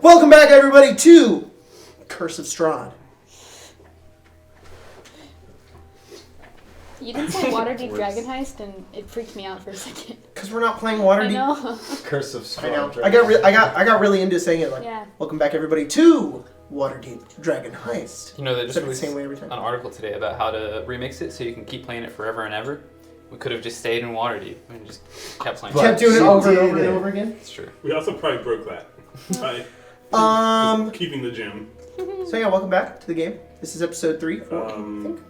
Welcome back, everybody, to Curse of Strahd. You didn't say Waterdeep Dragon Heist, and it freaked me out for a second. Because we're not playing Waterdeep. I know. Curse of I know. Strahd. I got really into saying it. Like, Yeah. welcome back, everybody, to Waterdeep Dragon Heist. You know, they just Said it the released same way every time. an article today about how to remix it so you can keep playing it forever and ever. We could have just stayed in Waterdeep and just kept playing. Kept doing it over and did over and it. over again. It's true. We also probably broke that by just keeping the gym. So yeah, welcome back to the game. This is episode 3, 4, I think.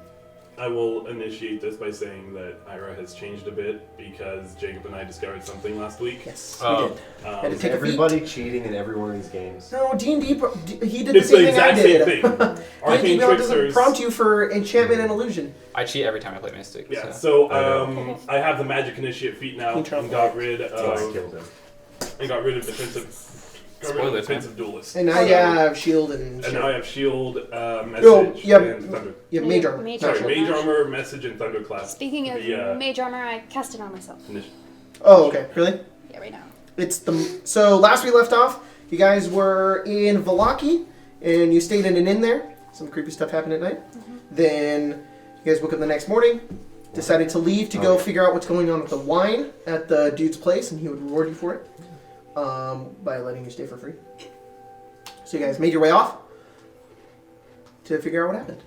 I will initiate this by saying that Ira has changed a bit because Jacob and I discovered something last week. Yes, Oh. we did. Had to Um, take a beat. Everybody cheating in every one of these games. No, D&D, he did the It's same the thing I exact did. same thing. Arcane D&D doesn't Tricksters. prompt you for enchantment and illusion. I cheat every time I play Mystic. Yeah, So. so I have the Magic Initiate feat now and got rid That's why I of killed him. defensive duelist. And now you have shield and And now I have shield, message, yep. and thunder. you have mage armor. Mage Sorry, armor. mage armor, message, and thunderclap. Speaking of The, mage armor, I cast it on myself. Oh, okay. Really? Yeah, right now. It's the so last we left off, you guys were in Vallaki, and you stayed in an inn there. Some creepy stuff happened at night. Then you guys woke up the next morning, decided to leave to go figure out what's going on with the wine at the dude's place, and he would reward you for it by letting you stay for free. So you guys made your way off to figure out what happened.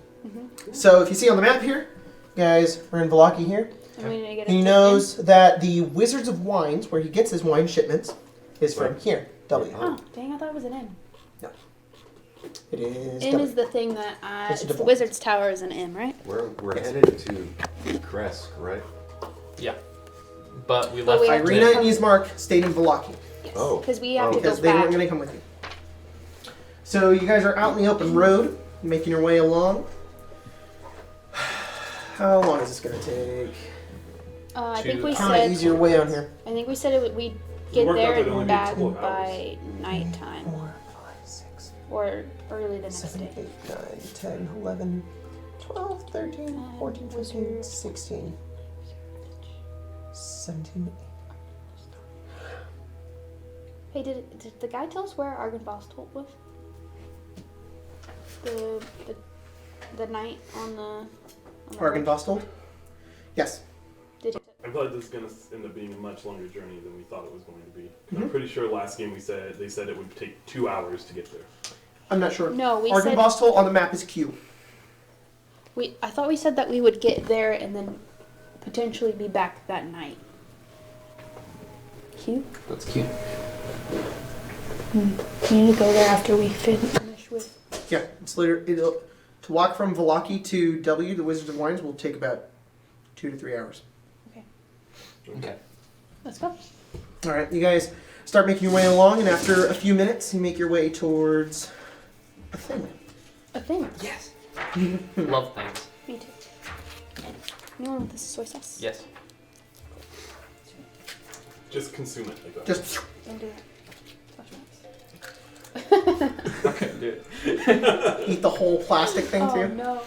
So if you see on the map here, you guys are in Vallaki here. I'm going to get a He tip knows that the Wizards of Wines, where he gets his wine shipments, is from here. W. in. Oh, dang, I thought it was an inn. It is Inn W. is the thing that It's a double. Wizard's Tower is an inn, right? We're Yes. headed to Crest, right? Yeah. But we But left. we have to- Irina and Yzmark stayed in Vallaki Yes. Oh. Because we have to go because they weren't back. going to come with you. So you guys are out in the open road, making your way along. How long is this going to take? I think we Kind of said. easier way on here. I think we said we'd get worked out there that it only and be back 12 hours. by nighttime 4, 5, 6, or early the next 7, day. 8, 9, 10, 11, 12, 13, 14, 15, 16, 17. Hey, did the guy tell us where Argynvostholt was? The night on the Argynvostholt? Yes. Did you? I feel like this is going to end up being a much longer journey than we thought it was going to be. I'm pretty sure last game they said it would take 2 hours to get there. I'm not sure. No, we said Argynvostholt on the map is Q. I thought we said that we would get there and then potentially be back that night. Q? That's cute. We need to go there after we finish with. Yeah, it's later. To walk from Vallaki to W, the Wizards of Wines, will take about 2 to 3 hours. Okay. Let's go. All right, you guys start making your way along, and after a few minutes, you make your way towards a thing. A thing. Yes. Love things. Me too. Anyone with the soy sauce? Yes. Just consume it like that. Just Don't do that. Okay, do it. eat the whole plastic thing Oh too. no.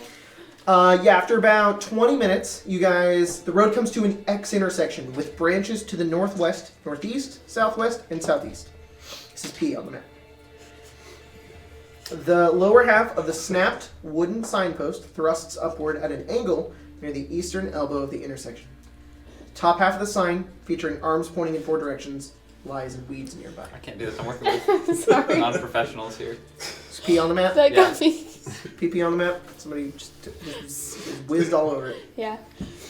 Yeah, after about 20 minutes, the road comes to an X intersection with branches to the northwest, northeast, southwest, and southeast. This is P on the map. The lower half of the snapped wooden signpost thrusts upward at an angle near the eastern elbow of the intersection. Top half of the sign, featuring arms pointing in 4 directions, lies in weeds nearby. I can't do this. I'm working with Sorry. non-professionals here. It's P on the map. That Yeah. got me. PP on the map. Somebody just whizzed all over it. Yeah.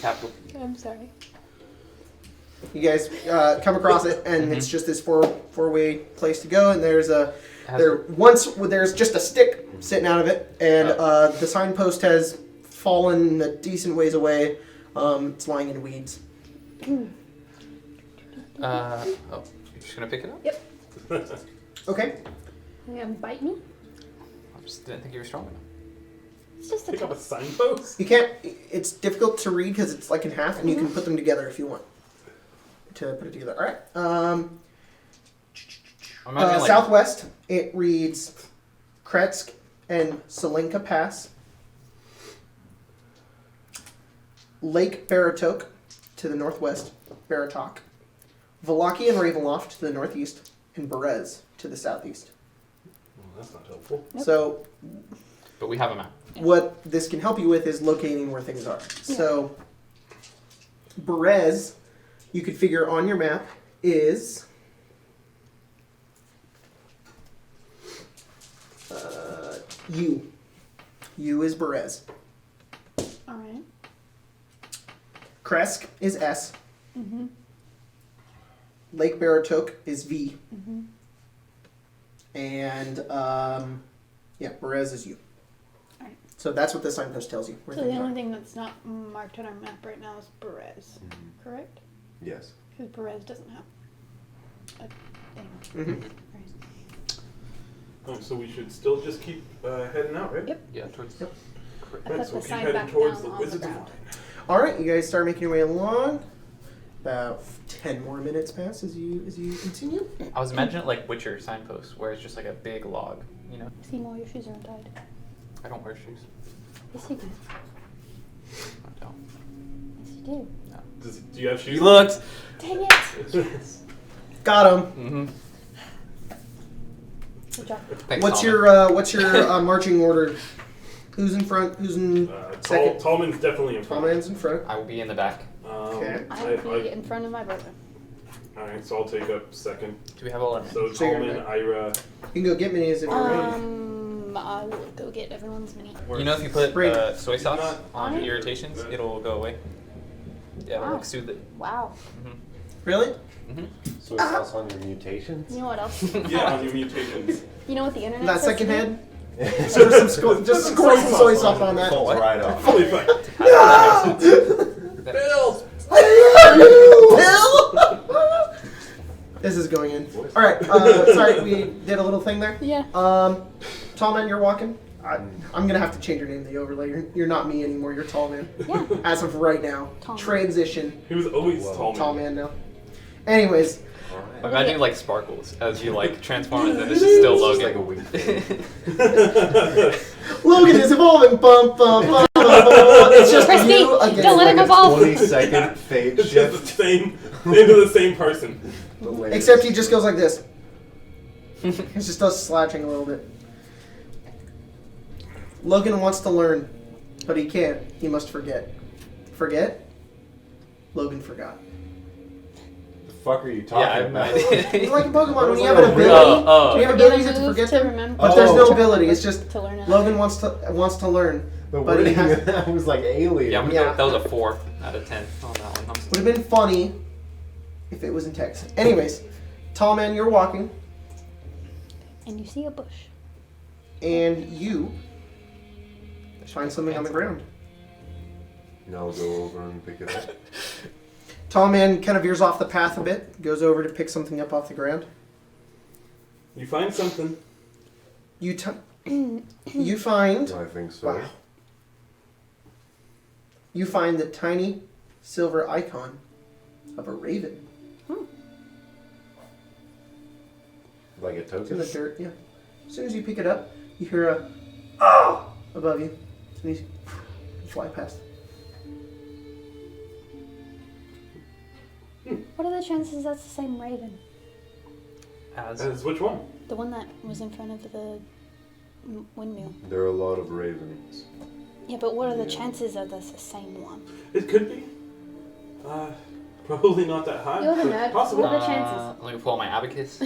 Capital. I'm sorry. You guys come across it, and it's just this four-way place to go. And there's there's just a stick sitting out of it, and the signpost has fallen a decent ways away. It's lying in weeds. Oh, you're just gonna pick it up? Yep. Okay. You gonna bite me? I just didn't think you were strong enough. It's just a Pick up a test. signpost? You can't. It's difficult to read because it's like in half, and you can put them together if you want to put it together. All right. I'm imagining, like, Southwest, it reads Kretsk and Selenka Pass, Lake Baratok to the northwest, Baratok, Vallaki and Ravenloft to the northeast, and Berez to the southeast. Well, that's not helpful. Nope. So But we have a map. what this can help you with is locating where things are. So Berez, you could figure on your map is U. U is Berez. Alright. Kresk is S. Mm-hmm. Lake Baratok is V. Mm-hmm. And Berez is U. Alright. So that's what the signpost tells you. Where So the things only are. thing that's not marked on our map right now is Perez, correct? Yes. Because Perez doesn't have a thing. Mhm. Right. Oh, so we should still just keep heading out, right? Yep. Yeah, towards. Yep. I Right, put so the we'll keep sign heading back towards down the on the Wizard of ground. Wine. All right, you guys start making your way along. About 10 more minutes pass as you continue. I was imagining it like Witcher signposts, where it's just like a big log. You know, See, all your shoes are untied. I don't wear shoes. Yes, you do. I don't. Yes, you do. Do you have shoes? You looked. Dang it! Got him. Mm-hmm. Good job. Thanks, What's Solomon. your marching order? Who's in front? Who's in second? Tallman's definitely in front. Tallman's in front. I will be in the back. Okay. I would be in front of my brother. Alright, so I'll take up second. Do we have all our? So So you're Tallman, right. Ira. You can go get minis if you're ready. I will go get everyone's mini. You know, if you put Brady. soy sauce Not- on Right. irritations, it'll go away. Yeah, it'll Wow. like soothe it. Wow. Really? Soy sauce on your mutations? You know what else? Yeah, on your mutations. You know what the internet That says second to me? head? Just squirt some soy sauce on that. Falls right off. Fully fine. Bill! Bill! This is going in. All right. Sorry, we did a little thing there. Yeah. Tallman, you're walking. I'm gonna have to change your name in the overlay. You're not me anymore. You're Tallman. Yeah. As of right now. Tallman. Transition. He was always Whoa. Tallman. Tallman now. Anyways, Alright. Imagine like sparkles as you like transform and then it's just still It's just Logan. like a weak thing. Logan is evolving. Bum, bum, bum, bum, bum. It's just Christy, you again. don't let him Like a evolve. 20-second fade It's just the shift. same, into the same person. Except he just goes like this. He just does slouching a little bit. Logan wants to learn, but he can't. He must forget. Forget? Logan forgot. The fuck are you Yeah, I talking have no about? It's idea. like in Pokemon when you Like have an a ability. Oh, When you have You're abilities, you gonna have to move forget to them. remember. But there's Oh. no ability. It's just to learn Logan wants to learn. The But he wording has- of that was like alien. Yeah, I'm gonna Yeah. go, that was a 4 out of 10 on that one. Would have been funny if it was in text. Anyways, tall man, you're walking, And you see a bush. and you find something on the ground. And I'll go over and pick it up. Tall man kind of veers off the path a bit, goes over to pick something up off the ground. You find something. You you find I think so. wow. You find the tiny silver icon of a raven. Like a It's in token? the dirt, yeah. As soon as you pick it up, you hear a "oh" above you, and you fly past. What are the chances that's the same raven? As which one? The one that was in front of the windmill. There are a lot of ravens. Yeah, but what are the chances that that's the same one? It could be. Probably not that high. You're the but nerd. Possible. What are the chances? Let me pull out my abacus.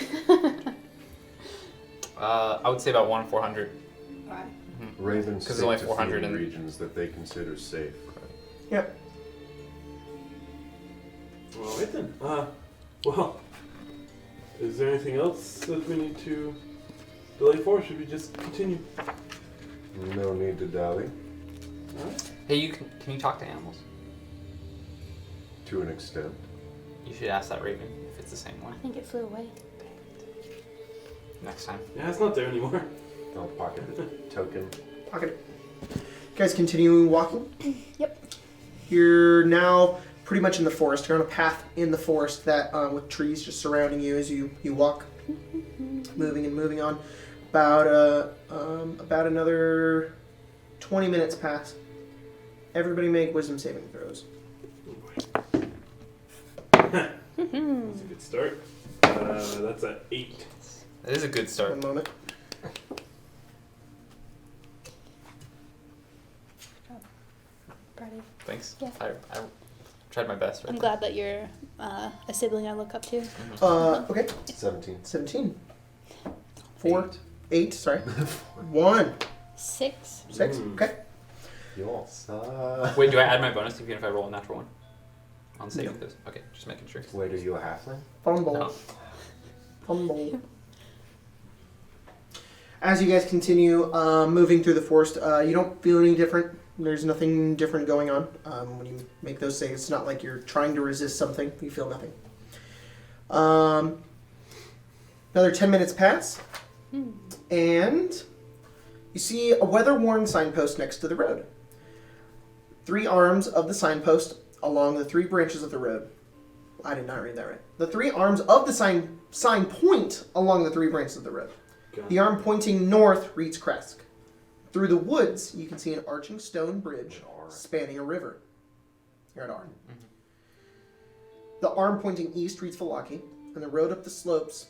I would say about 1 in 400. Right. Ravens 'Cause stick there's only to 400 few in- regions that they consider safe. Yep. All right then. Well, is there anything else that we need to delay for? Or should we just continue? No need to dally, All right. Hey, can you talk to animals? to an extent. You should ask that raven if it's the same one I think it flew away. next time. Yeah, it's not there anymore. I'll pocket the token. Pocket it. You guys continue walking. Yep. You're now pretty much in the forest. You're on a path in the forest that with trees just surrounding you as you walk, moving and moving on. About another 20 minutes pass. Everybody make wisdom saving throws. That's a good start. That's an 8. That is a good start. One moment. Thanks. Yeah. I tried my best. Right I'm there. glad that you're a sibling I look up to. Okay. 17. 17. 4. 8. Sorry. 1. 6. 6. Okay. You suck. Wait, do I add my bonus even if I roll a natural one? On saving No. those? Okay, just making sure. Wait, are you a halfling? Fumble. No. Fumble. As you guys continue moving through the forest, you don't feel any different. There's nothing different going on. When you make those saves, it's not like you're trying to resist something. You feel nothing. Another 10 minutes pass, and you see a weather-worn signpost next to the road. 3 arms of the signpost along the 3 branches of the road. I did not read that right. The 3 arms of the sign point along the 3 branches of the road. The arm pointing north reads Kresk. Through the woods, you can see an arching stone bridge spanning a river. You're at R. Mm-hmm. The arm pointing east reads Vallaki, and the road up the slopes,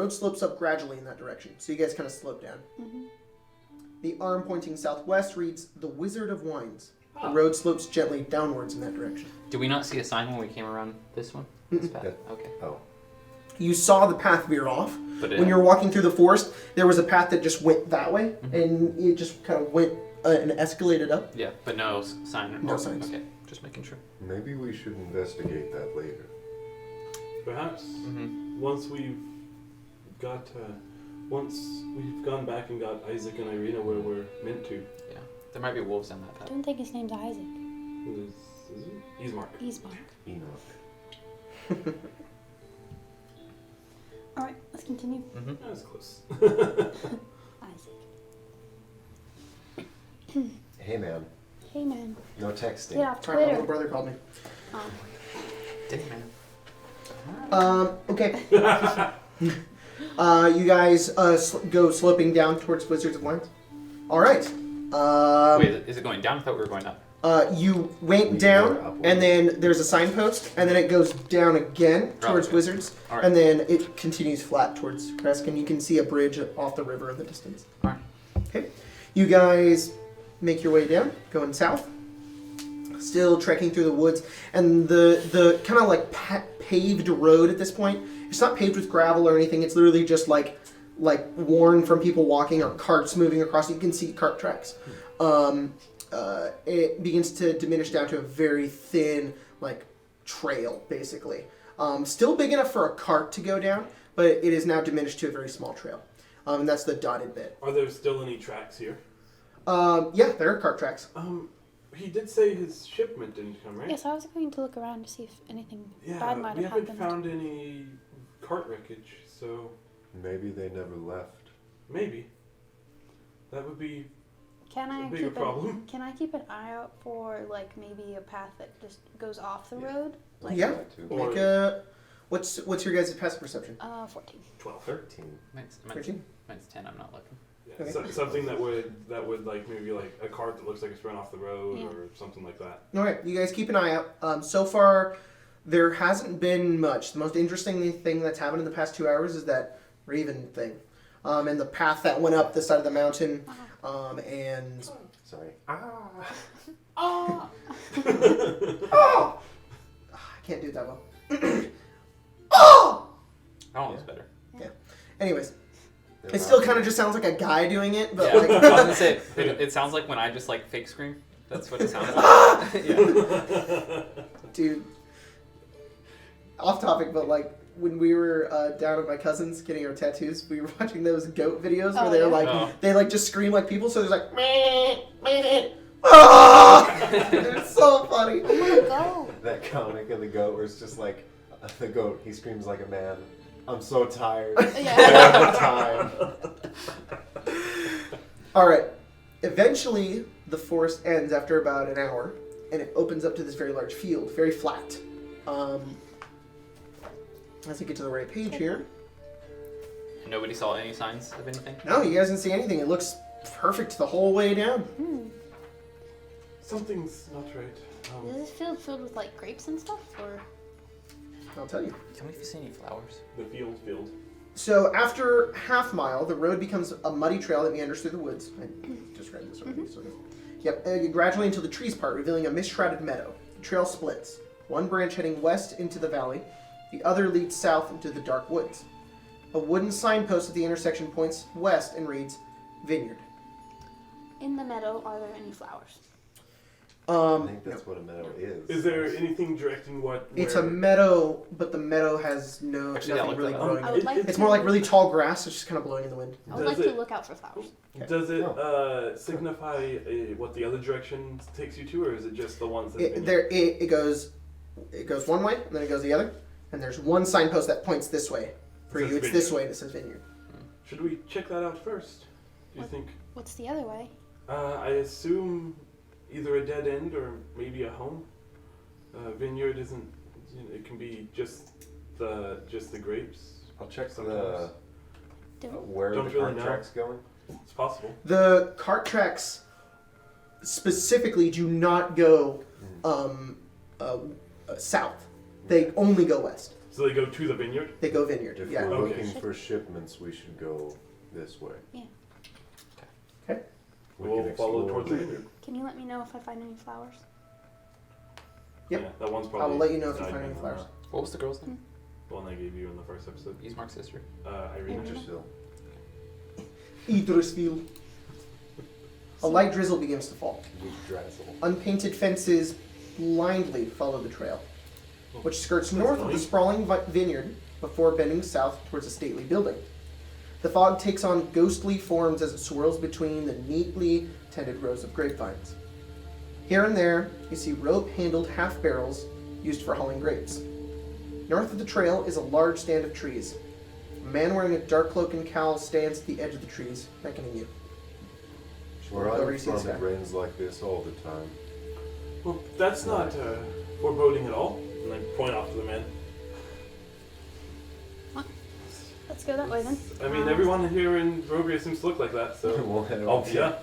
slopes up gradually in that direction. So you guys kind of slope down. Mm-hmm. The arm pointing southwest reads the Wizard of Wines. The road slopes gently downwards in that direction. Did we not see a sign when we came around this one? This path? Okay. Oh. You saw the path veer off. But When you were walking through the forest, there was a path that just went that way, and it just kind of went and escalated up. Yeah, but no sign. No signs. Okay, just making sure. Maybe we should investigate that later. Perhaps Mm-hmm. once we've gone back and got Isaac and Irina where we're meant to. Yeah, there might be wolves on that I path. don't think his name's Isaac. Is it? He's Mark. He's Mark. Enoch. Alright, let's continue. Mm-hmm. That was close. Isaac. Hey man, Hey man, no texting. get off Sorry, my little Twitter. brother called me. Oh. Dang man. Okay. You guys go sloping down towards Wizards of Wines. All right. Wait, is it going down? I thought we were going up. You went We down, were upward. and then there's a signpost, and then it goes down again towards okay. Wizards, All right. and then it continues flat towards Kresk, and you can see a bridge off the river in the distance. All right. Okay. You guys make your way down, going south. Still trekking through the woods, and the kind of like paved road at this point. It's not paved with gravel or anything. It's literally just like worn from people walking or carts moving across. You can see cart tracks. It begins to diminish down to a very thin like trail, basically. Still big enough for a cart to go down, but it is now diminished to a very small trail. And that's the dotted bit. Are there still any tracks here? Yeah, there are cart tracks. He did say his shipment didn't come, right? Yes, I was going to look around to see if anything Yeah, bad might we have haven't happened. found any cart wreckage, so Maybe they never left. maybe. That would be Can I a bigger keep problem. Can I keep an eye out for like maybe a path that just goes off the road? Like Yeah. Too. Or- Make a what's your guys' passive perception? 14. 12. 13. Mine's 13? 10. I'm not looking. Yeah, Okay. something that would like maybe like a cart that looks like it's run off the road Yeah. or something like that. All right, you guys keep an eye out. So far, there hasn't been much. The most interesting thing that's happened in the past 2 hours is that Raven thing, and the path that went up the side of the mountain, and Sorry. oh, I can't do it that well. Oh. That one was better. Anyways, They're it still not- kind of just sounds like a guy doing it, but Yeah, like. I was gonna say it sounds like when I just like fake scream. That's what it sounds like. Yeah. Dude, off topic, but like when we were down at my cousin's getting our tattoos, we were watching those goat videos where Oh, they're yeah. like, Oh. they like just scream like people, so there's like, meh, meh, ah! It's so funny. Go. That comic of the goat where it's just like, the goat, he screams like a man. I'm so tired. Yeah. I don't have time. All right. Eventually, the forest ends after about an hour, and it opens up to this very large field, very flat. As I get to the right page here. Nobody saw any signs of anything. No, you guys didn't see anything. It looks perfect the whole way down. Something's not right. Is this field filled with like grapes and stuff, or? I'll tell you. Tell me if you see any flowers. The field. So after half mile, the road becomes a muddy trail that meanders through the woods. I described this already, sort of. Yep, gradually until the trees part, revealing a mist-shrouded meadow. The trail splits. One branch heading west into the valley, the other leads south into the dark woods. A wooden signpost at the intersection points west and reads, Vineyard. In the meadow, are there any flowers? I think that's what a meadow is. Is there anything directing what? It's a meadow, but the meadow has Actually, nothing really growing. I would like It's to- more like really tall grass, it's just kind of blowing in the wind. I would like to look out for flowers. Does it signify what the other direction takes you to, or is it just the ones that? It goes one way, and then it goes the other, and there's one signpost that points this way. For It says you, it's vineyard. this way, and it says Vineyard. Should we check that out first? Do you think? What's the other way? I assume either a dead end or maybe a home. Vineyard isn't. It can be just the grapes. I'll check the Sometimes. where Don't the really cart know. track's going. It's possible. The cart tracks specifically do not go south. They only go west. So they go to the vineyard. They go Vineyard. If Yeah. we're Okay. looking for shipments, we should go this way. Yeah. Okay. We We'll can follow explore towards the vineyard. Can you let me know if I find any flowers? Yep. Yeah, that one's I probably. will let you know if you died find any now. flowers. What was the girl's name? The one I gave you in the first episode. Ismark's sister. Irene. Interesting. Idrisfield. A light drizzle begins to fall. Drazzle. Unpainted fences blindly follow the trail, which skirts north of the sprawling vineyard before bending south towards a stately building. The fog takes on ghostly forms as it swirls between the neatly tended rows of grapevines. Here and there, you see rope-handled half-barrels used for hauling grapes. North of the trail is a large stand of trees. A man wearing a dark cloak and cowl stands at the edge of the trees, beckoning you. Where Over I'm you see the from, sky. it rains like this all the time. Well, that's not foreboding at all. And I point off to the man. Let's go that way then. I mean, everyone here in Rovia seems to look like that, so. We'll head Oh, off. yeah.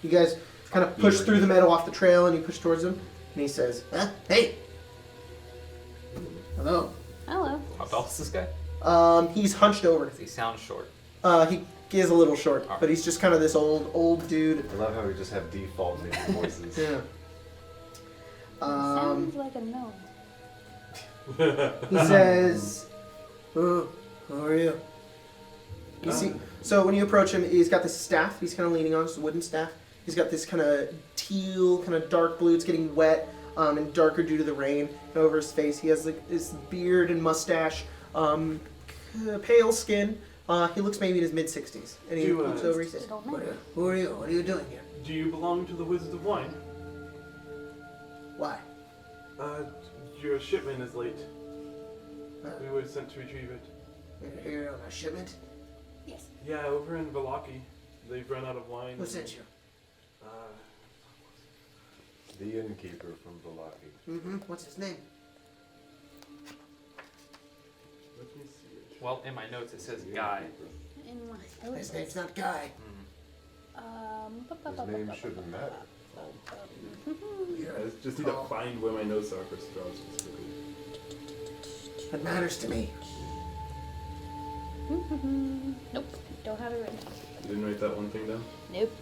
You guys kind of push through the meadow off the trail, and you push towards him, and he says, "Hey, hello." Hello. How tall is this guy? He's hunched over. He sounds short. He is a little short, but he's just kind of this old dude. I love how we just have default native voices. Yeah. Sounds like a gnome. He says, "Oh, how are you?" You see, so when you approach him, he's got this staff. He's kind of leaning on, it's a wooden staff. He's got this kind of teal, kind of dark blue. It's getting wet and darker due to the rain. And over his face, he has like this beard and mustache, pale skin. He looks maybe in his mid-60s, and he looks over. He says, Don't know. "Who are you? What are you doing here? Do you belong to the Wizard of Wine? Why?" Your shipment is late. Uh, We were sent to retrieve it. You're here on a shipment? Yes. Yeah, over in Vallaki. They've run out of wine. Who sent you? The innkeeper from Valachi. Mm-hmm. What's his name? Let me see it. Well, in my notes it says guy. In my His name's not Guy. His name shouldn't matter. I just need to find where my notes are for Strahd specifically. It matters to me. Nope. Don't have it written. You didn't write that one thing down? Nope.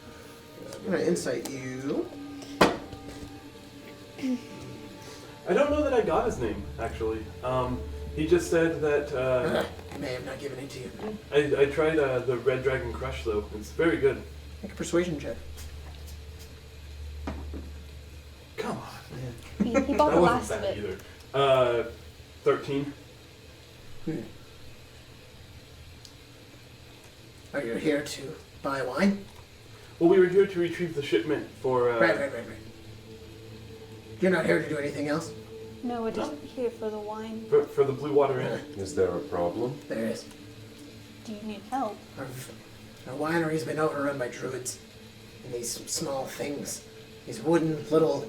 I'm gonna insight you. I don't know that I got his name, actually. He just said that, I may have not given it to you. I tried the Red Dragon Crush, though. It's very good. Make a persuasion check. Come on. He bought That the wasn't last of bad it. either. 13. Are you here to buy wine? Well, we were here to retrieve the shipment for, Right. You're not here to do anything else? No, we're just here for the wine. for the Blue Water Inn. Is there a problem? There is. Do you need help? Our winery's been overrun by druids. And these small things. These wooden little...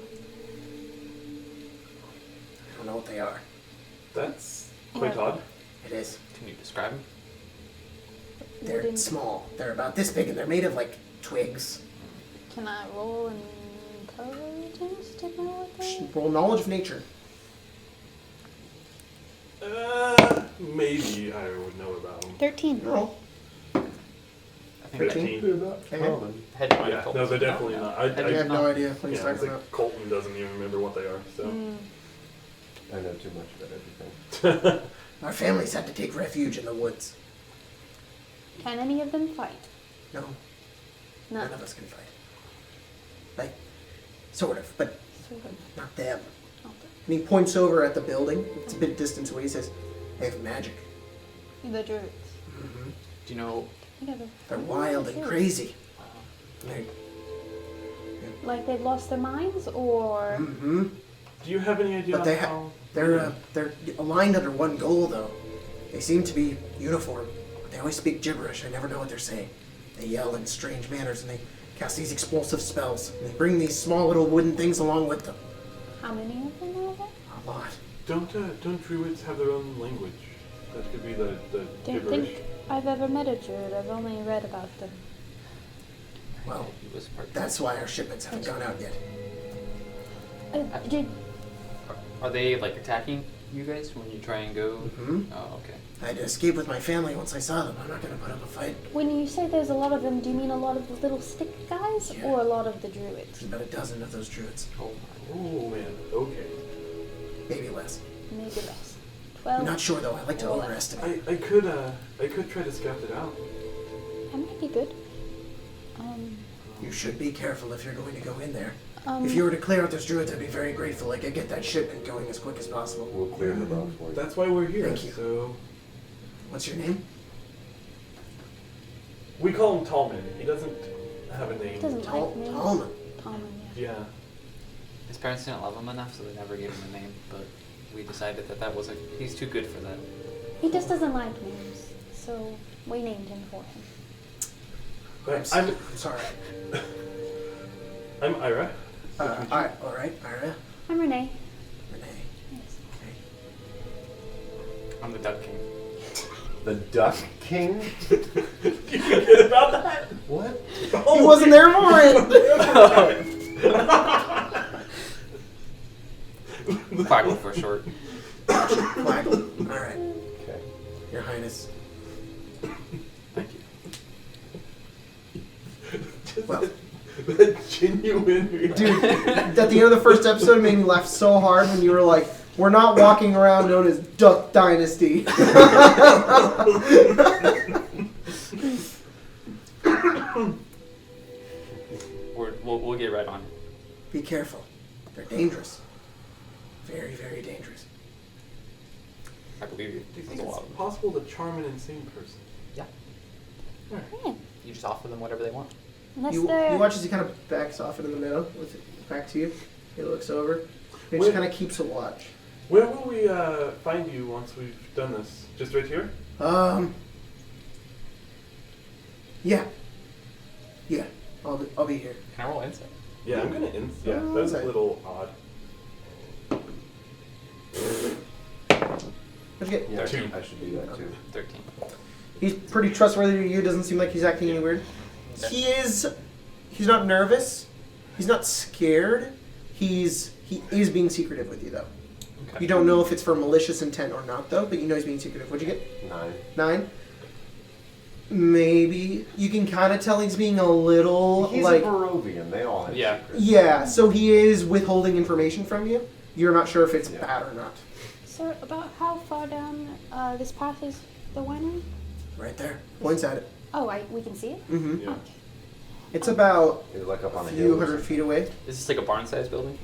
I don't know what they are. That's quite Yeah. odd. It is. Can you describe him? They're Wooden- small. They're about this big and they're made of like twigs. Can I roll intelligence to know what they are? Roll knowledge of nature. Maybe I would know about him. 13. Roll. I 13? They're not Okay. common. Head to Yeah, no, they're definitely not. I have no idea what he's Yeah, talking it's like about. Colton doesn't even remember what they are. So I know too much about everything. Our families had to take refuge in the woods. Can any of them fight? No, No. none of us can fight. Like, sort of, but Sort of. not them. Not And he points over at the building. It's a bit distance away. He says, they have magic. the druids. Do you know? They're wild and crazy. They, Like they've lost their minds, or mm-hmm. do you have any idea But they how? They're aligned under one goal, though. They seem to be uniform. But they always speak gibberish. I never know what they're saying. They yell in strange manners, and they cast these explosive spells. And they bring these small little wooden things along with them. how many of them are there? A lot. Don't druids have their own language? That could be the Don't gibberish. think I've ever met a druid. I've only read about them. Well, He was part. that's why our shipments haven't gone out yet. Did Are they like attacking you guys when you try and go? Mm-hmm. Oh, okay. I had to escape with my family once I saw them. I'm not going to put up a fight. when you say there's a lot of them, do you mean a lot of the little stick guys, Yeah. or a lot of the druids? There's about a dozen of those druids. Oh my. Oh man. Okay. Maybe less. Maybe less. I'm 12. not sure, though. I like to Well, overestimate. I could try to scout it out. That might be good. You should be careful if you're going to go in there. Um, If you were to clear out those druids, I'd be very grateful. I could get that shipment going as quick as possible. We'll clear them out for you. That's why we're here. Thank you. So What's your name? we call him Tallman. He doesn't have a name. He doesn't like names. Talman. Talman, yeah. Yeah. His parents didn't love him enough, so they never gave him a name. But we decided that wasn't. He's too good for that. He just doesn't like names, so we named him for him. I'm sorry. I'm Ira. All right, Ira. I'm Renee. Renee. Yes. I'm the Duck King. The Duck King? You forget about that? What? He wasn't there for it! Quaggle for short. Quaggle. All right. Okay. Your Highness. Thank you. Well, That genuine reaction. dude, at the end of the first episode, it made me laugh so hard when you were like, we're not walking around known as Duck Dynasty. We'll get right on it. Be careful. They're dangerous. Very, very dangerous. I believe you. Do you There's think a lot it's of them. possible to charm an insane person? Yeah. Yeah. You just offer them whatever they want. Unless You they're... watch as he kind of backs off into the middle with it back to you. He looks over. He Wait. just kind of keeps a watch. Where will we find you once we've done this? Just right here? Yeah. Yeah. I'll be here. Can I roll insight? Yeah, I'm gonna yeah, that's a Okay. little odd. What'd you get? Yeah, 13. I should do that too. 13. He's pretty trustworthy to you. Doesn't seem like he's acting any weird. Okay. He's not nervous. He's not scared. He is being secretive with you though. Okay. You don't know if it's for malicious intent or not though, but you know he's being secretive. What'd you get? 9. 9? Maybe. You can kind of tell he's being a little He's like a Barovian. They all have Yeah. secrets. yeah, so he is withholding information from you. You're not sure if it's Yeah. bad or not. So about how far down this path is the winery? Right there. Points at it. Oh, we can see it? Mm-hmm. Yeah. Okay. It's about It's like up on a a few hill. or hundred something. feet away. Is this like a barn-sized building?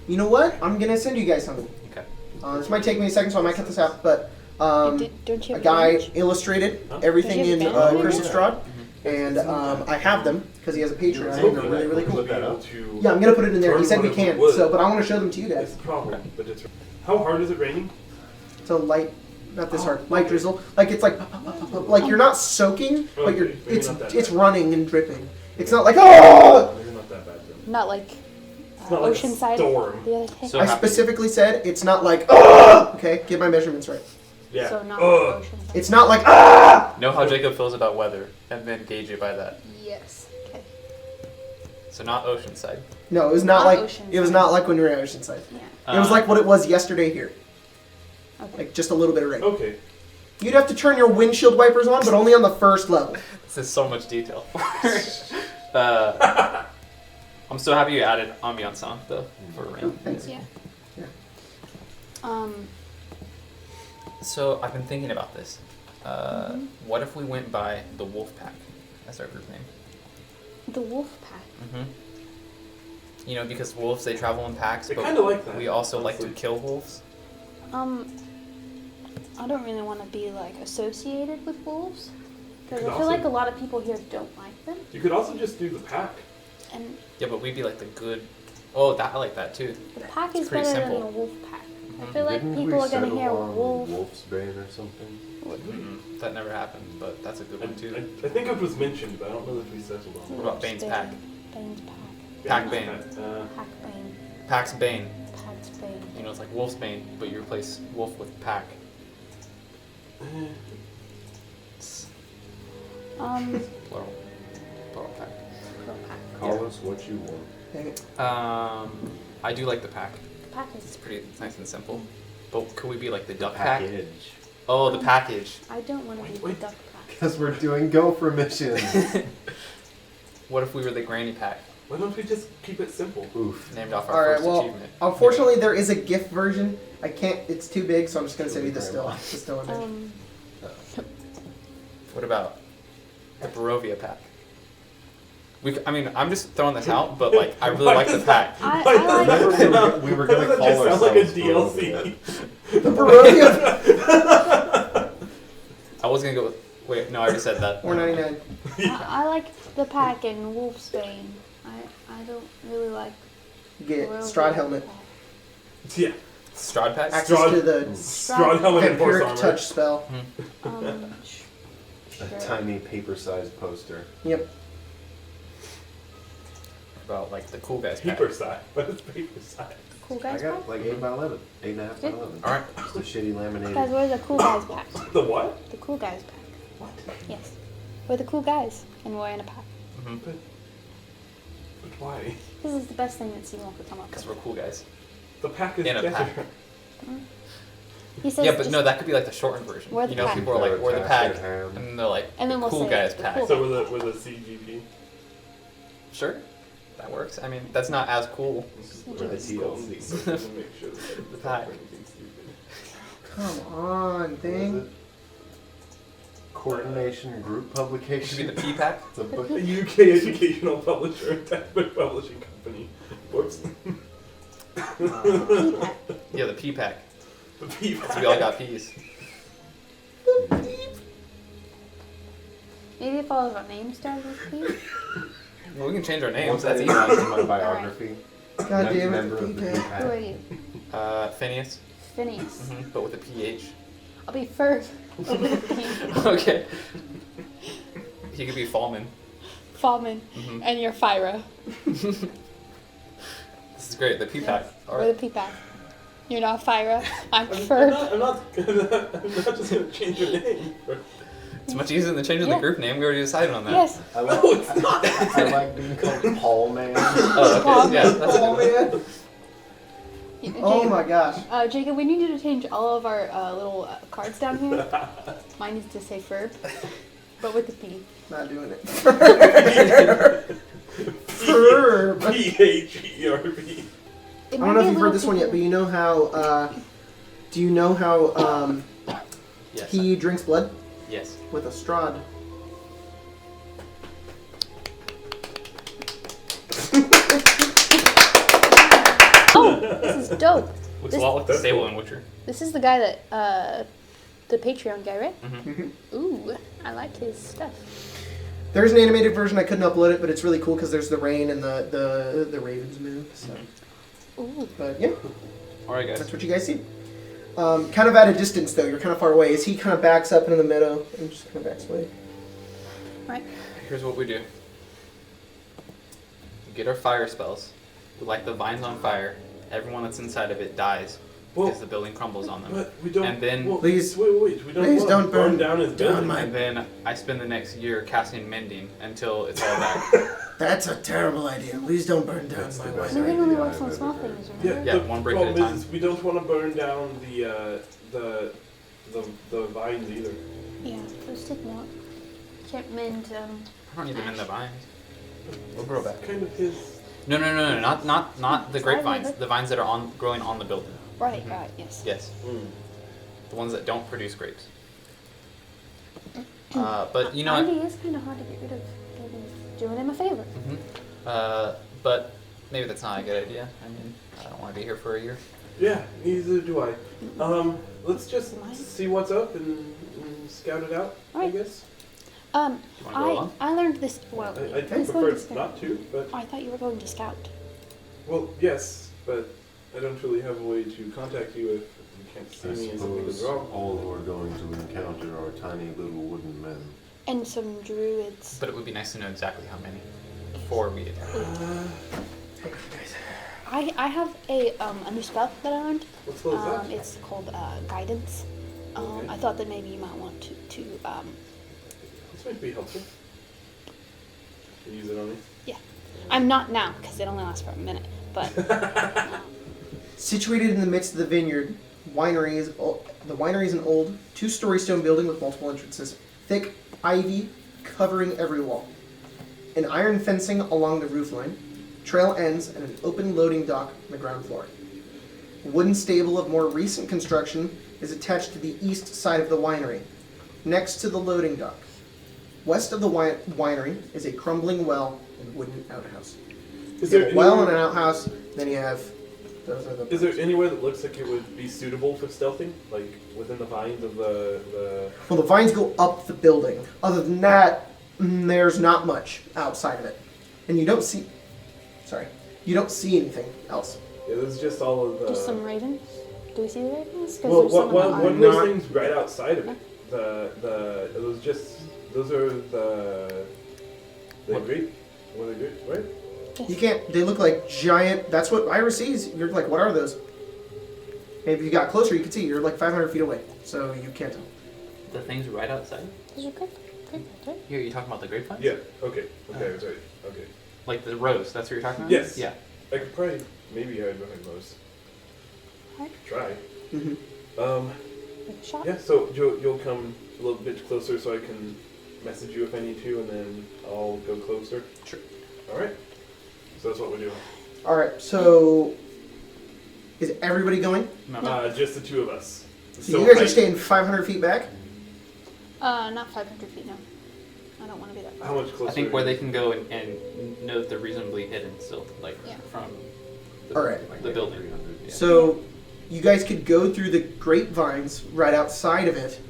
You know what? I'm gonna send you guys something. Okay. This might take me a second, so I might cut this out. But Don't you a have guy advantage? illustrated Huh? everything Does he in have advantage? Curse of Strahd, and I have them because he has a Patreon. I think they're really, really cool. We'll be able to Yeah, I'm gonna put it in there. He turn said we whatever can, wood. so but I want to show them to you That's guys. the problem, but it's... How hard is it raining? It's a light, not this Oh, hard, light okay. drizzle. Like it's like pop, pop, pop, pop, like you're not soaking, but you're Okay, maybe it's not that it's bad. running and dripping. It's not like oh. Maybe not that bad then. Not like It's not like a Oceanside storm. the other day? So I happy. specifically said it's not like oh. Okay, get my measurements right. Yeah. So not Ugh. Oceanside. It's not like ah. Know how Jacob feels about weather, and then gauge it by that. Yes. Okay. So not Oceanside. No, it was not Not like Oceanside. it was not like when we were at Oceanside. Yeah. It was like what it was yesterday here, Okay. like just a little bit of rain. Okay. You'd have to turn your windshield wipers on, but only on the first level. This is so much detail. I'm so happy you added ambient sound though for rain. Thanks. Yeah. Yeah. So I've been thinking about this. What if we went by the wolf pack as our group name? The wolf pack. You know, because wolves, they travel in packs, I but kind of like that. we also like to honestly. kill wolves. I don't really want to be like associated with wolves because You I could feel like also- a lot of people here don't like them. You could also just do the pack. And Yeah, but we'd be like the good. Oh, that I like that too. the pack It's is pretty better simple. than the wolf pack. I Mhm. feel like Didn't people we are gonna settle hear on wolf. Wolf's Bane or something? That never happened, but that's a good one too. I think it was mentioned, but I don't know if we settled on What about Bane's pack? Bane's pack. it. Pack Bane. Pack Bane. Pack's Bane. Pack's Bane. You know, it's like Wolf's Bane, but you replace wolf with pack. It's plural. Plural pack. pack. Call us what you want. Dang it. I do like the pack. The pack It's is. pretty nice and simple. But could we be like the duck pack? Package. Oh, the package. I don't want to be the Wait. duck pack. Because we're doing gopher missions. What if we were the granny pack? Why don't we just keep it simple? Oof. Named off All our right. first Well, achievement. unfortunately, there is a GIF version. I can't. It's too big, so I'm just gonna send you the still image. What about the Barovia pack? I mean, I'm just throwing this out, but like, I really like the pack. I like. Remember we were going to That call just sounds like a ourselves DLC. The Barovia I was gonna go with. Wait, no, I already said that. $4.99. I like the pack and Wolf's Bane. I don't really like. You get Royal Strahd Bane helmet, pack. Yeah. Strahd pack? access Strahd- to the Strahd helmet and horse vampiric armor. touch spell. Sure. A tiny paper-sized poster. Yep. About like the cool guys pack. Paper side. What is paper side? Cool I guys pack. got like 8 by 11. 8.5 by 11. All right. Just a shitty laminated. Guys, we're the cool guys pack. The what? The cool guys pack. What? Yes. We're the cool guys, and we're in a pack. But why? This is the best thing that Seymour could come up Because with. we're cool guys. The pack is In a better. pack. He says Yeah, but just- no, that could be like the shortened version. We're the You know, pack. people are like, we're the pack, and then they're like, And then we'll cool say guys the pack. cool- So we're the CGP. Sure, that works. I mean, that's not as cool. Or the TLC. Make sure that The pack. anything stupid. Come on, What is thing. it? Coordination Group It Publication. should be the P pack. It's a book. A UK educational publisher and textbook publishing company. Whoops. P-pack. Yeah, the P pack. The P So we all got P's. Maybe if all of our names start with P. Well, we can change our names. Once I That's did easy. my biography. God damn it. Member of the P-pack. Who are PPAC. you? Phineas. Phineas. But with a PH. I'll be Ferg. With a P. Okay. He could be Fallman. Fallman. Mhm. And you're Fyra. This is great. The P pack. All We're right. the P-pack. You're not Fyra. I'm I'm Ferg. not just gonna change your name. It's much easier than changing the Yeah. group name. We already decided on that. Yes. I like, No, it's not. I like being called Paul Man. Oh, okay. Yeah, that's a Oh good one. man. Jacob, Oh my gosh. Jacob, we need you to change all of our little cards down here. Mine needs to say Ferg, but with the P. Not doing it. Ferb. PHERB. I don't know if you've heard this one yet, but you know how, do you know how, Yes. he drinks blood? Yes. With a Strahd. Oh, this is dope. Looks This- a lot like the That's stable cool. in Witcher. This is the guy that, the Patreon guy, right? Mm-hmm. Ooh, I like his stuff. There's an animated version. I couldn't upload it, but it's really cool because there's the rain and the ravens move. So, Ooh. but yeah, All right, that's guys. what you guys see. Kind of at a distance though. You're kind of far away. As he kind of backs up into the meadow and just kind of backs away. Right. Here's what we do. We get our fire spells. We light the vines on fire. Everyone that's inside of it dies Well, because the building crumbles on them. but we don't. And then- well, Please- wait. We don't. please want don't to burn burn down his down building. my- And then I spend the next year casting mending until it's all back. That's a terrible idea. Please don't burn down That's my the winery. best We idea can only I've work on ever small heard. things, Yeah, remember? Yeah, the one brick at a problem time. is we don't want to burn down the the vines either. Yeah, those did not. Can't mend. I don't need to mend the vines. We'll grow back. Kind of his. No, not the grapevines. The vines that are growing on the building. Right, right, yes. Yes, Mm. the ones that don't produce grapes. But you know what? Ivy is kind of hard to get rid of. Maybe doing him a favor. But maybe that's not a good idea. I mean, I don't want to be here for a year. Yeah, neither do I. Let's just see what's up and scout it out, I Alright. guess. Do you want to go along? I learned this. Well, I he's prefer going to scout. not to, but I thought you were going to scout. well, yes, but I don't really have a way to contact you if you can't see I me and something goes suppose wrong. all we're going to encounter are tiny little wooden men. And some druids. But it would be nice to know exactly how many before we attack. I have a new spell that I learned. What spell is that? It's called guidance. Okay. I thought that maybe you might want to This might be helpful. Can you use it on me? yeah. I'm not now because it only lasts for a minute, but Situated in the midst of the vineyard, the winery is an old two-story stone building with multiple entrances, thick ivy covering every wall, an iron fencing along the roof line, trail ends, and an open loading dock on the ground floor. A wooden stable of more recent construction is attached to the east side of the winery, next to the loading dock. West of the winery is a crumbling well and wooden outhouse. Is You there have a well and anywhere, an outhouse, then you have those are the is there anywhere that looks like it would be suitable for stealthing, like within the vines of the? Well, the vines go up the building. Other than that, there's not much outside of it. And you don't see... Sorry. You don't see anything else. Yeah, there's just all of the. just some ravens. Do we see the ravens? 'Cause Well, there's some on the one island. of those things right outside of it. Those are the What? grape. What are they grape, right? You can't... They look like giant... That's what Iris sees. You're like, what are those? And if you got closer, you could see. You're like 500 feet away. So you can't tell. The things right outside? Those are grape. Right? Here, you talking about the grapevines? Yeah. Okay. Okay. Sorry. Okay. Like the rose, that's what you're talking about? Yes. Yeah. I could probably maybe hide behind those. Alright. Try. Mm-hmm. Take a shot. Yeah. So you'll come a little bit closer so I can message you if I need to, and then I'll go closer. Sure. All right. So that's what we're doing. All right. So... Is everybody going? No. Just the two of us. So you guys are staying 500 feet back? Not 500 feet, no. I don't want to be that How far. much closer? I think where they can go and know that they're reasonably hidden still, like Yeah. from All right. the building. 300. Yeah. So you guys could go through the grapevines right outside of it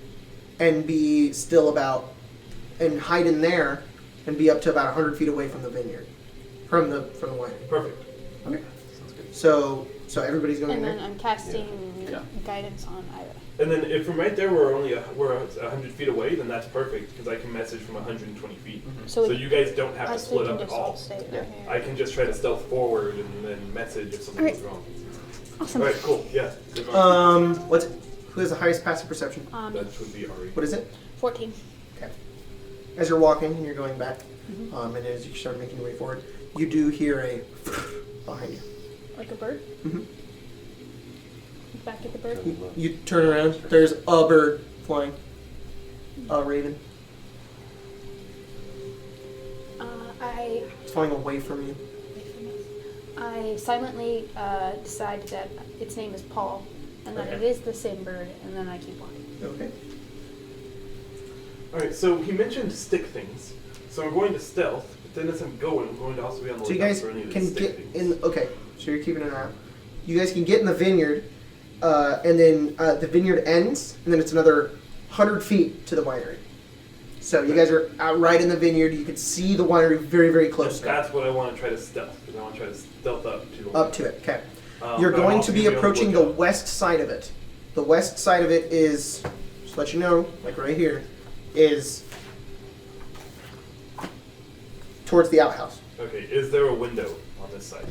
and be still about... And hide in there and be up to about 100 feet away from the vineyard. From the winery. Perfect. Okay. Sounds good. So everybody's going in And there? then I'm casting Yeah. guidance on Ira. And then if from right there we're 100 feet away, then that's perfect because I can message from 120 feet. So, So you guys don't have to us split can up at just all all. stay Yeah. right here. I can just try to stealth forward and then message if something goes wrong. Awesome. All right, cool. Yeah. Good luck. Who has the highest passive perception? That would be Ari. What is it? 14. Okay. As you're walking and you're going back, and as you start making your way forward, you do hear a behind you. Like a bird? Mhm. Back at the bird? You turn around. There's a bird flying. A raven. I It's flying away from you. I silently decide that its name is Paul, and that it Okay. is the same bird, and then I keep walking. Okay. All right. So he mentioned stick things. So I'm going to stealth, but then as I'm going to also be on the So you lookout guys for any of the can stick get things. in. Okay. So you're keeping an eye out. You guys can get in the vineyard, and then the vineyard ends, and then it's another 100 feet to the winery. So you guys are out right in the vineyard. You can see the winery very, very close. That's what I want to try to stealth. Because I want to try to stealth up to the Up to it. Okay. Um, You're but I'm going also to be gonna on approaching the lookout. west side of it. The west side of it is, just to let you know, like right here, is towards the outhouse. Okay. Is there a window on this side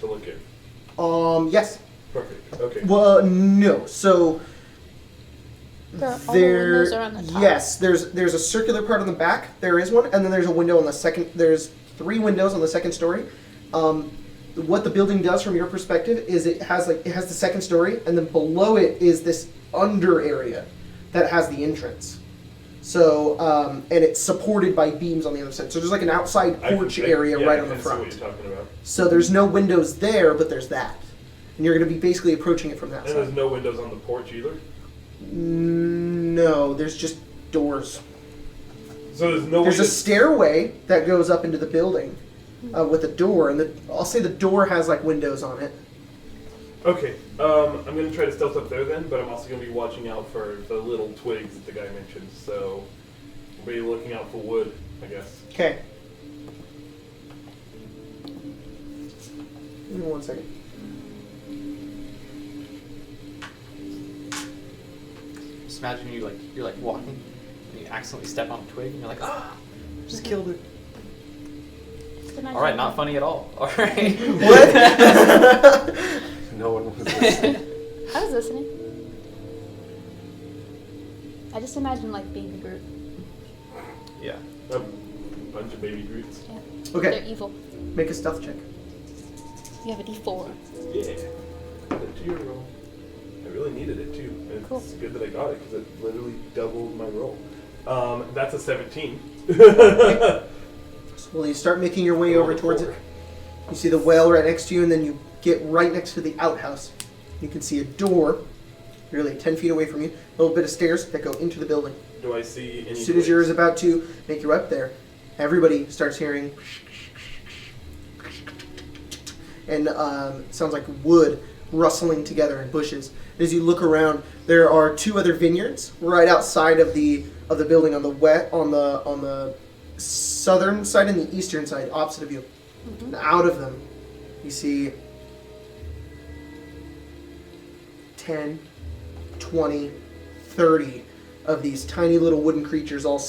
to look in? Yes. Perfect. Okay. Well, no. So All the windows are on the top. yes, there's a circular part on the back. There is one, and then there's a window on the second. There's 3 windows on the second story. what the building does from your perspective is it has the second story, and then below it is this under area that has the entrance. So and it's supported by beams on the other side. So there's like an outside porch area right on the front. I can see what you're talking about. So there's no windows there, but there's that, and you're going to be basically approaching it from that And side. there's no windows on the porch either. No, there's just doors. So there's no. There's a stairway that goes up into the building with a door, and I'll say the door has like windows on it. Okay, I'm gonna try to stealth up there then, but I'm also gonna be watching out for the little twigs that the guy mentioned. So, we'll be looking out for wood, I guess. Okay. Give me 1 second. Just imagine you're like walking and you accidentally step on a twig and you're like, just killed it. Just imagine All right, not funny at all. All right. What? No one was listening. I was listening. I just imagine like baby Groot. Yeah. A bunch of baby Groots. Yeah. Okay. They're evil. Make a stealth check. You have a D4. Yeah. Add it to your roll. I really needed it too. It's Cool. good that I got it because it literally doubled my roll. That's a 17. So you start making your way over towards it. You see the well right next to you, and then you get right next to the outhouse. You can see a door, really 10 feet away from you. A little bit of stairs that go into the building. Do I see any? As soon as you're about to make your way up there, everybody starts hearing, and sounds like wood rustling together in bushes. As you look around, there are 2 other vineyards right outside of the building on the southern side and the eastern side, opposite of you. And out of them, you see 10, 20, 30 of these tiny little wooden creatures all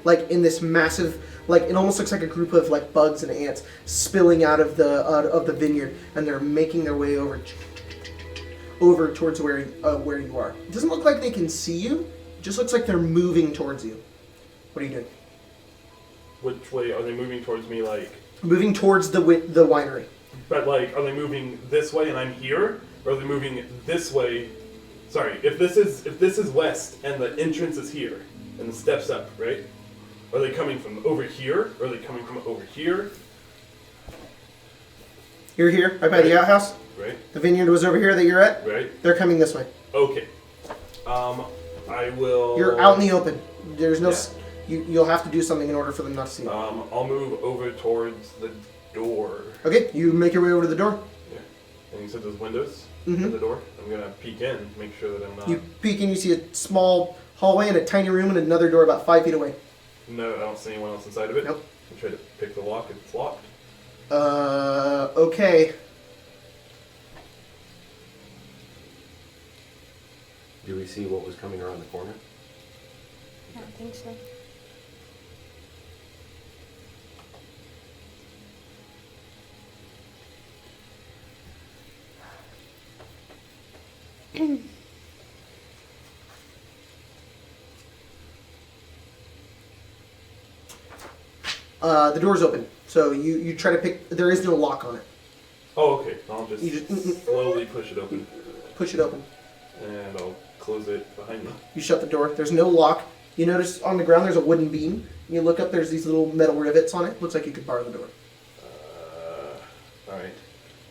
like in this massive, like it almost looks like a group of like bugs and ants spilling out of the vineyard, and they're making their way over towards where you are. It doesn't look like they can see you. It just looks like they're moving towards you. What are you doing? Which way are they moving towards me? Like Moving towards the winery. But like, are they moving this way and I'm here, or are they moving this way? Sorry, if this is west and the entrance is here and the steps up, right? Are they coming from over here, or are they coming from over here? You're here, right by the outhouse. Right, The vineyard was over here that you're at. right. They're coming this way. Okay. I will. You're out in the open. There's no. Yeah. You'll have to do something in order for them not to see you. I'll move over towards the door. Okay, you make your way over to the door. Yeah. And you said there's windows Mhm. in the door. I'm gonna peek in, make sure that I'm not. You peek in, you see a small hallway and a tiny room and another door about 5 feet away. No, I don't see anyone else inside of it. Nope. I try to pick the lock if it's locked. Okay. Do we see what was coming around the corner? I don't think so. The door's open, so you try to pick. There is no lock on it. Oh, okay. I'll just, You just- slowly push it open, Push it open. and I'll close it behind me. You shut the door. There's no lock. You notice on the ground there's a wooden beam. You look up. There's these little metal rivets on it. Looks like you could bar the door. All right.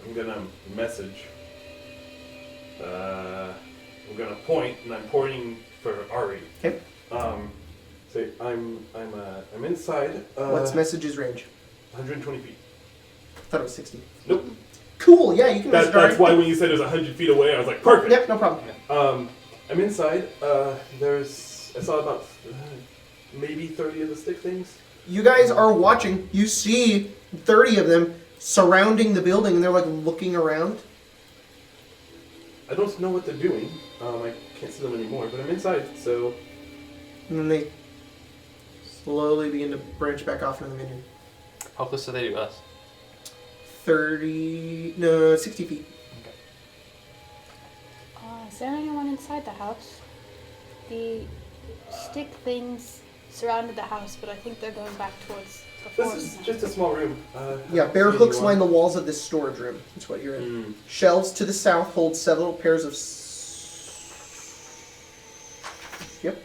I'm gonna message. I'm gonna point, and I'm pointing for Ari. Okay. Say I'm inside. What's message's range? 120 feet. I thought it was 60. Nope. Cool. Yeah, you can message. That's Ari. why when you said it was 100 feet away, I was like, perfect. Yep, no problem. I'm inside. I saw about maybe 30 of the stick things. You guys are watching. You see 30 of them surrounding the building, and they're like looking around. I don't know what they're doing. I can't see them anymore, but I'm inside, so... And then they slowly begin to branch back off into the vineyard. How close do they to us? 60 feet. Is there anyone inside the house? The stick things surrounded the house, but I think they're going back towards before. This is just a small room. Yeah, bare see hooks anyone. line the walls of this storage room. That's what you're in. Mm. Shelves to the south hold several pairs of. Yep.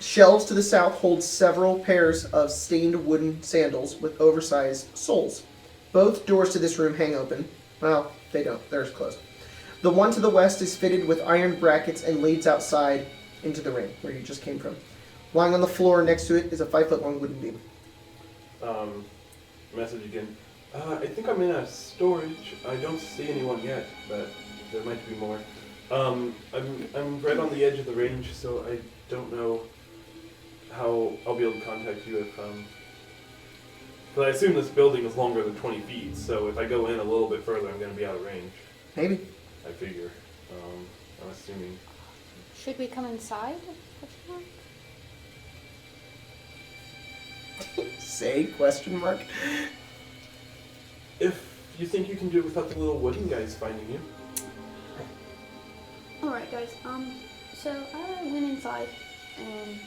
Shelves to the south hold several pairs of stained wooden sandals with oversized soles. Both doors to this room hang open. Well, they don't. They're closed. The one to the west is fitted with iron brackets and leads outside into the ring, where you just came from. Lying on the floor next to it is a 5-foot-long wooden beam. Message again. I think I'm in a storage. I don't see anyone yet, but there might be more. I'm right on the edge of the range, so I don't know how I'll be able to contact you if Because I assume this building is longer than 20 feet, so if I go in a little bit further, I'm going to be out of range. Maybe. I figure. I'm assuming. Should we come inside? Say, question mark. If you think you can do it without the little wooden guys finding you. Alright guys, so I went inside and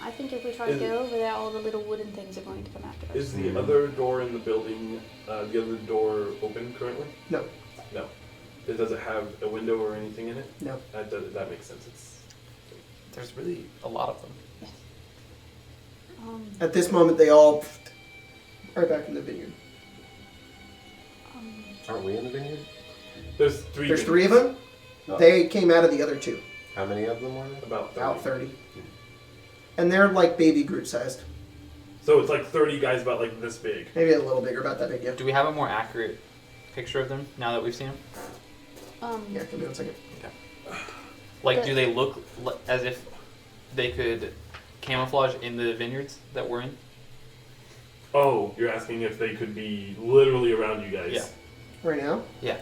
I think if we try to go over there, all the little wooden things are going to come after us. Is the other door in the building, the other door open currently? No. No. Does it have a window or anything in it? No. That makes sense. There's really a lot of them. Yes. At this moment, they all are back in the vineyard. Aren't we in the vineyard? There's three. There's 3 of them. Oh. They came out of the other 2. How many of them were there? About 30. About 30. And they're like baby Groot sized. So it's like 30 guys about like this big. Maybe a little bigger, about that big, yeah. Do we have a more accurate picture of them now that we've seen them? Yeah, give me 1 second. Like, do they look as if they could camouflage in the vineyards that we're in? Oh, you're asking if they could be literally around you guys? Yeah. Right now? Yeah.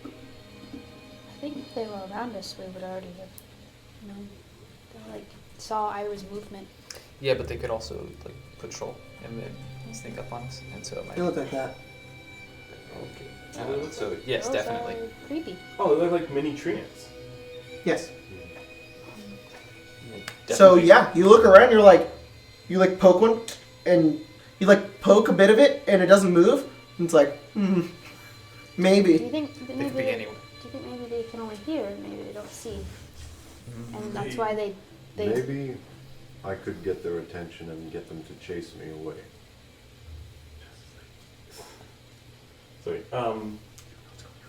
I think if they were around us, we would already have known. They like saw Ira's movement. Yeah, but they could also like patrol and then sneak up on us, and so it might. They look like that. Okay. So yes, Those definitely. are creepy. Oh, they're like mini treants. Yes. Definitely. So yeah, you look around, you like poke one, and you like poke a bit of it, and it doesn't move. And it's like, Do maybe. you think that They maybe could be anywhere. Do you think maybe they can only hear, maybe they don't see, Mm-hmm. and that's why they Maybe I could get their attention and get them to chase me away. Sorry.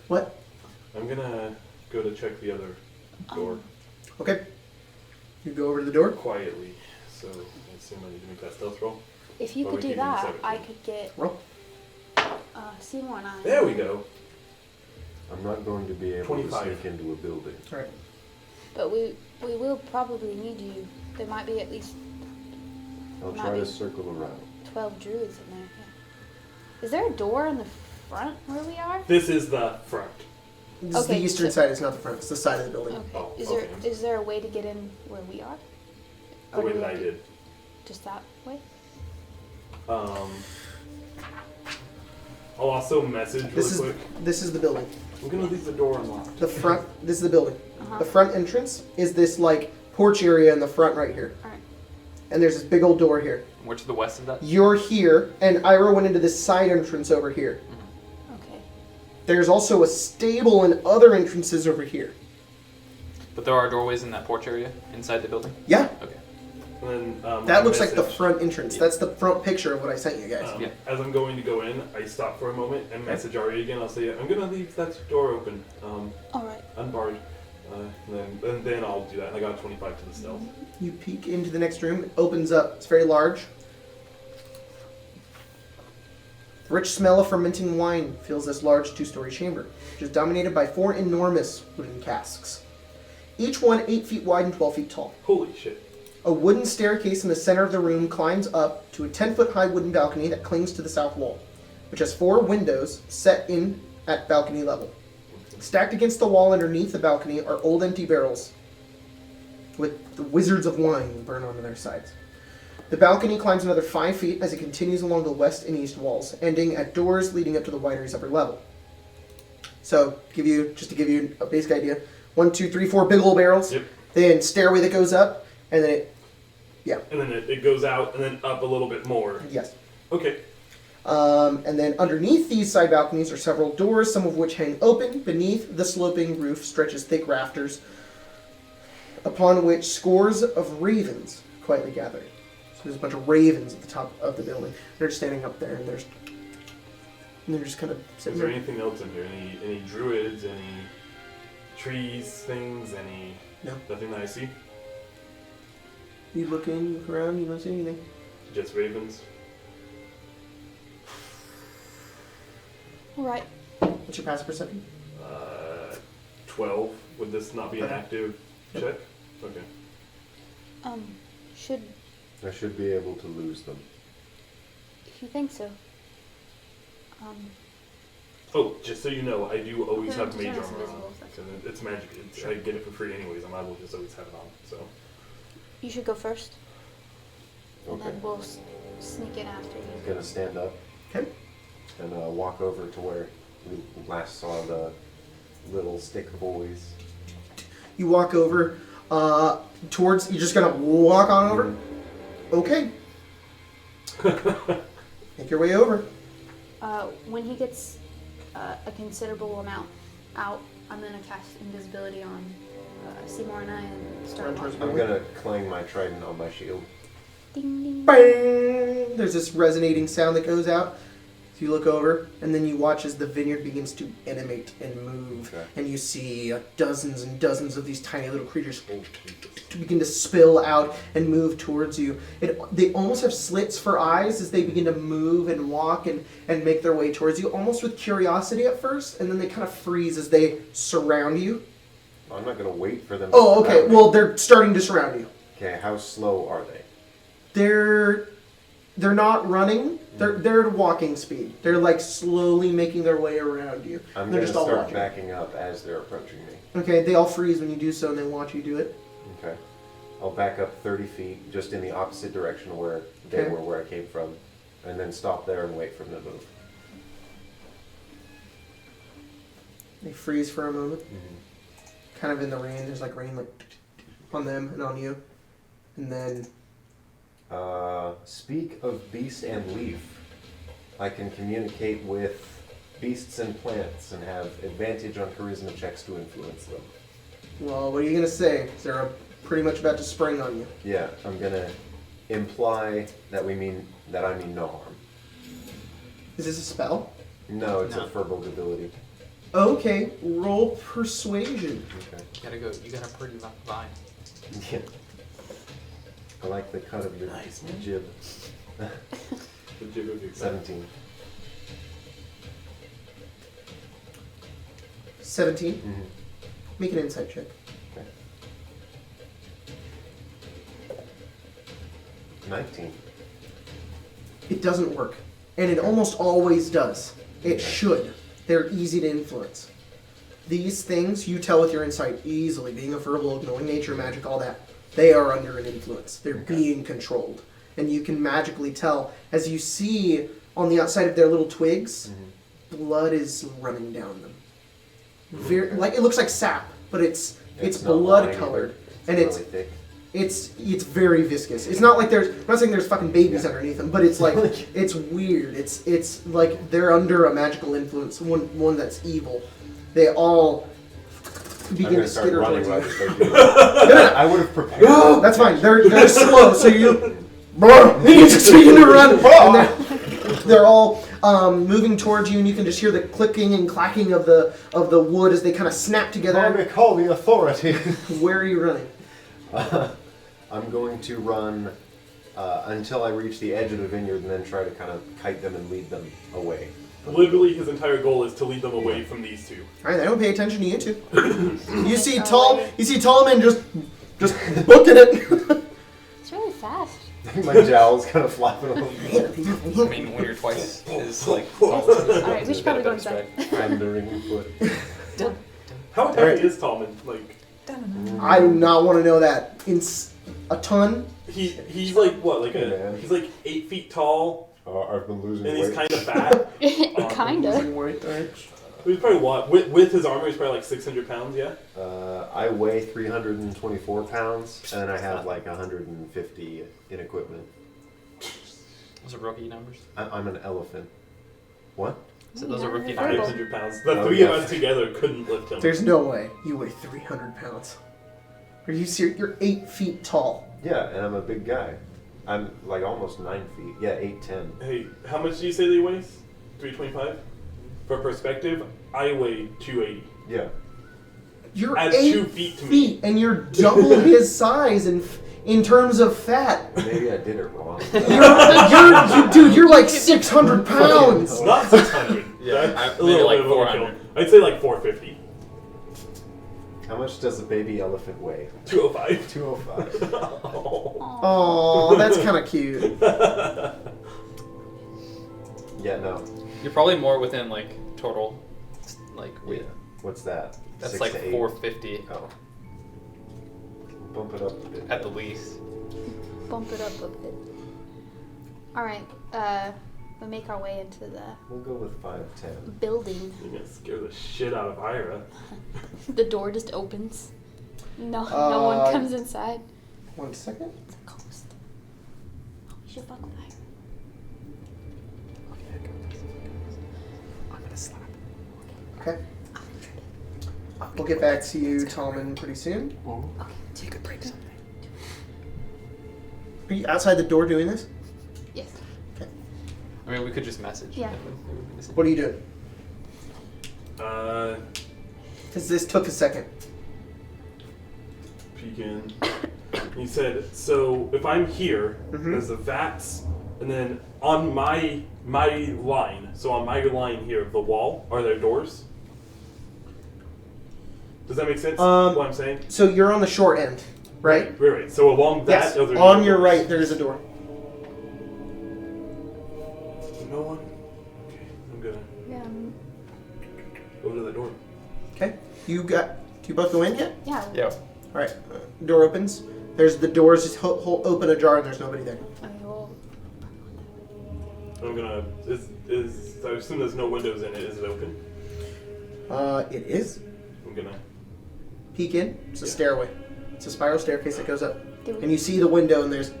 What? I'm gonna go to check the other door Okay. You go over to the door. quietly. So I assume I need to make that stealth roll. If you Or could we do can that, 17. I could get Roll. Seymour and I. There we go. I'm not going to be able 25. to sneak into a building. All right. But we will probably need you. There might be at least I'll Might try to be. circle around. 12 druids in there. Yeah. Is there a door in the front where we are? This is the front. This is the Okay, eastern so- side. It's not the front. It's the side of the building. Okay. Oh, Is okay. there a way to get in where we are? The Or way do we that I have to- did. Just that way? I'll also message really This is quick. this is the building. I'm gonna leave the door unlocked. The front. This is the building. Uh-huh. The front entrance is this like porch area in the front right here, Alright. and there's this big old door here. We're to the west of that. You're here, and Ira went into this side entrance over here. Okay. There's also a stable and other entrances over here. But there are doorways in that porch area inside the building. Yeah, Okay. And then that looks like the message, front entrance. That's the front picture of what I sent you guys. Yeah. As I'm going to go in, I stop for a moment and message Ari again. I'll say, I'm gonna leave that door open, Alright. unbarred. And then I'll do that. And I got 25 to the stealth. You peek into the next room. It opens up. It's very large. The rich smell of fermenting wine fills this large 2-story chamber, which is dominated by 4 enormous wooden casks, each one 8 feet wide and 12 feet tall. Holy shit. A wooden staircase in the center of the room climbs up to a 10-foot-high wooden balcony that clings to the south wall, which has 4 windows set in at balcony level. Stacked against the wall underneath the balcony are old empty barrels with the Wizards of Wine burned onto their sides. The balcony climbs another 5 feet as it continues along the west and east walls, ending at doors leading up to the winery's upper level. So, to give you a basic idea, 1, 2, 3, 4 big old barrels. Yep. Then stairway that goes up, and then it, And then it goes out and then up a little bit more. yes. Okay. And then underneath these side balconies are several doors, some of which hang open. Beneath the sloping roof stretches thick rafters, upon which scores of ravens quietly gather. So there's a bunch of ravens at the top of the building. They're just standing up there, and they're just kind of Is sitting there there. anything else in here? Any druids? Any trees? Things? Any? No. Nothing that I see. You look in, you look around, you don't see anything. Just ravens. Alright. What's your passive perception? 12. Would this not be an Okay. active check? Okay. Should I should be able to lose them. if you think so. Oh, just so you know, I do always Okay, have mage turn us armor invisible, on. that's 'Cause it's magic. I get it for free anyways. I might as well just always have it on. So. You should go first. And Okay. then we'll sneak in after you. I'm gonna stand up Okay. and walk over to where we last saw the little stick boys. You walk over towards. You're just gonna walk on over. Okay. Make your way over. When he gets a considerable amount out, I'm going to cast invisibility on Seymour and I and start Run towards walking. I'm gonna clang my trident on my shield. Ding ding. Bang! There's this resonating sound that goes out. So you look over, and then you watch as the vineyard begins to animate and move. Okay. And you see dozens and dozens of these tiny little creatures to begin to spill out and move towards you. They almost have slits for eyes as they begin to move and walk and make their way towards you, almost with curiosity at first, and then they kind of freeze as they surround you. I'm not gonna wait for them. Oh, to okay. surround me. Well, they're starting to surround you. Okay, how slow are they? They're not running. They're at walking speed. They're like slowly making their way around you. I'm They're gonna just all start watching. backing up as they're approaching me. Okay, they all freeze when you do so, and they watch you do it. Okay. I'll back up 30 feet, just in the opposite direction where they Okay. were, where I came from, and then stop there and wait for them to move. They freeze for a moment, kind of in the rain. There's like rain on them and on you, and then Speak of beast and leaf. I can communicate with beasts and plants and have advantage on charisma checks to influence them. well, what are you gonna say? They're pretty much about to spring on you. Yeah, I'm gonna imply that I mean no harm. Is this a spell? No, it's No. a verbal ability. Okay, roll persuasion. Okay. You got a pretty vine. Yeah. I like the cut of your jib. The jib of your 17. 17. Mm-hmm. Make an insight check. Okay. 19. It doesn't work, and it almost always does. It should. They're easy to influence. These things you tell with your insight easily, being a verbal, knowing nature, magic, all that. They are under an influence. They're being controlled. And you can magically tell, as you see on the outside of their little twigs, blood is running down them. Very, like it looks like sap, but it's not blood lying, colored, but and really thick. it's very viscous. It's not like I'm not saying there's fucking babies Yeah. underneath them, but it's like it's weird. It's like they're under a magical influence, one that's evil. They all I'm begin gonna to start skitter running towards right you. as they do that. I would have prepared. That's fine. They're slow, so you just begin to run. And they're all moving towards you, and you can just hear the clicking and clacking of the wood as they kind of snap together. Call the authority. Where are you running? I'm going to run until I reach the edge of the vineyard and then try to kind of kite them and lead them away. Literally, his entire goal is to lead them away from these two. All right, they don't pay attention to you two. You see Tallman just booking it. It's really fast. My jowls kind of flapping a little bit. I mean, when you're twice is like. Alright, we should probably go inside. Thundering foot. How heavy is Tallman? Like, I do not want to know that. A ton. he's like what? Like Man. he's like 8 feet tall, I've been losing and weight. he's kind of fat. Kinda. He's probably what? With his armor, he's probably like 600 pounds. Yeah. I weigh 324 pounds, and I have like 150 in equipment. Those are rookie numbers. I'm an elephant. What? So those are rookie Incredible. numbers. 500 pounds. The Oh, three yeah. of us together couldn't lift him. There's no way you weigh 300 pounds. Are you serious? You're 8 feet tall. Yeah, and I'm a big guy. I'm like almost 9 feet. Yeah, 8'10". Hey, how much do you say they weigh? 325? For perspective, I weigh 280. Yeah. You're Adds 8 2 feet to me. feet, and you're double his size in terms of fat. Maybe I did it wrong. Dude, you're like 600 pounds. It's not 600. Yeah, That's maybe a little like bit of 400. overkill. I'd say like 450. How much does a baby elephant weigh? 205. 205. Oh, that's kind of cute. Yeah, no. You're probably more within like total, like Yeah. weight. What's that? That's 6 like to 8? 450 Oh. Bump it up a bit. at the least. Bump it up a bit. Alright, we make our way into the We'll go with 5'10". building. You're gonna scare the shit out of Ira. The door just opens. No one comes inside. 1 second. It's a ghost. Oh, we should fuck with Ira. I'm gonna slap. Okay. We'll get back to you, Tallman, pretty soon. Okay. You could break something. Are you outside the door doing this? Yes. I mean, we could just message. Yeah. What are you doing? Uh, Because this took a second. peek in. He said, so if I'm here, Mhm. there's the vats, and then on my line, so on my line here, the wall, are there doors? Does that make sense? What I'm saying? So you're on the short end, right? Right. So along that, Yes. are there On no your doors? right, there is a door. No one? Okay, I'm gonna Yeah. go to the door. Okay. Do you both go in yet? Yeah. Yeah. All right. Door opens. There's the doors just open ajar and there's nobody there. Okay, well, I'm gonna. I assume there's no windows in it. Is it open? It is. I'm gonna. Peek in. It's a Yeah. stairway. It's a spiral staircase that goes up. do And we, you see the window and there's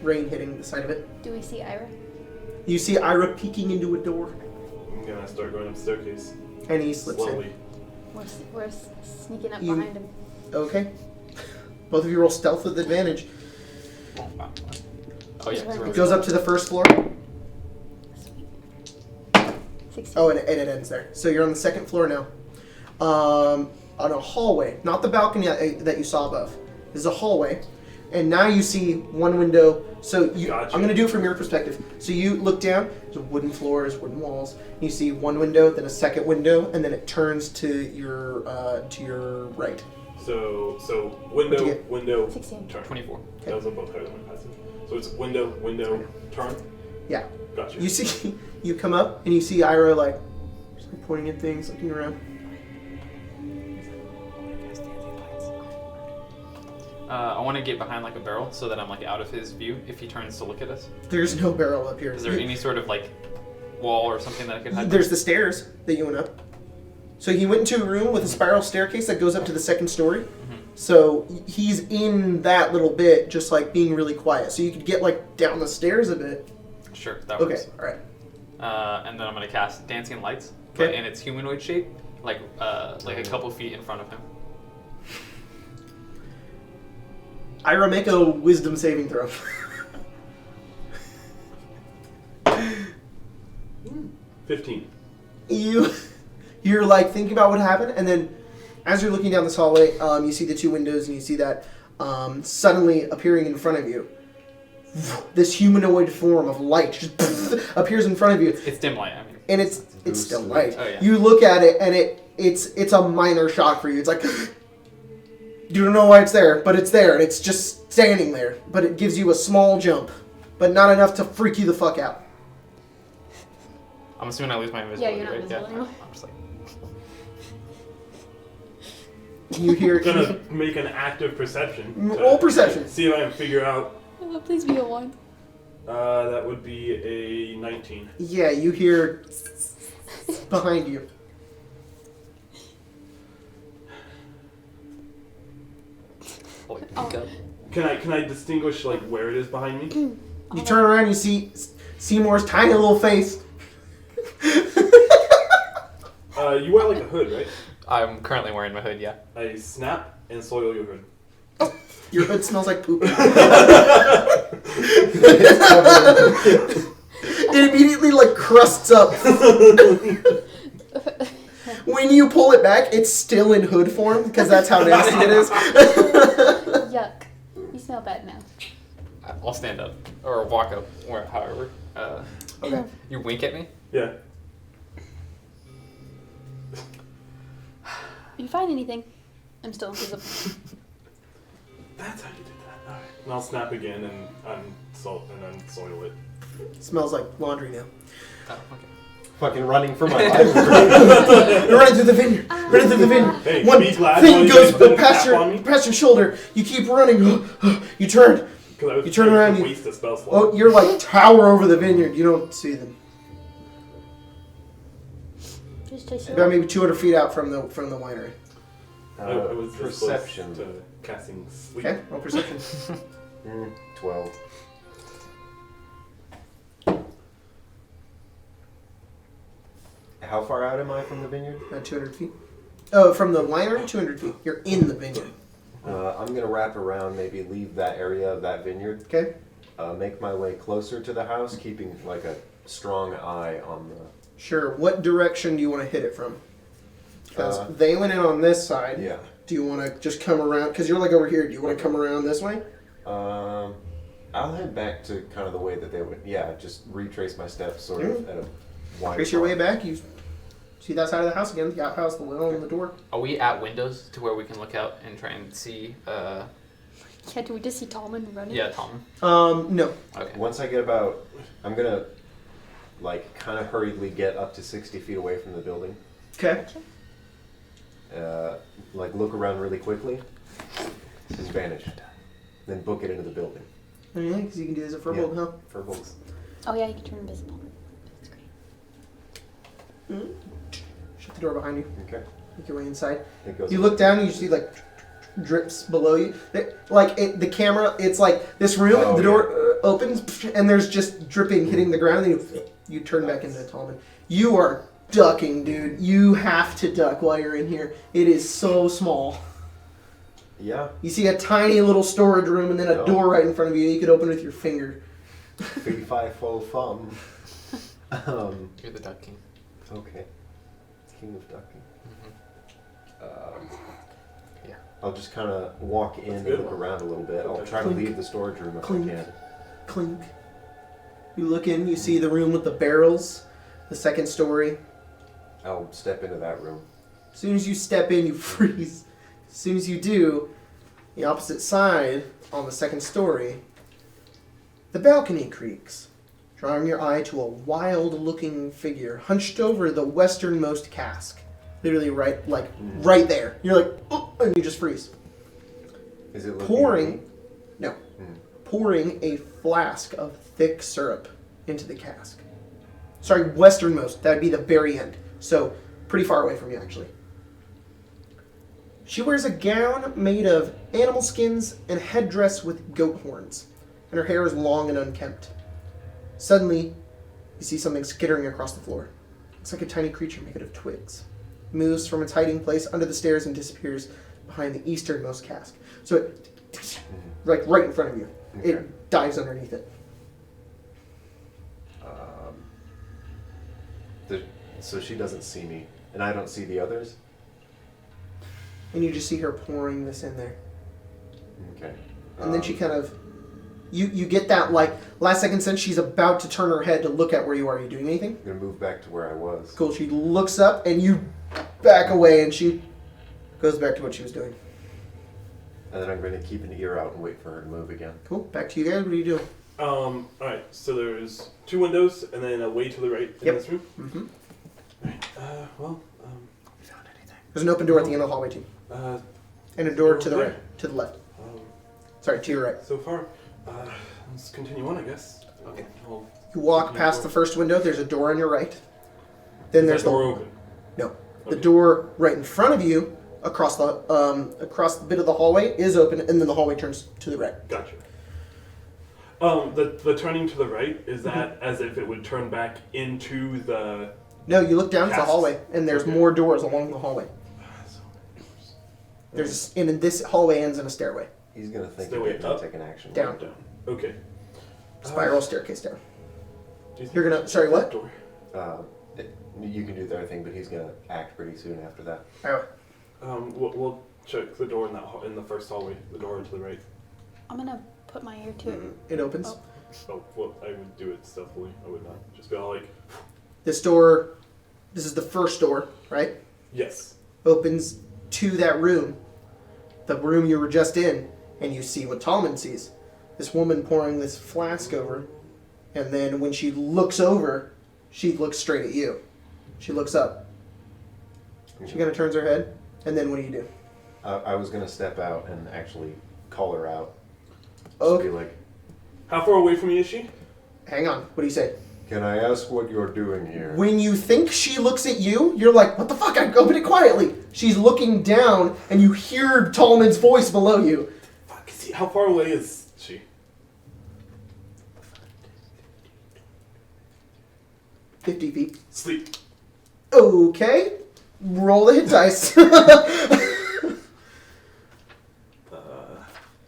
rain hitting the side of it. do we see Ira? You see Ira peeking into a door. I'm gonna start going up the staircase And he slips slowly. We're sneaking up You- behind him. in. Okay. Both of you roll stealth with advantage. Oh yeah. It goes up to the first floor. 16. Oh, and it ends there. So you're on the second floor now. On a hallway, not the balcony that you saw above. This is a hallway, and now you see one window. So Gotcha. I'm going to do it from your perspective. So you look down. There's wooden floors, wooden walls. You see one window, then a second window, and then it turns to your right. So What'd you window, get? window, 16. turn. 24. Those are both higher than my passive. So it's window, turn. Yeah. Gotcha. You see, you come up and you see Ira like just pointing at things, looking around. I want to get behind like a barrel so that I'm like out of his view if he turns to look at us. There's no barrel up here. Is there any sort of like wall or something that I could hide? There's the stairs that you went up. So he went into a room with a spiral staircase that goes up to the second story. So he's in that little bit, just like being really quiet. So you could get like down the stairs a bit. Sure, that Okay, works. all right. And then I'm gonna cast Dancing Lights, but Okay. in its humanoid shape, like a couple feet in front of him. Ira, make a wisdom saving throw. 15. You're like thinking about what happened, and then as you're looking down this hallway, you see the two windows, and you see that suddenly appearing in front of you, this humanoid form of light just appears in front of you, It's dim light. I mean, and it's still light. Oh, yeah. You look at it, and it's a minor shock for you. It's like you don't know why it's there, but it's there, and it's just standing there. But it gives you a small jump, but not enough to freak you the fuck out. I'm assuming I lose my Yeah, invisibility, you're not right? invisible anymore. I'm just like, You hear I'm gonna make an active perception. roll perception. See if I can figure out. Oh, please be a 1. That would be a 19. Yeah, you hear behind you. Holy Oh. God. Can I distinguish like where it is behind me? You turn around, you see Seymour's tiny little face. You wear like a hood, right? I'm currently wearing my hood, yeah. I snap and soil your hood. Your hood smells like poop. It immediately like crusts up. When you pull it back, it's still in hood form because that's how nasty it is. Yuck. You smell bad now. I'll stand up or walk up, or however. Okay. You wink at me. Yeah. If you find anything, I'm still invisible. That's how you did that. Alright. And I'll snap again and unsoil it. Smells like laundry now. Oh, okay. Fucking running for my life. You're running through the vineyard. Running through the vineyard. Hey, One be glad thing when you goes guys didn't past tap on me. your shoulder. You keep running. You turn. You turn around, you- waste a spell slot. Oh, you're like tower over the vineyard. You don't see them. Just chase About you. maybe 200 feet out from the winery. I was this Perception. close to casting sleep. Okay, roll perception. 12. How far out am I from the vineyard? 200 feet. Oh, from the winery, 200 feet. You're in the vineyard. I'm going to wrap around, maybe leave that area of that vineyard, Okay. make my way closer to the house, keeping like a strong eye on the... Sure. What direction do you want to hit it from? Because Uh, they went in on this side. Yeah. Do you want to just come around? Because you're like over here. Do you want to come around this way? I'll head back to kind of the way that they would... Yeah, just retrace my steps sort of at a wide... Trace your way back. You see that side of the house again. The outhouse, the well, and the door. Are we at windows to where we can look out and try and see? Yeah, do we just see Tallman running? Yeah, Tom. No. Okay. Once I get about... I'm going to like kind of hurriedly get up to 60 feet away from the building. Okay. Like look around really quickly, just vanish, then book it into the building. Oh, yeah, because you can do this at Furbold, huh? Furbolt. Oh yeah, you can turn invisible. That's great. Shut the door behind you. Okay. Make your way inside. It goes. You look down and you see like drips below you. The camera, it's like this room, Oh, the door opens and there's just dripping hitting the ground and then you turn back into Tallman. You are ducking, dude. You have to duck while you're in here. It is so small. Yeah. You see a tiny little storage room and then a No. door right in front of you. You could open with your finger. 35 full thumb. You're the duck king. Okay. King of ducking. Yeah. I'll just kind of walk in and good. look around a little bit. I'll try to Clink. leave the storage room if Clink. I can. Clink. You look in, you see the room with the barrels, the second story. I'll step into that room. As soon as you step in, you freeze. As soon as you do, the opposite side, on the second story, the balcony creaks, drawing your eye to a wild-looking figure hunched over the westernmost cask. Literally right there. You're like, oh, and you just freeze. Is it looking Pouring, at me? no, pouring a flask of thick syrup into the cask. Sorry, westernmost. That'd be the very end. So, pretty far away from you, actually. She wears a gown made of animal skins and a headdress with goat horns, and her hair is long and unkempt. Suddenly, you see something skittering across the floor. It's like a tiny creature made of twigs. It moves from its hiding place under the stairs and disappears behind the easternmost cask. So it, like right in front of you, Okay. it dives underneath it. So she doesn't see me, and I don't see the others? And you just see her pouring this in there. Okay. And then she kind of, you get that like last second sense she's about to turn her head to look at where you are. Are you doing anything? I'm going to move back to where I was. Cool. She looks up and you back away and she goes back to what she was doing. And then I'm going to keep an ear out and wait for her to move again. Cool. Back to you guys. What are you doing? Alright, so there's 2 windows and then a way to the right in Yep. this room. Mm-hmm. There's an open door at the end of the hallway too. And a door to the right, to the left. Sorry, to your right. So far, let's continue on, I guess. Okay. You walk past the first window. There's a door on your right. Then there's door the open. no. The Okay. door right in front of you across the bit of the hallway is open, and then the hallway turns to the right. Gotcha. The turning to the right, is that as if it would turn back into the... No, you look down to the Casks. hallway, and there's more doors along the hallway. And this hallway ends in a stairway. He's gonna think Stairway of it up? and take an action. Down. Okay. Spiral staircase down. Do you think You're gonna- we should sorry, check what? that door? You can do the other thing, but he's gonna act pretty soon after that. Oh. We'll check the door in the first hallway, the door to the right. I'm gonna put my ear to it. It opens. Oh. Oh, well, I would do it stealthily. I would not just go like, This door, this is the first door, right? yes. Opens to that room. The room you were just in, and you see what Tallman sees. This woman pouring this flask over, and then when she looks over, she looks straight at you. She looks up. She kind of turns her head, and then what do you do? I was gonna step out and actually call her out. Just Okay. be like, How far away from me is she? Hang on. What do you say? can I ask what you're doing here? When you think she looks at you, you're like, what the fuck? I open it quietly. She's looking down, and you hear Tallman's voice below you. Fuck, how far away is she? 50 feet. Sleep. Okay. Roll the hit dice.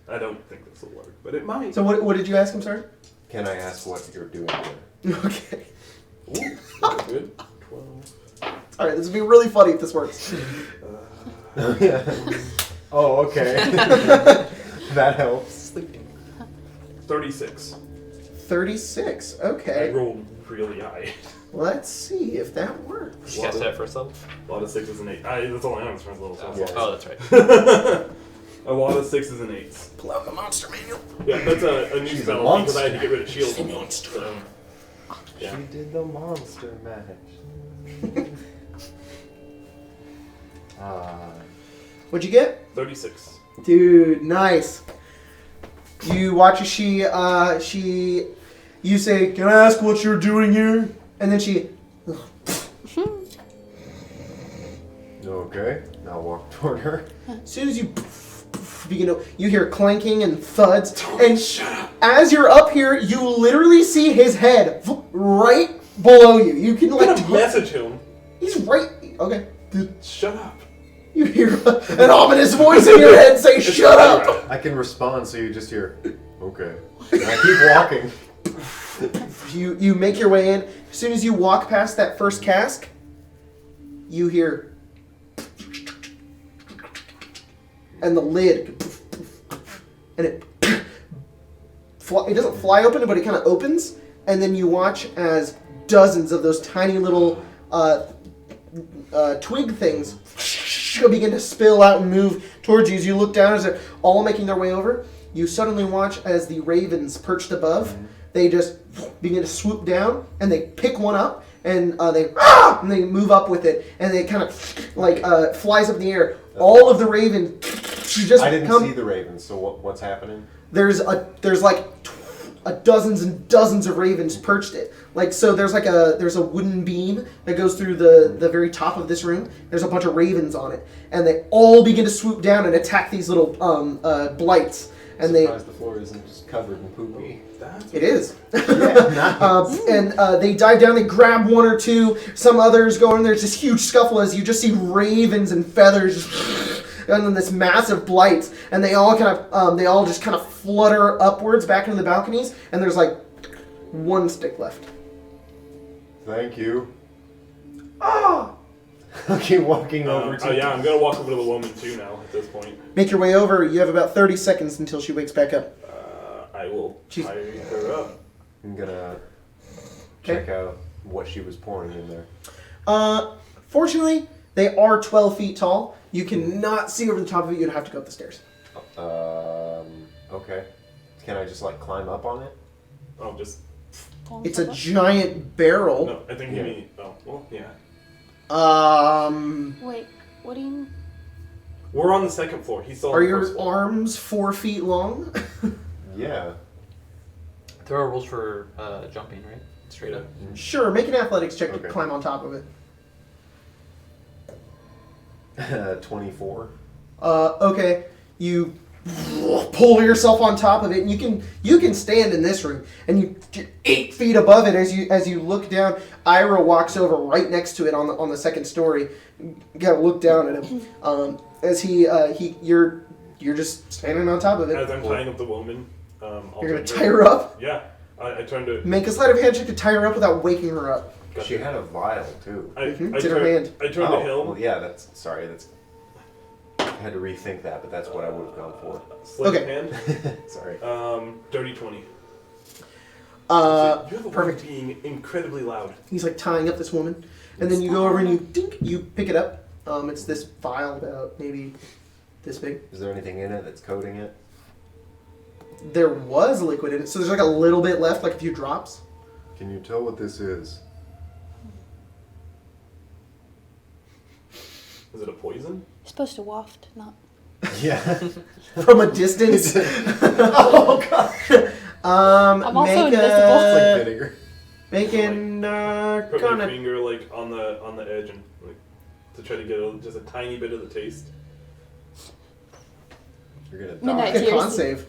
I don't think this will work, but it might. So what did you ask? I'm sorry? Can I ask what you're doing here? Okay. Ooh, that's good. 12. Alright, this would be really funny if this works. Oh, okay. That helps. 36. 36. I Okay. rolled really high. Let's see if that works. You cast that first level? A lot of 6s and 8s. That's all I know is first level. So Yeah. Oh, that's right. a lot of 6s and 8s. Pull out the monster manual. Yeah, that's a new She's a spell because I had to monster. get rid of shield. She's a monster. So, yeah. She did the monster match. What'd you get? 36. Dude, nice. You watch as you say, can I ask what you're doing here? And then she, Okay, I'll walk toward her. as soon as you begin to, you hear clanking and thuds. And as you're up here, you literally see his head right below you. You can I'm gonna like, message him. he's right, okay. Shut up. You hear an ominous voice in your head say, shut up! I can respond, so you just hear, okay. And I keep walking. You make your way in. As soon as you walk past that first cask, you hear, and the lid, and it doesn't fly open, but it kind of opens, and then you watch as dozens of those tiny little twig things begin to spill out and move towards you. As you look down, as they're all making their way over, you suddenly watch as the ravens perched above, they just begin to swoop down, and they pick one up, and they move up with it, and they kind of flies up in the air. All of the ravens just I didn't come. see the ravens, so what's happening? There's like dozens and dozens of ravens perched it. There's a wooden beam that goes through the very top of this room. There's a bunch of ravens on it, and they all begin to swoop down and attack these little blights. And Surprised the floor isn't just covered in poopy. it is. Nice. They dive down. They grab one or two. Some others go in. There's this huge scuffle as you just see ravens and feathers. And then this massive blight, and they all just kind of flutter upwards back into the balconies, and there's like one stick left. Thank you. Ah! I'll keep walking over to I'm gonna walk over to the woman too now at this point. Make your way over. You have about 30 seconds until she wakes back up. I will She's- tie her up. I'm gonna Okay. check out what she was pouring in there. Fortunately, they are 12 feet tall. You cannot see over the top of it. You'd have to go up the stairs. Okay. Can I just climb up on it? Oh, just It's a giant barrel. no. I think you mean. Oh, well, yeah. Wait, what do you mean? We're on the second floor. He's still on Are the your first floor. arms 4 feet long? Yeah. There are rules for jumping, right? Straight up. Sure, make an athletics check to Okay. climb on top of it. 24. Okay. You pull yourself on top of it, and you can stand in this room, and you're 8 feet above it as you look down. Ira walks over right next to it on the second story. You gotta look down at him as you're just standing on top of it. As I'm tying up the woman, You're gonna tie her up. Yeah, I turned to. Make a sleight of hand check to tie her up without waking her up. She had a vial too. It's in her hand. I turned to him. Well, yeah, that's I had to rethink that, but that's what I would have gone for. Sleight of Okay. hand. Sorry. Dirty 20. You're the Perfect. one being incredibly loud. He's like tying up this woman, and then you go over and you pick it up. It's this vial about maybe this big. Is there anything in it that's coating it? There was liquid in it, so there's like a little bit left, like a few drops. Can you tell what this is? Is it a poison? You're supposed to waft, not. Yeah. From a distance. Oh god. I'm also make invisible. It's like vinegar. Make Put my an finger like on the edge and like to try to get just a tiny bit of the taste. You're gonna die. Midnight Make a con tears. save.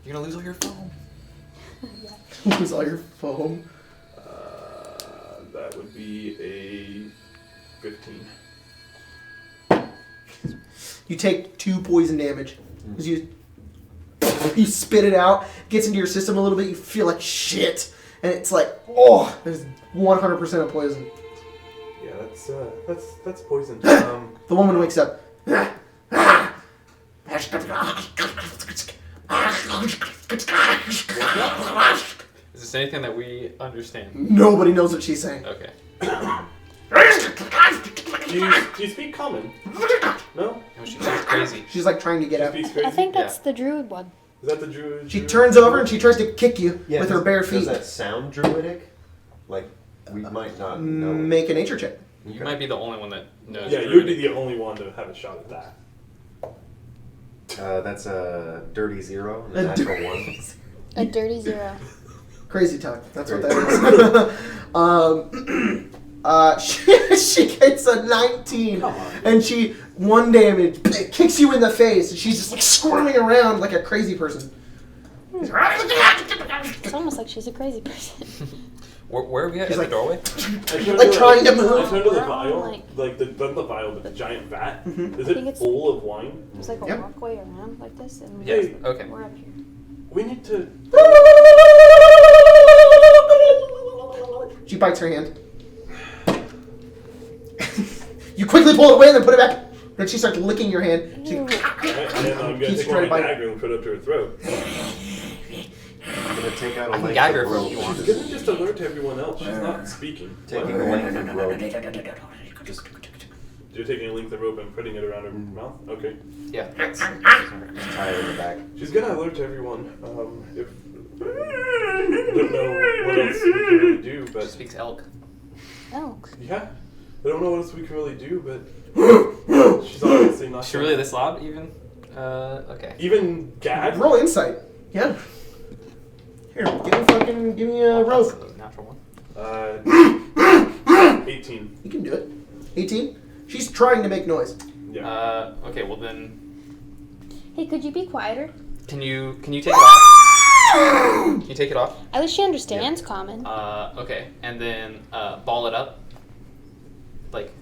You're gonna lose all your foam. Lose all your foam. That would be a 15. You take 2 poison damage. As you spit it out, gets into your system a little bit, you feel like shit. And it's like, oh, there's 100% of poison. Yeah, that's poison. The woman wakes up. Is this anything that we understand? Nobody knows what she's saying. Okay. Do you speak common? No? No, she goes crazy. She's like trying to get She out. speaks crazy? I think that's the druid one. Is that the druid? She turns over and she tries to kick you with her bare feet. Does that sound druidic? Like, we might not know. Make a nature check. You might be the only one that knows. Yeah, you would be the only one to have a shot at that. That's a dirty 0 and a A natural 1. A dirty 0. Crazy talk. That's what Crazy. that is. She gets a 19. Come on. And she, 1 damage, kicks you in the face. And she's just like squirming around like a crazy person. It's almost like she's a crazy person. Where are we at? She's In like- the doorway? Like trying to move. I turned to the We're on, vial, like- not the vial, but the giant vat. Is I think it it's- full of wine? There's like a Yep. walkway around like this, and we Yeah. just, Okay. we're up here. We need to. She bites her hand. You quickly pull it away and then put it back. Then she starts licking your hand. She, Ew. And then I'm gonna Keeps take trying to my bite. dagger and put it up to her throat. I'm gonna take out a I can length gag her of if rope. you want. She's gonna just alert everyone else. She's not speaking. Taking a length of rope. Just. You're taking a length of rope and putting it around her mouth? Okay. Yeah. Just tie her in the back. She's gonna alert everyone. If. I don't know what else we can really do, She but. speaks elk. Elk. Yeah. I don't know what else we can really do, but. She's obviously not. Is she really this loud even? Okay. Even Gad? roll insight. Yeah. Here, give me a rope. That's a natural one. 18. You can do it. 18. She's trying to make noise. Yeah. Okay, well then, Hey, could you be quieter? can you take it off? Can you take it off? At least she understands common. Okay, and then ball it up. Like,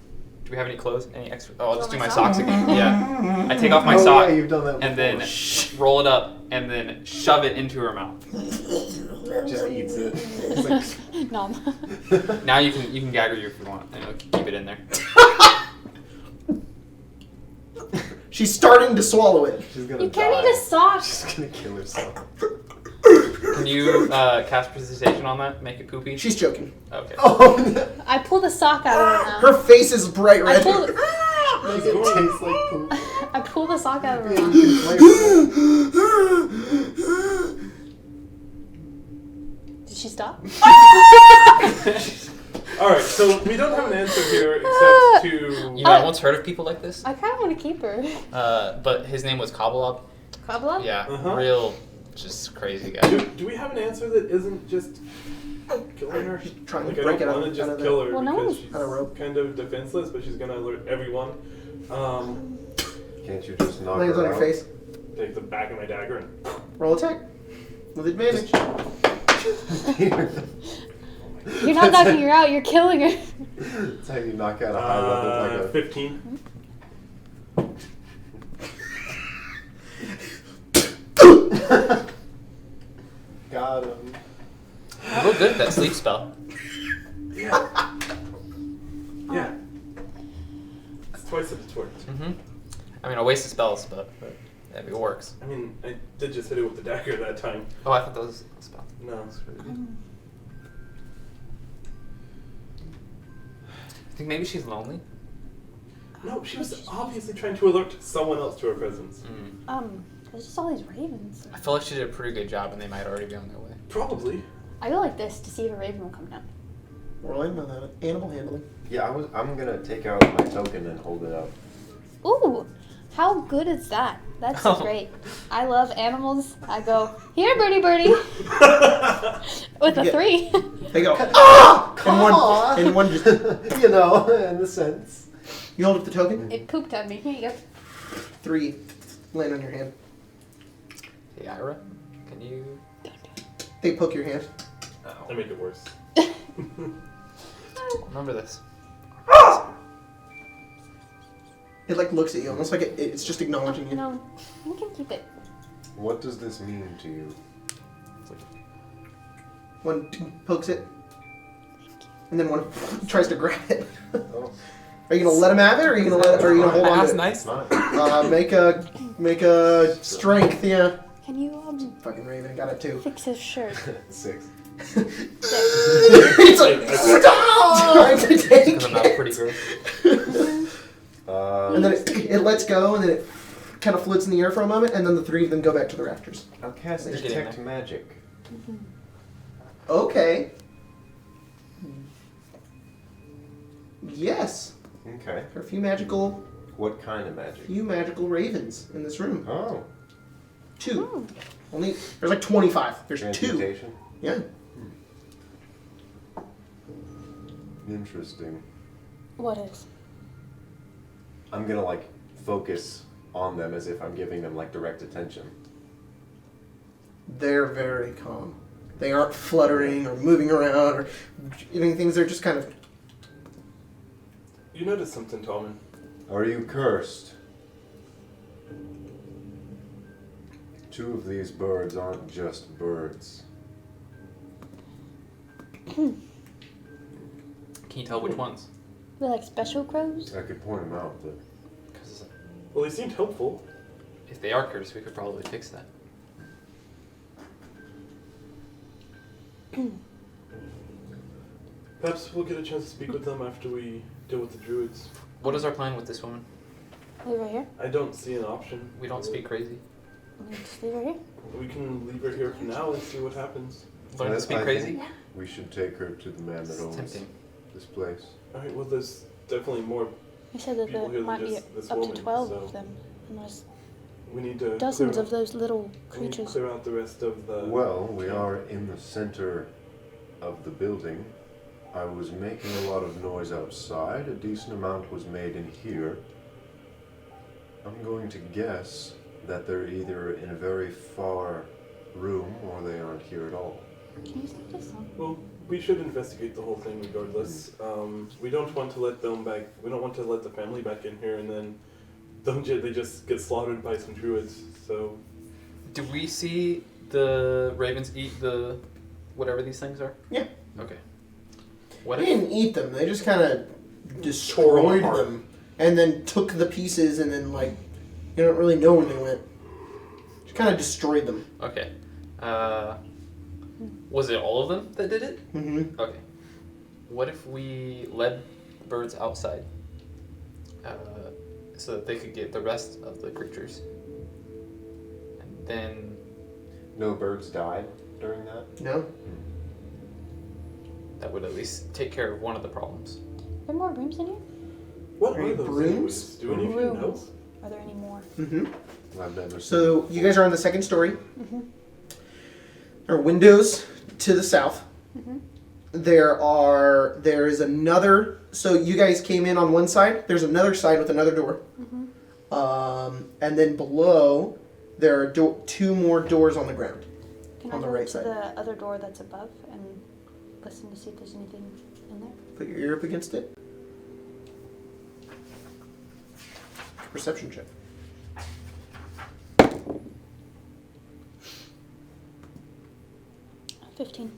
do we have any clothes? Any extra? Oh, I'll just do my socks again. Yeah. I take off my sock Yeah, you've done that and before. then roll it up and then shove it into her mouth. Just eats it. It's like, Nom. Now you can gag her if you want and it'll keep it in there. She's starting to swallow it. she's gonna You die. can't eat a sock. She's gonna kill herself. Can you cast precipitation on that? Make it poopy? She's joking. Okay. Oh, no. I pulled a sock out of her mouth. Her face is bright I red. pulled, Does it taste like poop? I pulled a sock out of her You mouth. can flavor Did she stop? Alright, so we don't have an answer here except to. You know, I once heard of people like this. I kind of want to keep her. But his name was Kabalob. Kabla? Yeah, Uh-huh. real, just crazy guy. Do we have an answer that isn't just killing her? Trying Like, to I break don't it out want to of just the... kill her Well, no because one's- she's Out of rope. kind of defenseless, but she's gonna alert everyone. Can't you just knock Lands her on your out? face. Take the back of my dagger and Roll attack. With advantage. You're not knocking her out, you're killing her. That's how you knock out a high level like a 15. Got him. You're real good at that sleep spell. Yeah. Yeah. It's twice if it's worked. Mm-hmm. I mean, a waste of spells, but it works. I mean, I did just hit it with the dagger that time. Oh, I thought that was a spell. No. That's really good. I think maybe she's lonely. No, she was obviously trying to alert someone else to her presence. There's just all these ravens. I feel like she did a pretty good job, and they might already be on their way. Probably. I go like this to see if a raven will come down. Roll in with animal handling. Yeah, I'm gonna take out my token and hold it up. Ooh, how good is that? That's Oh. great. I love animals. I go, here, birdie, birdie. With a Yeah. 3. They go, ah! And one just... You know, in a sense. You hold up the token. It pooped on me. Here you go. 3 land on your hand. Hey, Ira, can you? They poke your hand. I make it worse. Remember this. It like looks at you, almost like it's just acknowledging you. No, you can keep it. What does this mean to you? One pokes it, and then one tries to grab it. Oh, Are you gonna let him have it, or are you gonna hold on That's to it? nice. fine. Make a strength, yeah. Can you Fucking Raven got it too. fix his shirt? 6. It's like time to take Because I'm not it. pretty gross. And then it lets go, and then it kind of floats in the air for a moment, and then the 3 of them go back to the rafters. I'll cast They're getting detect there. magic. Okay. Yes. Okay. There are a few What kind of magic? ravens in this room. Oh. 2. Only there's like 25. There's 2. Transmutation. Yeah. Interesting. What is? I'm gonna like focus on them as if I'm giving them like direct attention. They're very calm. They aren't fluttering or moving around or doing things. They're just kind of... You noticed something, Tallman. Are you cursed? 2 of these birds aren't just birds. Can you tell which ones? They're like special crows? I could point them out, but Because Well, they seemed helpful. if they are cursed, we could probably fix that. Perhaps we'll get a chance to speak with them after we deal with the druids. What is our plan with this woman? Leave her here? I don't see an option. We don't speak crazy. Just leave her here? We can leave her here for now and see what happens. Learn to speak I crazy? think we should take her to the man that It's owns tempting. this place. Alright, well, there's definitely more. You said that People there here might be just this up woman, to 12 so- of them. And there's We need to dozens clear of those little we need to creatures. clear out the rest of the. Well, we are in the center of the building. I was making a lot of noise outside. A decent amount was made in here. I'm going to guess that they're either in a very far room or they aren't here at all. Can you take this on? Well, we should investigate the whole thing regardless. We don't want to let them back. We don't want to let the family back in here and then they just get slaughtered by some druids. So Do we see the ravens eat the whatever these things are? Yeah. Okay. What They if didn't eat them. They just kind of destroyed apart. them. And then took the pieces and then, like, you don't really know when they went. Just kind of destroyed them. Okay. Was it all of them that did it? Mm-hmm. Okay. What if we led birds outside so that they could get the rest of the creatures? And then No birds died during that? No? that would at least take care of one of the problems. Are there more rooms in here? what Are are you those brooms? anyways? Do any of you know? Rooms. Are there any more? Mm-hmm. I've never seen. So, you guys are on the second story. Mm-hmm. There are windows to the south. Mm-hmm. There is another. So you guys came in on one side. There's another side with another door. And then below, there are two more doors on the ground. Can On I the go right to side. the other door that's above and listen to see if there's anything in there? Put your ear up against it. Perception check. Uh, 15.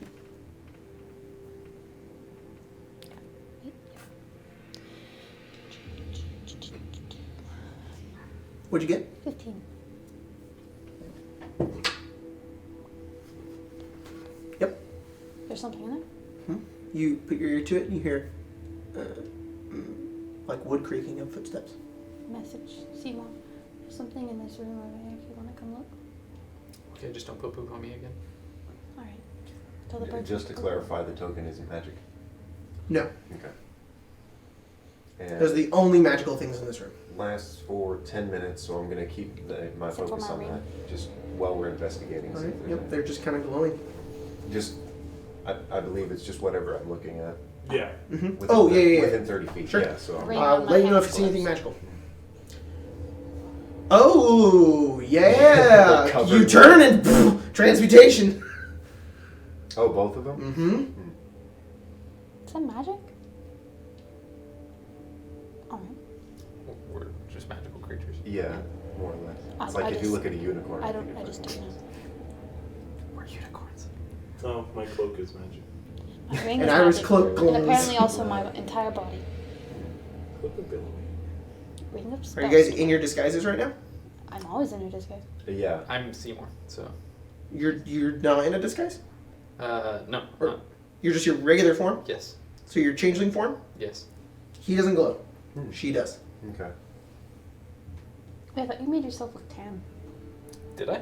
What'd you get? 15. Yep. There's something in there? You put your ear to it and you hear like wood creaking of footsteps. Message. Seymour. There's something in this room over here if you want to come look. Okay, just don't put poop on me again. Alright. Tell the bird. Just to clarify, the token isn't magic. No. Okay. And Those are the only magical things in this room. lasts for 10 minutes, so I'm going to keep my Except for focus my on ring. that just while we're investigating. All see right. if there's Yep. any- They're just kind of glowing. Just, I believe it's just whatever I'm looking at. Yeah. Mm-hmm. Within Oh, yeah. Within 30 feet, Sure. yeah. So Ring. I'll on my let you know if hand. you see anything magical. Oh, yeah. Covered You in- turn and transmutation. Oh, both of them? Mm-hmm. Is that magic? Alright. We're just magical creatures. Yeah, more or less. I- It's like I if you just- look at a unicorn. I think just it's don't know. We're unicorns. Oh, my cloak is magic. My ring And is Iris' magic. cloak And glows. apparently also my entire body. Cloak ability. Ring of Are spells. you guys in your disguises right now? I'm always in a disguise. Yeah. I'm Seymour, so. You're not in a disguise? No. Or- You're just your regular form? Yes. So your changeling form? Yes. He doesn't glow. Hmm. She does. Okay. Wait, I thought you made yourself look tan. Did I?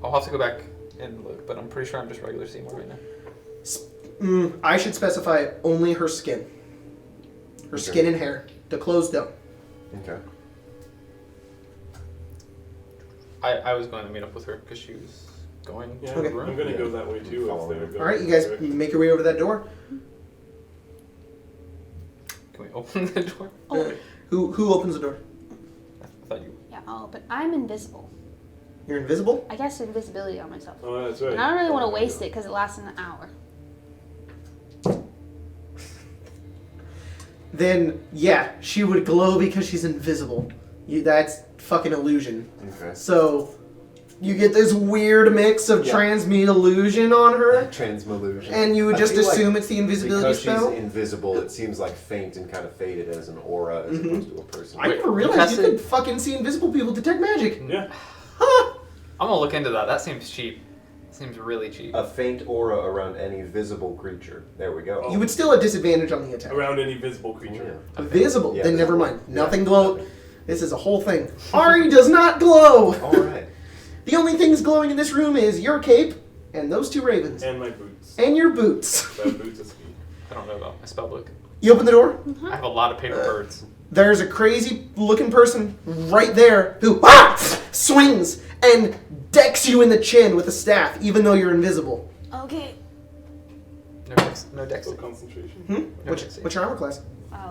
I'll have to go back and look, but I'm pretty sure I'm just regular Seymour right now. I should specify only her skin. Her Okay. skin and hair. The clothes don't. Okay. I was going to meet up with her because she was going Yeah, to Okay. the room. I'm gonna Yeah. go that way too. Follow Instead of me. All right, you guys make your way over that door. Can we open the door? Oh, Who opens the door? I thought you. yeah, but I'm invisible. You're invisible? I guess invisibility on myself. Oh, that's right. And I don't really want to waste it because it lasts an hour. Then yeah, she would glow because she's invisible. That's fucking illusion. Okay. So you get this weird mix of Yeah. transmute illusion on her, Transmillusion. and you would I just feel like assume it's the invisibility because spell. she's invisible, it seems like faint and kind of faded as an aura as opposed to a person. I Wait, never you realized you casted- could fucking see invisible people detect magic. Yeah. Huh. I'm gonna look into that. That seems cheap. Seems really cheap. A faint aura around any visible creature. There we go. You would still have disadvantage on the attack. Around any visible creature. Yeah. Visible. Yeah, then never visible. mind. Nothing Yeah. glow. This is a whole thing. Ari does not glow. All right. The only things glowing in this room is your cape and those two ravens And my boots. and your boots. That boots is speed. I don't know about my spell book. You open the door. I have a lot of paper birds. There's a crazy looking person right there who swings and decks you in the chin with a staff, even though you're invisible. Okay. No dex. So concentration. Hmm? No Which, dex. what's your armor class?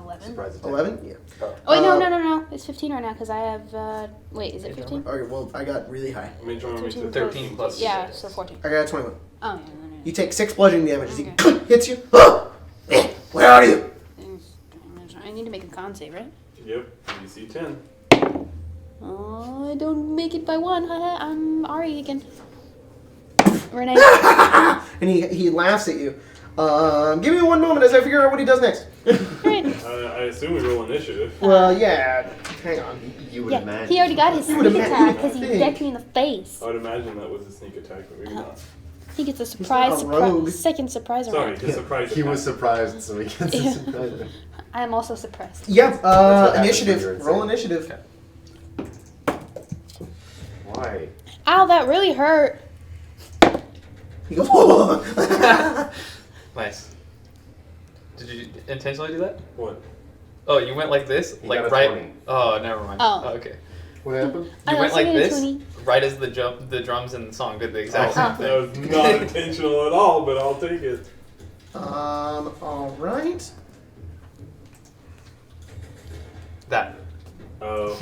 11. Surprise attack. 11? Yeah. Oh, wait, no, Uh, no. It's 15 right now because I have, wait, is it 15? Okay, well, I got really high. Mage armor makes it 13 plus. Yeah, so 14. I got a 21. Oh, no. You take 6 bludgeoning damage as he Okay. hits you. Where are you? I need to make a con save, right? Yep. DC 10. Oh, I don't make it by 1. Haha, I'm Ari again. Renee. And he laughs at you. Give me 1 moment as I figure out what he does next. Right. I assume we roll initiative. Well, yeah. Hang on. You would Yeah, imagine. he already got his You sneak would attack imagine. because he decked me in the face. I would imagine that was a sneak attack, but maybe not. He gets a not a rogue. second surprise Sorry, around. his surprise He attack. was surprised, so he gets Yeah. a surprise. I am also suppressed. Yeah, what happens when initiative. you're Roll insane. initiative. Why? Ow, that really hurt. He goes, whoa. Nice. Did you intentionally do that? What? Oh, you went like this? He Like got a right. 20. Oh, never mind. Oh. Okay. What happened? I You went also like made a this, 20. right as the drums in the song did the exact Oh, same that thing. was not intentional at all, but I'll take it. All right. That. Oh.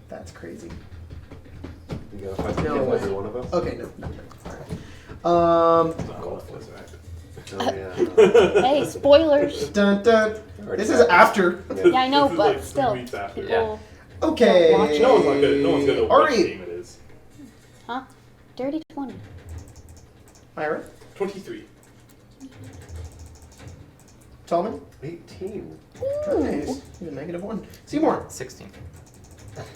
That's crazy. You gotta fight to No kill way. every one of us? Okay, no. Oh, yeah. Hey, spoilers. Dun, dun. Already This is happened. after. Yeah, I know, This is but like 3 still. weeks after. People, Okay. Don't watch it. No one's gonna know what Ari. game it is. huh? Dirty 20. Ira. 23. Tallman. 18. Nice. He's a -1. Seymour. 16.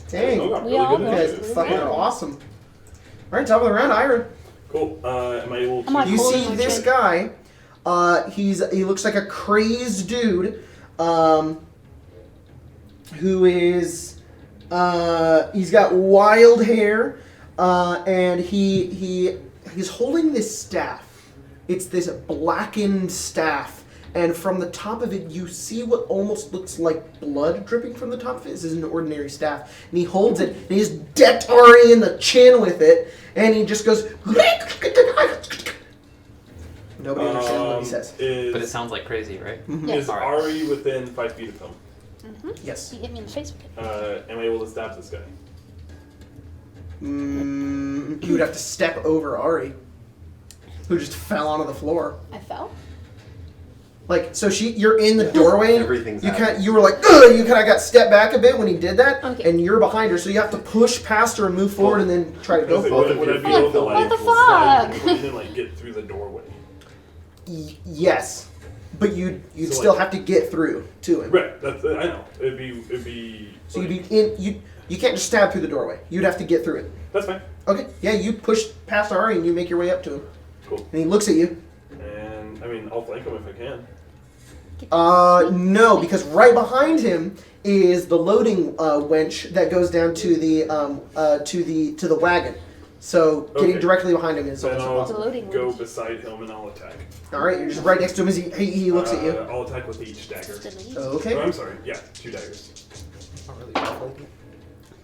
Dang. Oh, got We really all good You know. guys initiative. fucking Yeah. are awesome. All right, top of the round, Ira. Cool. Am I able to? I'm like- You holding see my this chin. guy. He looks like a crazed dude. Who is he's got wild hair, and he's holding this staff. It's this blackened staff, and from the top of it, you see what almost looks like blood dripping from the top of it. This is an ordinary staff, and he holds it, and he just decked Ari in the chin with it, and he just goes. Nobody understands what he says. But it sounds like crazy, right? Yes. Is Ari within 5 feet of him? Yes. He hit me in the face with it. Am I able to stab this guy? You would have to step over Ari, who just fell onto the floor. I fell? Like, so you're in the doorway. Everything's you happening. you were like, ugh, you kind of got stepped back a bit when he did that, Okay. and you're behind her, so you have to push past her and move forward, and then try to go Would, for it. would I be What able to like the slide fuck? between and like get through the doorway? Yes, but you'd So, still like- have to get through to him. Right. That's I know. It'd be. So like, you'd be in. You can't just stab through the doorway. You'd have to get through it. That's fine. Okay. Yeah, you push past Ari and you make your way up to him, Cool. and he looks at you. And I mean, I'll flank him if I can. No, because right behind him is the loading winch that goes down to the to the wagon. So getting Okay. directly behind him is Then almost I'll impossible. Loading go winch. beside him and I'll attack. All right, you're just right next to him as he looks at you. I'll attack with each dagger. Delete. Okay. Oh, I'm sorry. Yeah, 2 daggers. Not really powerful.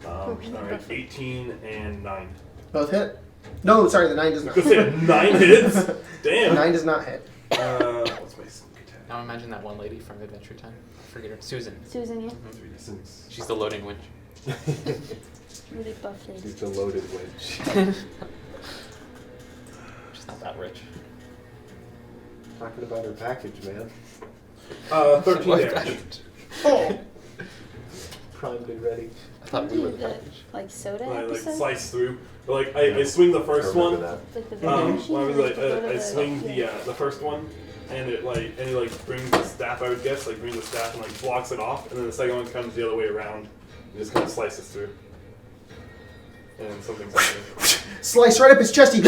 All right, 18 and 9. Both hit. No, sorry, the 9 does not. Because they had 9 hits. Damn. 9 does not hit. What's my sneak attack? Now imagine that one lady from Adventure Time. I forget her. Susan. Susan, yeah. 3d6. She's the loading winch. Really buff lady. It's a loaded winch. She's not that rich. Talking about her package, man. 13 What damage. package? Oh, Primed and ready. I thought we were the The, package. like, soda I like episode? slice through. Like I swing the I first remember one. that. Like the vending machine? Well, I was or like, the I soda, swing yeah. the first one, and it brings the staff. I would guess like brings the staff and like blocks it off, and then the second one comes the other way around, and just kind of slices through. And something's happening. slice right up his chest. He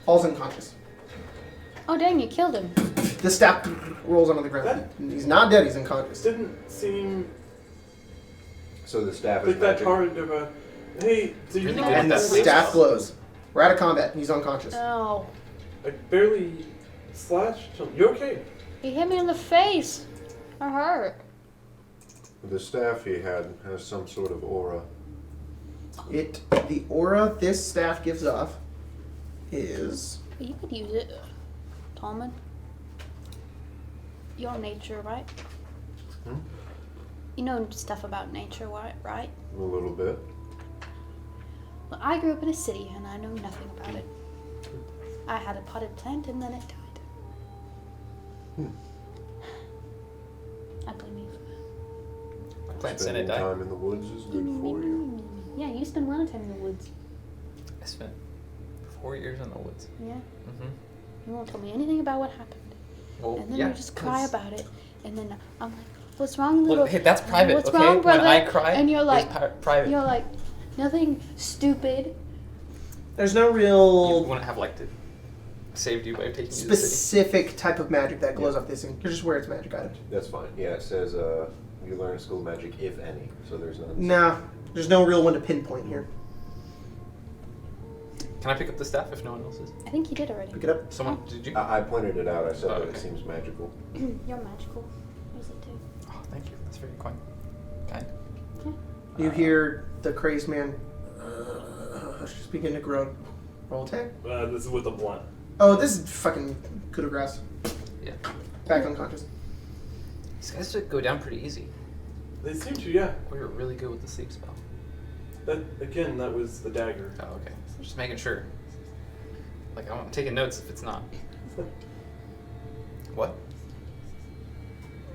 falls unconscious. Oh, dang, you killed him. The staff rolls onto the ground. He's not dead. He's unconscious. Didn't seem So the staff is like that magic. hard of a. Hey, do you Really know good at And the that. staff glows. We're out of combat. He's unconscious. Oh. I barely slashed him. You okay? He hit me in the face. I hurt. The staff he had has some sort of aura. The aura this staff gives off is You could use it, Tallman. You're nature, right? Hmm? You know stuff about nature, right? A little bit. Well, I grew up in a city and I know nothing about it. I had a potted plant and then it died. I blame you for that. Plants in it Spending die. time in the woods is good for you. Yeah, you spend a lot of time in the woods. I spent 4 years in the woods. Yeah. Mm-hmm. You won't tell me anything about what happened. Well, And then yeah, you just cry 'cause- about it. And then I'm like, what's wrong, little... Well, hey, that's private, What's okay? wrong, brother? When I cry, and you're it's like, private. you're like, nothing stupid. there's no You real wouldn't have liked it. Saved you by taking you to the city. specific type of magic that glows off this thing. You're just where it's magic items. That's fine. Yeah, it says you learn school magic if any. So there's none. Nah, there's no real one to pinpoint here. Can I pick up the staff if no one else is? I think you did already. Pick it up. Someone, did you? I pointed it out. I said Oh, that it okay. seems magical. You're magical. Use it too. Oh, thank you. That's very kind. You hear the crazed man just begin to groan. Roll attack. This is with the blunt. Oh, this is fucking coup de grace. Yeah. Back unconscious. These guys should go down pretty easy. They seem to, yeah. We were really good with the sleep spell. That was the dagger. Oh, okay. Just making sure. Like, I'm taking notes if it's not. What?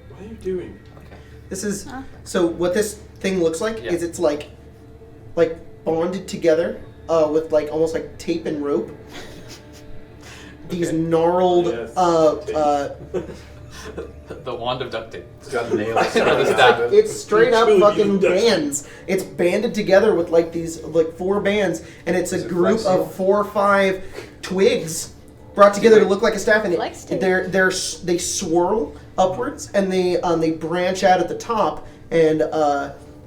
What are you doing? Okay. This is Huh? so. What this thing looks like Yeah. is it's like bonded together with like almost like tape and rope. These Okay. gnarled Yes, The wand of duct tape. It's got nails. Or the staff. it's straight up Truly fucking Dutch. bands. It's banded together with like these like 4 bands, and it's Is a it group flexi? of 4 or 5 twigs brought together to look like a staff, and Flex tape. they swirl upwards, and they branch out at the top, and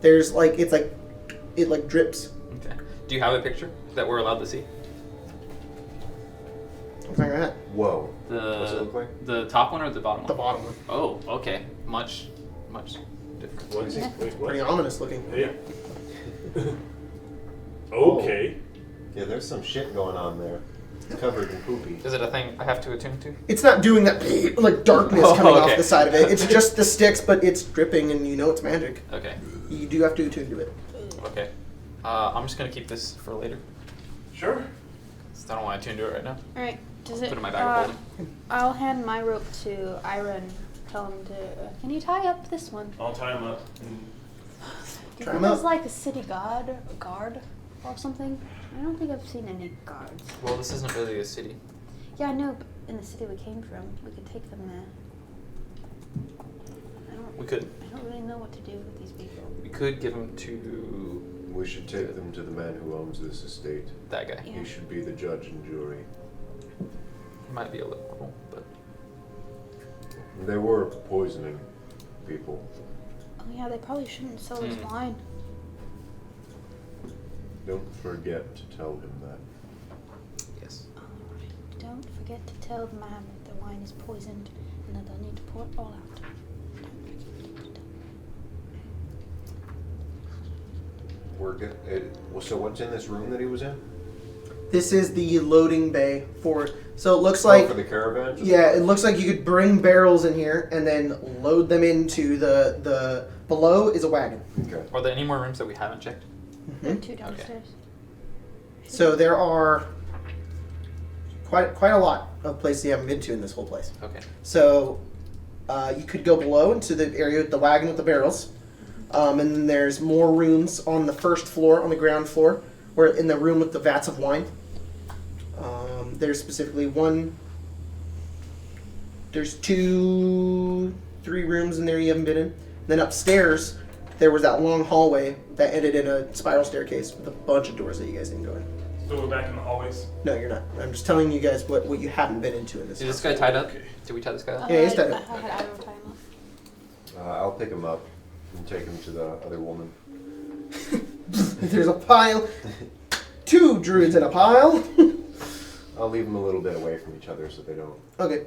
there's like it drips. Okay. Do you have a picture that we're allowed to see? Something like that. Whoa. What's it look The like? the top one or the bottom The one? bottom one, Oh, okay. Much different. What? Wait, what? pretty ominous looking. Yeah. Okay. Yeah, there's some shit going on there. It's covered in poopy. Is it a thing I have to attune to? It's not doing that like darkness Oh, coming off okay. the side of it. It's just the sticks, but it's dripping, and you know it's magic. Okay. You do have to attune to it. Okay. I'm just gonna keep this for later. Sure. 'Cause I don't want to attune to it right now. All right. Does Put it? it in my bag of holding. I'll hand my rope to Ira and tell him to. Can you tie up this one? I'll tie him up. And Do you Try think 'em there's up. like a city guard or something? I don't think I've seen any guards. Well, this isn't really a city. Yeah, I know, but in the city we came from, we could take them there. We could. I don't really know what to do with these people. We could give them to We should take them to the man who owns this estate. that guy. Yeah. He should be the judge and jury. He might be a little cruel, but They were poisoning people. Oh yeah, they probably shouldn't sell his Mm. wine. Don't forget to tell him that. yes. Alright. Don't forget to tell the man that the wine is poisoned and that they'll need to pour it all out. Don't forget to tell. We're good. So what's in this room that he was in? This is the loading bay for. So it looks like. Oh, for the caravan? Yeah, it looks like you could bring barrels in here and then load them into the below is a wagon. Okay. Are there any more rooms that we haven't checked? There are 2 downstairs. So there are quite a lot of places you haven't been to in this whole place. Okay. So you could go below into the area with the wagon with the barrels, and then there's more rooms on the first floor, on the ground floor, where in the room with the vats of wine. There's specifically one. There's 2, 3 rooms in there you haven't been in. Then upstairs, there was that long hallway that ended in a spiral staircase with a bunch of doors that you guys didn't go in. so we're back in the hallways. No, you're not. I'm just telling you guys what you haven't been into in this. Is this house. guy tied up? Okay. Did we tie this guy up? Yeah, he's tied I up. had Ira tie him up. I'll pick him up and take him to the other woman. There's a pile. 2 druids in a pile. I'll leave them a little bit away from each other so they don't. Okay.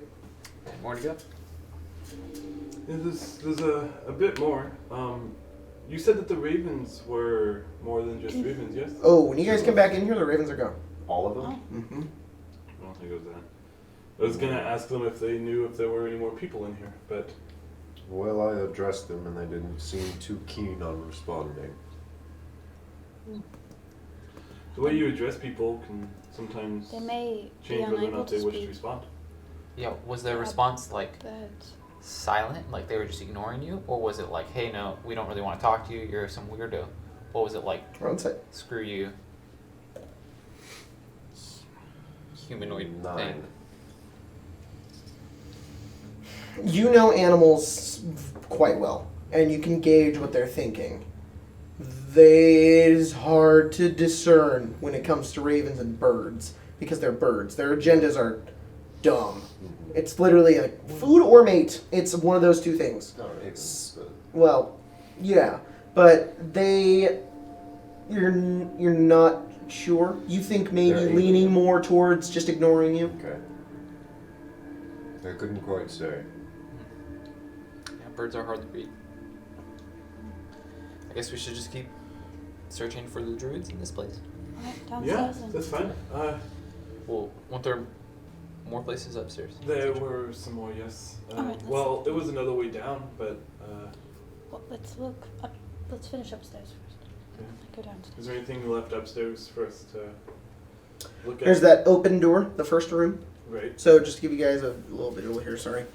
More to go? Yeah, there's a bit more. You said that the ravens were more than just ravens, yes? Oh, when you guys come back in here, the ravens are gone. All of them? Mm-hmm. I don't think it was that. I was gonna ask them if they knew if there were any more people in here, but Well, I addressed them and they didn't seem too keen on responding. the way you address people can sometimes They may be change whether or unable not to they wish to speak, respond. Yeah. Was their response like but silent, like they were just ignoring you, or was it like, hey, no, we don't really want to talk to you. You're some weirdo. Or was it like, One sec. screw you, humanoid 9. thing? You know animals quite well, and you can gauge what they're thinking. It is hard to discern when it comes to ravens and birds, because they're birds. Their agendas are dumb. It's literally like food or mate. It's one of those 2 things. No, ravens. Well, yeah, but you're not sure. You think maybe They're leaning evil. more towards just ignoring you. Okay. I couldn't quite say. Yeah, birds are hard to read. I guess we should just keep searching for the druids in this place. alright, Yeah, downstairs then. that's fine. Well, won't there more places upstairs? There were some more, yes. Alright, Well, it was another way down, but Well, let's look up. Let's finish upstairs first. yeah. Go downstairs. Is there anything left upstairs for us to look at? There's that open door, the first room. Right. So just to give you guys a little visual here, sorry.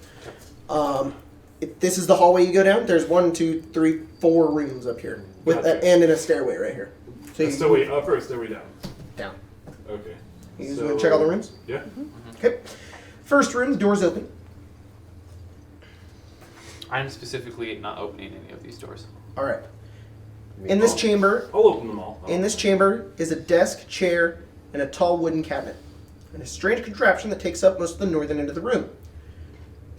This is the hallway you go down. There's 1, 2, 3, 4 rooms up here, with Gotcha. and in a stairway right here. So A stairway up or a stairway down? down. Okay. You guys want to check all the rooms? Yeah. Okay. First room, the door's open. I'm specifically not opening any of these doors. All right. In this chamber, I'll open them all. in this chamber is a desk, chair, and a tall wooden cabinet, and a strange contraption that takes up most of the northern end of the room.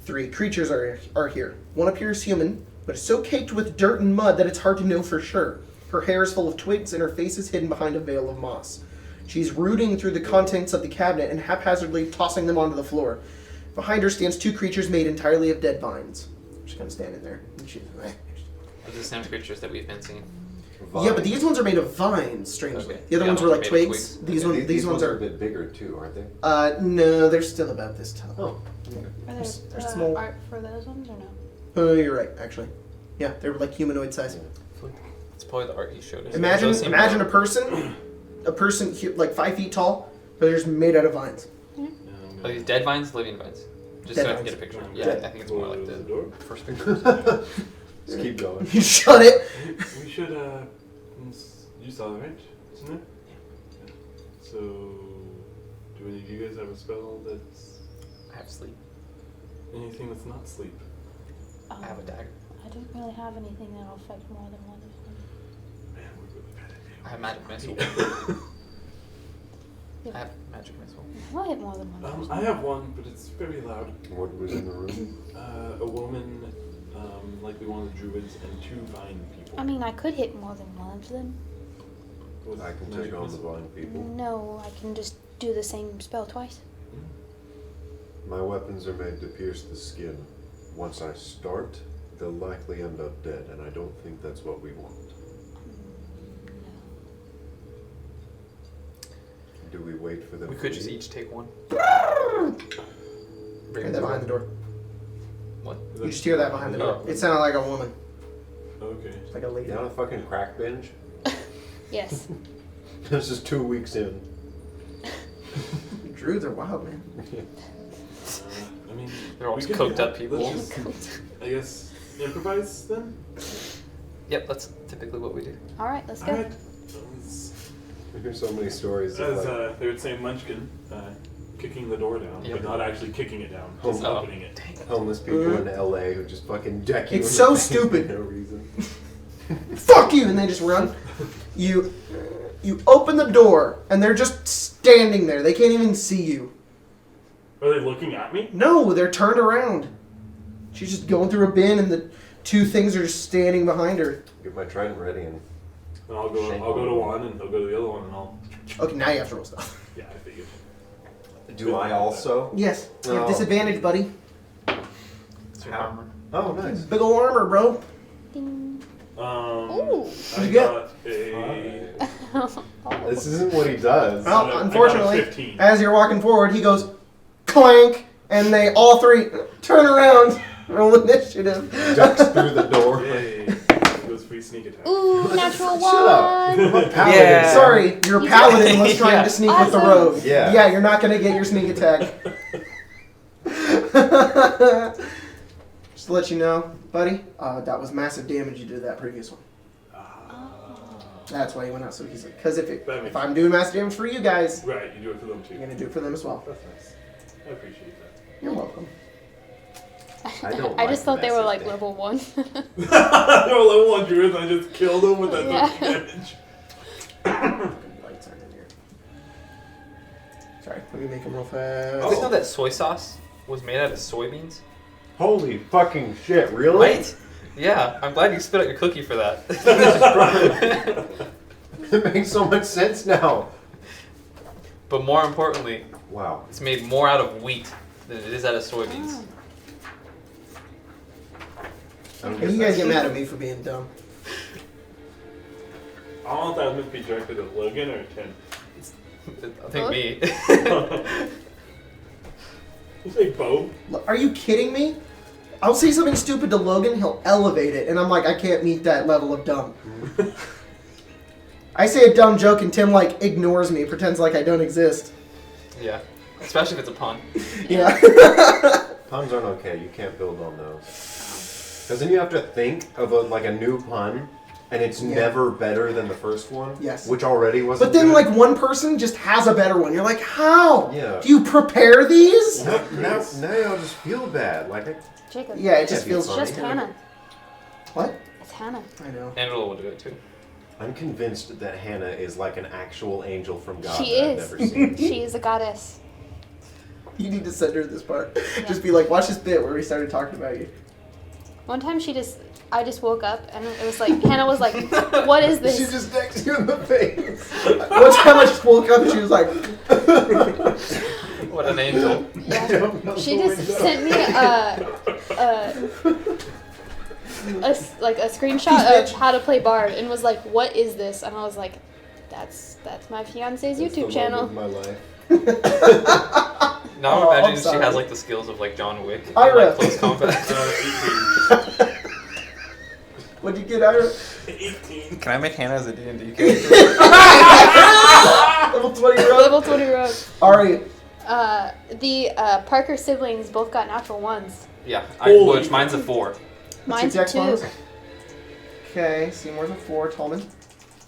3 creatures are here. One appears human, but is so caked with dirt and mud that it's hard to know for sure. Her hair is full of twigs, and her face is hidden behind a veil of moss. She's rooting through the contents of the cabinet and haphazardly tossing them onto the floor. Behind her stands 2 creatures made entirely of dead vines. Just kind of standing there. And she's, Are the same creatures that we've been seeing? yeah, but these ones are made of vines, strangely. Okay. The other The ones other were ones like are made of twigs. twigs. These ones a are. bit bigger too, aren't they? No, they're still about this tall. Oh. Are there They're small. art for those ones or no? Oh, you're right, actually. Yeah, they're like humanoid size. It's probably the art you showed us. Imagine, Those seem imagine more- a person like 5 feet tall, but they're just made out of vines. Are these dead vines, living vines? Just Dead so I can vines. get a picture. Okay. Yeah, I think it's more like Close the door. first picture. Just keep going. You shut it. We should, you saw it, right? Isn't it? Yeah. So, do any of you guys have a spell that's I have sleep. anything that's not sleep? I have a dagger. I don't really have anything that'll affect more than one of them. Man, we're really bad at I have magic missile. I have magic missile. I'll hit more than one person. I have one, but it's very loud. What was in the room? A woman, likely one of the druids, and 2 vine people. I mean, I could hit more than one of them. With I can magic take on the missile. vine people. No, I can just do the same spell twice. My weapons are made to pierce the skin. Once I start, they'll likely end up dead, and I don't think that's what we want. Do we wait for them? We to could just leave? each take one. Hear that behind the door. What? You just hear that behind the door. Oh. It sounded like a woman, Okay. like a lady. You on a fucking crack binge? Yes. This is 2 weeks in. Druids are wild, man. I mean, They're all we just could coked up people. let's just, I guess, improvise then? Yep, that's typically what we do. All right, let's go. Alright. We hear so many stories of As like, they would say, Munchkin, kicking the door down, Yep. but not actually kicking it down, just Oh. opening it. Dang it. homeless people in LA who just fucking deck you. It's in so the face stupid. For no reason. Fuck you! And they just run. You open the door, and they're just standing there. They can't even see you. Are they looking at me? No, they're turned around. She's just going through a bin, and the 2 things are just standing behind her. Get my trident ready and And I'll go Shame to on one, and he'll go to the other one, and I'll. Okay, now you have to roll stuff. Yeah, I figured. do I also? Yes, you have Oh. disadvantage, buddy. It's your armor. Oh, nice. Big ol' armor, bro. Ding. Ooh. I you get? got a. This isn't what he does. Well, I got a unfortunately, 15. as you're walking forward, he goes clank, and they all 3 turn around. Roll initiative. Ducks through the door. Yay. It goes free sneak attack. Ooh, natural Shut up. one. I'm a paladin. Yeah. Sorry, your You paladin was trying Yeah. to sneak with the Awesome. rogue. Yeah. Yeah, you're not gonna get your sneak attack. Just to let you know, buddy, that was massive damage you did to that previous one. That's why he went out so easily. Because if I'm doing massive damage for you guys, Right, you do it for them too. you're gonna do it for them as well. That's nice. I appreciate that. You're welcome. I don't I just like thought they were massive like level 1. They were level 1 druids, and I just killed them with that Yeah. damage. Lights aren't in here. Sorry, let me make them real fast. Did you know that soy sauce was made out of soybeans? Holy fucking shit, really? Right? Yeah, I'm glad you spit out your cookie for that. It makes so much sense now. But more importantly, Wow. it's made more out of wheat than it is out of soybeans. I don't And guess you guys that's- get mad at me for being dumb. I don't know if that was meant to be directed at Logan or Tim. I think me. You say bow? Are you kidding me? I'll say something stupid to Logan, he'll elevate it, and I'm like, I can't meet that level of dumb. I say a dumb joke and Tim like ignores me, pretends like I don't exist. Yeah. Especially if it's a pun. Yeah. Puns aren't okay. You can't build on those. Because then you have to think of a new pun, and it's never better than the first one. Yes. Which already wasn't. But then good. like one person just has a better one. You're like, how? Yeah. Do you prepare these? Now I just feel bad. Jacob. Yeah, it just Can't be feels It's funny. just Hannah. What? It's Hannah. I know. Angela will do it too. I'm convinced that Hannah is like an actual angel from God She that is. I've never seen. She is a goddess. You need to send her this part. Yeah. Just be like, watch this bit where we started talking about you. One time I just woke up and it was like, Hannah was like, what is this? She just next you in the face. One time I just woke up and she was like, What an angel. Yeah. She just sent me a screenshot of how to play Bard and was like, what is this? And I was like, that's my fiance's That's YouTube the channel. love of my life. Now Oh, I'm imagine she sorry. has like the skills of like John Wick in Ira. like close combat. 18. what'd you get, Ira? 18. Can I make Hannah as a D&D character? Level 20 rogue. Level 20 rogue. Ari. The Parker siblings both got natural ones. Yeah, Holy which mine's a 4. Mine's your a dex 2. bonus? Okay, Seymour's a 4, Tallman.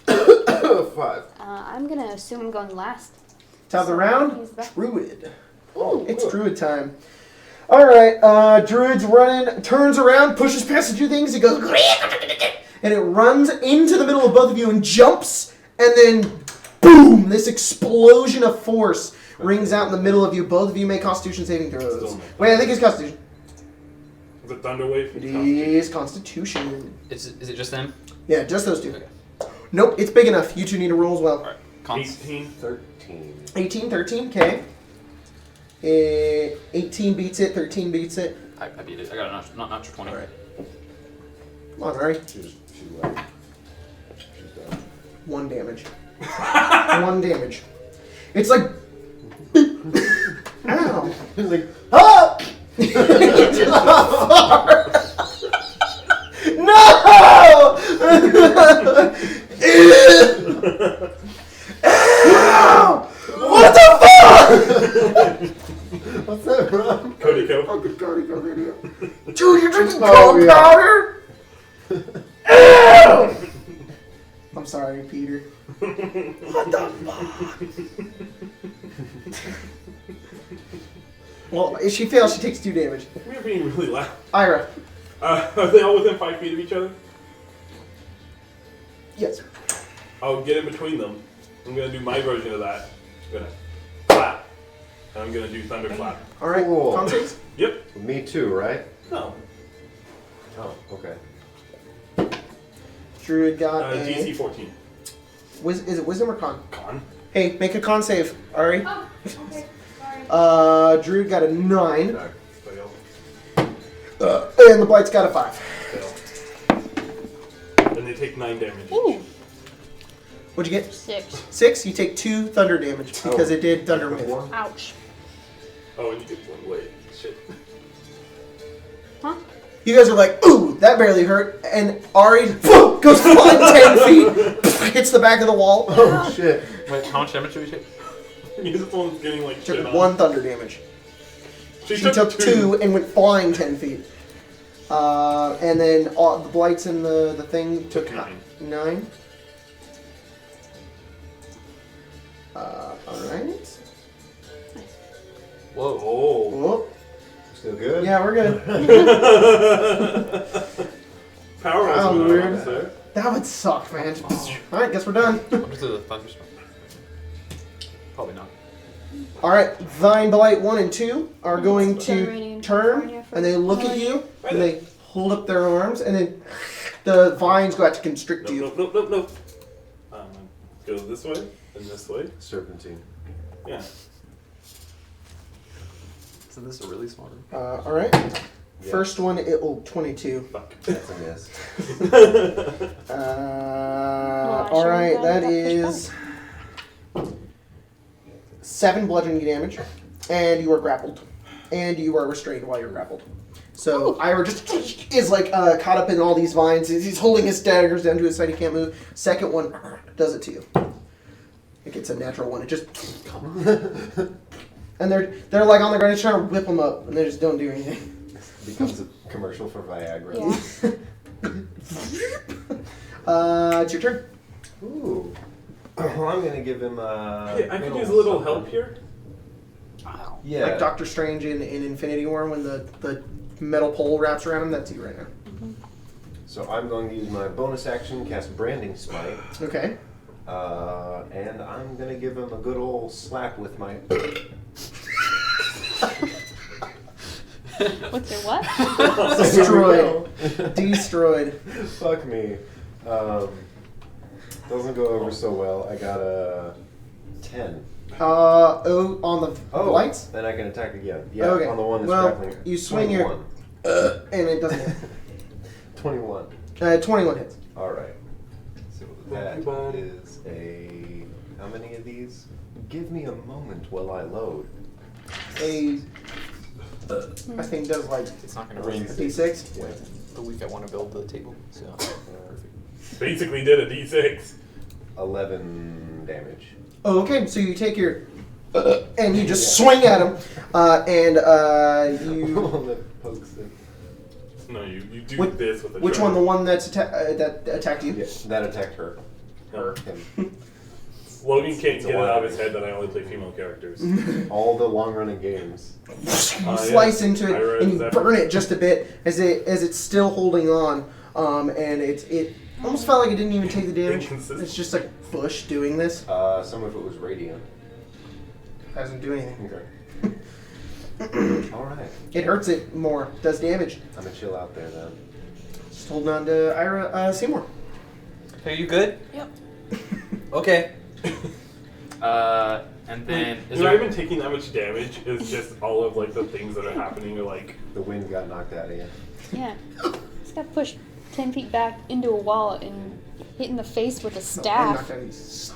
5. I'm gonna assume I'm going last. Top of the So round, he's back. Druid. Ooh. It's Druid time. Alright, Druid's running, turns around, pushes past the two things, he goes, and it runs into the middle of both of you and jumps, and then, boom, this explosion of force rings out in the middle of you. Both of you make Constitution saving throws. Wait, I think it's Constitution. Is it Thunder Wave? It is Constitution. Is it just them? Yeah, just those two. Okay. Nope, it's big enough. You two need to roll as well. Alright. Cons. 18. 13. 18, 13, okay. 18 beats it, 13 beats it. I beat it. I got a natural 20. Alright. Come on, Ari. She's done. 1 damage. 1 damage. It's like... Ow. He's like, Ah! No! Ow! What the fuck? what's that, bro? Cody Co. Fucking Cody video. Dude, you're drinking Oh, cold yeah. powder? Ew! I'm sorry, Peter. What the fuck? Well, if she fails, she takes 2 damage. We're being really loud. Ira. Are they all within 5 feet of each other? Yes. I'll get in between them. I'm gonna do my version of that. I'm gonna clap. And I'm gonna do thunder clap. Alright, Cool. con saves? Yep. Me too, right? No. Oh, okay. Druid got a... DC 14. Is it wisdom or con? Con. Hey, make a con save, Ari. Oh, okay. Sorry. Druid got a 9. No. Fail. And the Blight's got a 5. Fail. And they take 9 damage. Ooh. What'd you get? 6. 6? You take 2 thunder damage because it did thunder wave. Ouch. Oh, and you get 1 wait. Shit. Huh? You guys are like, ooh, that barely hurt. And Ari boom, goes flying 10 feet, hits the back of the wall. Oh, shit. Wait, how much damage did we take? Because this one's getting like shit Took on. 1 thunder damage. She took 2 and went flying 10 feet. And then the Blights and the thing took 9. Alright. Whoa. Oh. Whoop. Still good? Yeah, we're good. Power Oh, was weird. sir. That would suck, man. Alright, guess we're done. What is the thunderstorm? Probably not. Alright, Vine, Blight 1 and 2 are going to Generating turn, California for and they look at you, Right and they hold up their arms, and then the vines go out to constrict you. Nope. Go this way and this way. Serpentine. Yeah. Isn't this a really small room? Alright. Yeah. First one, 22. Fuck. That's a miss. Alright, that is 7 bludgeoning damage, and you are grappled. and you are restrained while you're grappled. So Ira just is like caught up in all these vines. He's holding his daggers down to his side. He can't move. Second one does it to you. It gets a natural one. It just and they're like on the ground, just trying to whip them up, and they just don't do anything. Becomes a commercial for Viagra. Yeah. It's your turn. Ooh. Well, I'm gonna give him Hey, I could use a little help here. Yeah. Like Doctor Strange in Infinity War when the metal pole wraps around him. That's you right now. So I'm going to use my bonus action, cast Branding Smite, Okay. and I'm gonna give him a good old slap with my. What's your what? Destroyed. Fuck me. Doesn't go over so well. I got a 10. On the lights? Then I can attack again. Yeah, Okay. on the one that's Well, grappling. you swing your- 21. And it doesn't hit. 21. 21 hits. Alright. So that Bye. is a... How many of these? Give me a moment while I load. I think does like It's not gonna a rain. d6. Yeah. The week I want to build the table. So Basically did a d6. 11 damage. Oh, okay. So you take your and you just swing at him, and you. One that pokes it. No, you do Which- this with a Which one? The one that's that attacked you? Yeah, that attacked her. Her. Him. Logan can't It's a get it lot. out of his head that I only play female characters. All the long-running games. You slice into it Ira and is you ever- burn it just a bit as it's still holding on, and it almost felt like it didn't even take the damage. Inconsistent. It's just like bush doing this. Some of it was radiant. Doesn't do anything. Okay. Alright. It hurts it more. Does damage. I'm gonna chill out there then. Just holding on to Ira Seymour. are you good? Yep. Okay. And then is You're not there even taking that much damage. It's just all of like the things that are happening are like. The wind got knocked out of you. Yeah. Just got pushed 10 feet back into a wall and hit in the face with a I'm staff. not gonna sucks.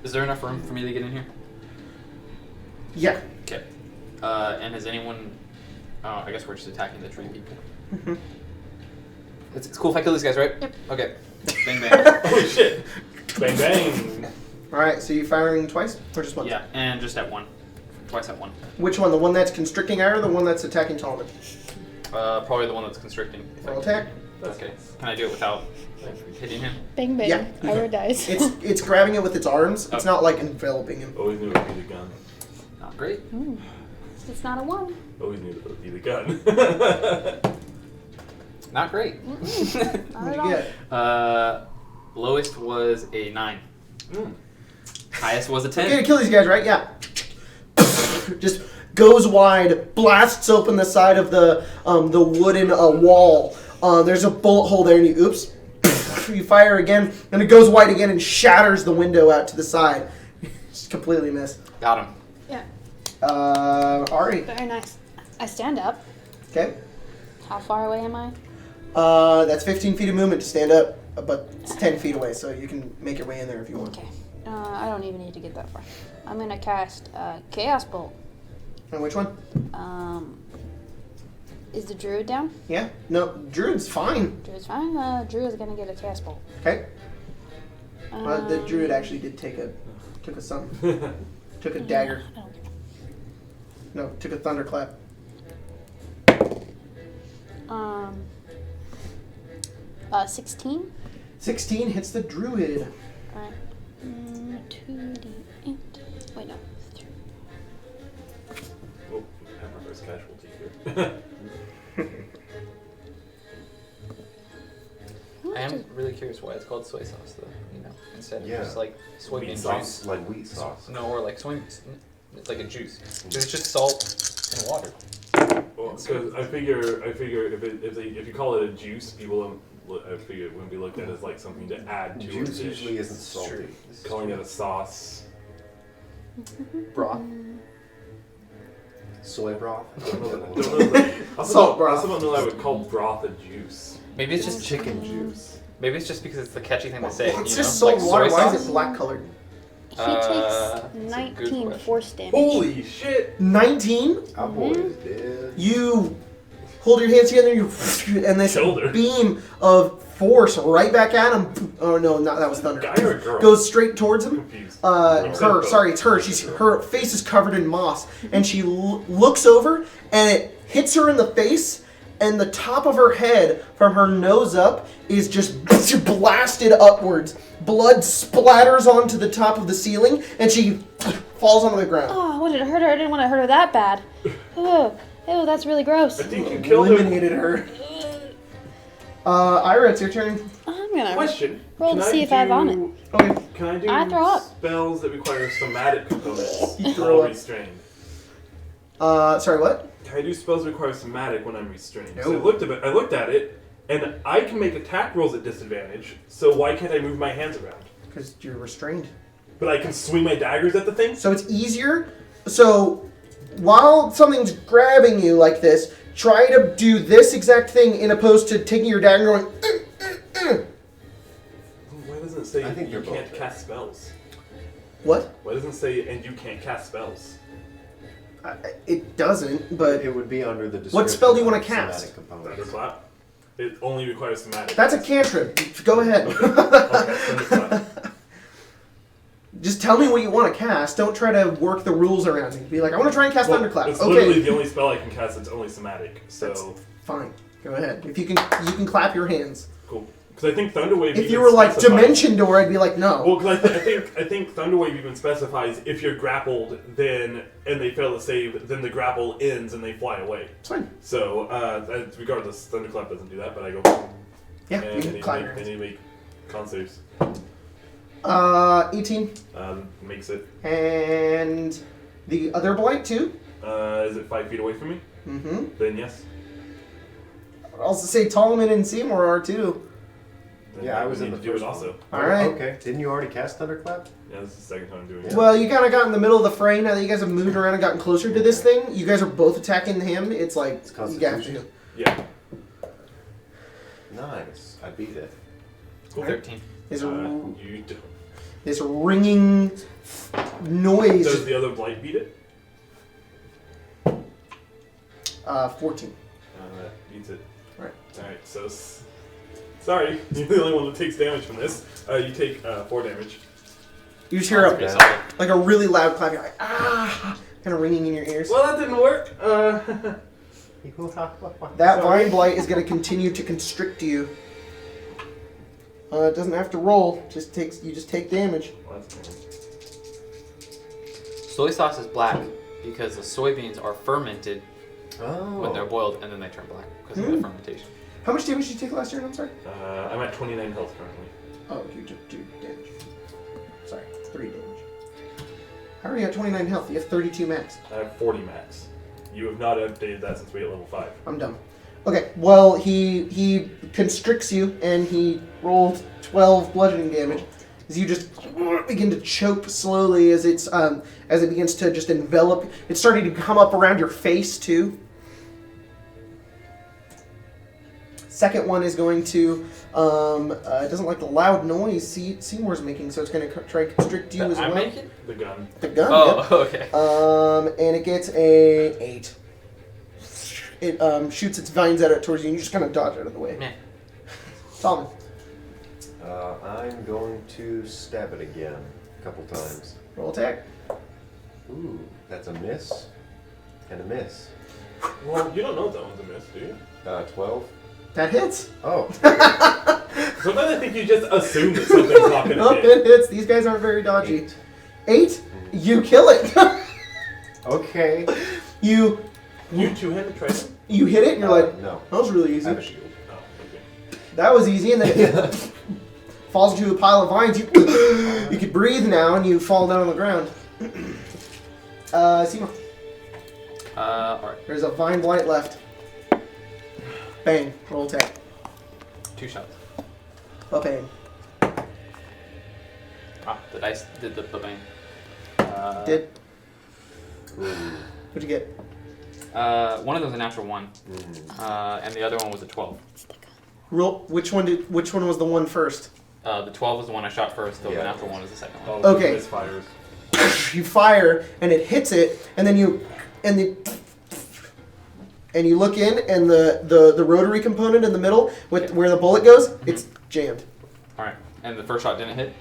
is there enough room for me to get in here? Yeah. Okay. And has anyone? I guess we're just attacking the tree people. Mhm. It's cool if I kill these guys, right? Yep. Okay. Bang bang. Holy shit! Bang bang! All right. So you firing twice or just once? Yeah, and just at one. Twice at one. Which one? The one that's constricting Ira, or the one that's attacking Tallman? Probably the one that's constricting. if I Roll can. attack. Okay. Can I do it without hitting him? Bang bang. Yeah. Ira dies. It's grabbing it with its arms. It's Oh. not like enveloping him. Always knew it would be the gun. Not great. It's not a 1. Always knew it would be the gun. Not great. Not What'd at you all. get? Lowest was a 9. Highest was a 10. You're gonna kill these guys, right? Yeah. Just goes wide, blasts open the side of the wooden wall. There's a bullet hole there, and you you fire again, and it goes wide again and shatters the window out to the side. Just completely miss. Got him. Yeah. Ari. Very nice. I stand up. Okay. How far away am I? That's 15 feet of movement to stand up, but it's 10 feet away, so you can make your way in there if you want. Okay. I don't even need to get that far. I'm gonna cast Chaos Bolt. And which one? Is the druid down? Yeah. No, Druid's fine. Druid's fine. Druid's gonna get a Chaos Bolt. Okay. The Druid actually did took a something. Took a dagger. I don't care. No, took a thunderclap. 16. 16 hits the Druid. Alright. 2d8. Wait, no. 3. Oh, I have my first casualty here. I am really curious why it's called soy sauce, though. You know, instead of Yeah. just like soybean Wheat juice. sauce. Like wheat sauce. No, or like soy. It's like a juice. It's just salt and water. Well, because I figure if you call it a juice, people I figure it wouldn't be looked at as like something to add to a Juice dish. usually isn't salty. True. Calling it a sauce. Broth. Soy broth. Salt broth. I also don't know I would call broth a juice. Maybe it's just Chicken juice. Maybe it's just because it's the catchy thing to say. It's you just know? salt Like water. soy Why sauce. is it black colored? takes good 19 question. force damage. Holy shit! 19. Our boy is dead. You hold your hands together and this Shoulder. beam of force right back at him. Oh no, not that was thunder. Guy or girl? Goes straight towards him. Confused. Her, sorry, it's her. Her face is covered in moss, and she looks over, and it hits her in the face, and the top of her head, from her nose up, is just blasted upwards. Blood splatters onto the top of the ceiling, and she falls onto the ground. Oh, what did it hurt her? I didn't want to hurt her that bad. Oh, ew, that's really gross. I think you killed her. Eliminated her. Ira, it's your turn. I'm gonna Question. roll to Can see if I have on it. Okay. Can I do I throw up. spells that require somatic components You throw while up. restrained? Sorry, what? Can I do spells that require somatic when I'm restrained? No. So I looked at it, and I can make attack rolls at disadvantage, so why can't I move my hands around? Because you're restrained. But I can swing my daggers at the thing? So it's easier. So while something's grabbing you like this, try to do this exact thing in opposed to taking your dagger and going. Why doesn't it say I think you they're both can't there. cast spells? What? Why doesn't it say and you can't cast spells? It doesn't, but It would be under the description. What spell do you wanna of cast? somatic components. Thunderclap? It only requires somatic. that's a cantrip. Go ahead. Okay, thunderclap. Just tell me what you want to cast. Don't try to work the rules around me. Be like, I want to try and cast Well, Thunderclap. it's literally Okay, the only spell I can cast that's only somatic. So That's- fine. Go ahead. If you can clap your hands. cool. Because I think Thunderwave. If even you were like specifies- Dimension Door, I'd be like, no. Well, because I think Thunderwave even specifies if you're grappled, then and they fail to save, then the grapple ends and they fly away. It's fine. So regardless, Thunderclap doesn't do that. But I go. Yeah, And you then can clap your and hands. you make con saves. 18. Makes it. And the other blight too. Is it 5 feet away from me? Mm-hmm. Then yes. I'd also say Tolman and Seymour are too. Then Yeah, I was we in need the to do it first also. All right. Okay. Didn't you already cast Thunderclap? Yeah, this is the second time I'm doing it. Well, you kind of got in the middle of the fray. Now that you guys have moved around and gotten closer to this thing, you guys are both attacking him. It's like It's you have Constitution. to. Yeah. Nice. I beat it. Cool. 13. There's You don't. this ringing noise. Does the other blight beat it? 14. That beats it. Right. Alright, so. Sorry, you're the only one that takes damage from this. You take 4 damage. You just hear That's pretty a, solid. like a really loud clap. You're like, ah, kind of ringing in your ears. Well, that didn't work. That vine blight is going to continue to constrict you. It doesn't have to roll. You just take damage. Well, that's cool. Soy sauce is black because the soybeans are fermented Oh. when they're boiled and then they turn black because of the fermentation. How much damage did you take last turn? I'm sorry. I'm at 29 health currently. Oh, you took 2 damage. Sorry, 3 damage. I already got 29 health. You have 32 max. I have 40 max. You have not updated that since we hit level 5. I'm done. Okay, well, he constricts you, and he rolled 12 bludgeoning damage. As you just begin to choke slowly as it begins to just envelop. It's starting to come up around your face, too. Second one is going to, it doesn't like the loud noise Seymour's making, so it's going to try and constrict you as I well. make it? The gun. The gun, Oh, okay. yep. And it gets a 8. It shoots its vines at it towards you, and you just kind of dodge out of the way. Meh. Solomon. I'm going to stab it again a couple times. Roll attack. Ooh, that's a miss and a miss. Well, you don't know if that one's a miss, do you? 12. That hits. Oh. Sometimes I think you just assume that something's not going to Nope, hit. it hits. These guys aren't very dodgy. 8? You kill it. Okay. You You two-handed try it? hit it, and you're like, No. that was really I easy. have a shield. Oh, okay. That was easy, and then it falls into a pile of vines. You could breathe now, and you fall down on the ground. Seymour. Alright. There's a vine blight left. Bang. Roll attack. 2 shots. Bang. Ah, the dice did the bang. Did. Ooh. What'd you get? One of them was a natural 1, and the other one was a 12. Roll. Which one was the one first? The 12 was the one I shot first. The Yeah. natural one is the second one. Oh, Okay. misfires. You fire, and it hits it, and then you look in, and the rotary component in the middle, with where the bullet goes, it's jammed. All right. And the first shot didn't hit.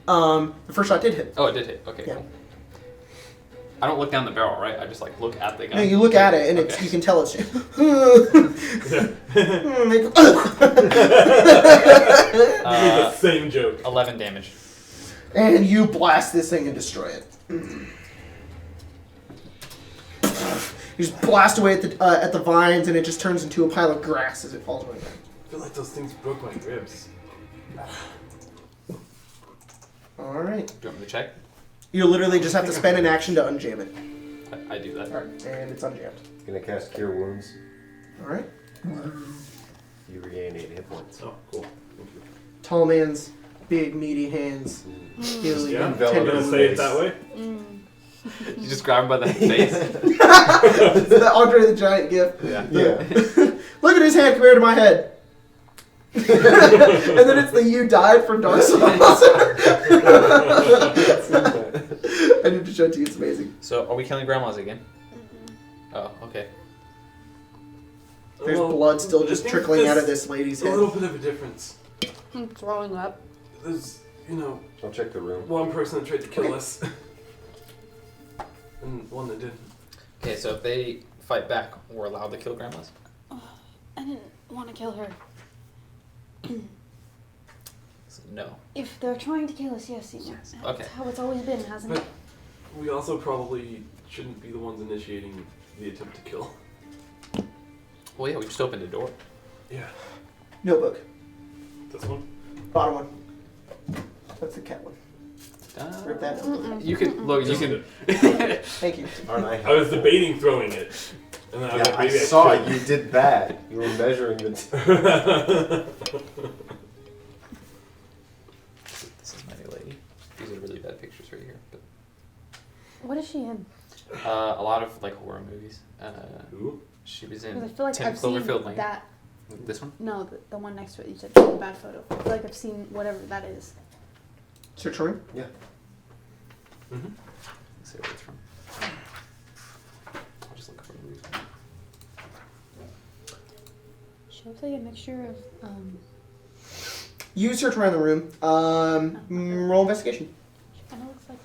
The first shot did hit. Oh, it did hit. Okay. Yeah. Cool. I don't look down the barrel, right? I just like look at the gun. No, you look at it, and it's, Okay. you can tell it's. The same joke. 11 damage. And you blast this thing and destroy it. You just blast away at the vines, and it just turns into a pile of grass as it falls away. I feel like those things broke my ribs. All right. Do you want me to check? You literally just have to spend an action to unjam it. I do that. All right, and it's unjammed. Gonna cast Cure Wounds. All right. You regain 8 hit points. Oh, cool. Thank you. Tall man's big, meaty hands. Healing Yeah, I'm tender gonna say it wounds. that way. You just grab him by the face. It's the Andre the Giant gift. Yeah. Yeah. Look at his hand compared to my head. And then it's the you died from Dark Souls. I need to show it to you. It's amazing. So, are we killing grandmas again? Oh, okay. There's Well, blood still I just think trickling out of there's this lady's a head. little bit of a difference. I'm throwing up. There's, you know, I'll check the room. one person that tried to kill us. And one that didn't. Okay, so if they fight back, we're allowed to kill grandmas? I didn't want to kill her. So, no. If they're trying to kill us, yes. That's Okay. how it's always been, hasn't But it? we also probably shouldn't be the ones initiating the attempt to kill. Well, yeah, we just opened the door. Yeah. Notebook. This one? Bottom one. That's the cat one. Rip that notebook. You can look. You can. Thank you. Aren't I? I was debating throwing it. And then I was Yeah, like, I maybe saw should. you did that. You were measuring the. This is my new lady. These are really bad pictures right here. But What is she in? a lot of like horror movies. Who? She was 'Cause in I feel like 10 I've seen Cloverfield Lane. that. This one? No, the one next to it. You said a bad photo. I feel like I've seen whatever that is. Search room. Yeah. Mm-hmm. Let's see where it's from. I'll just look for movies. She looks like a mixture of You search around the room. Roll investigation. She kind of looks like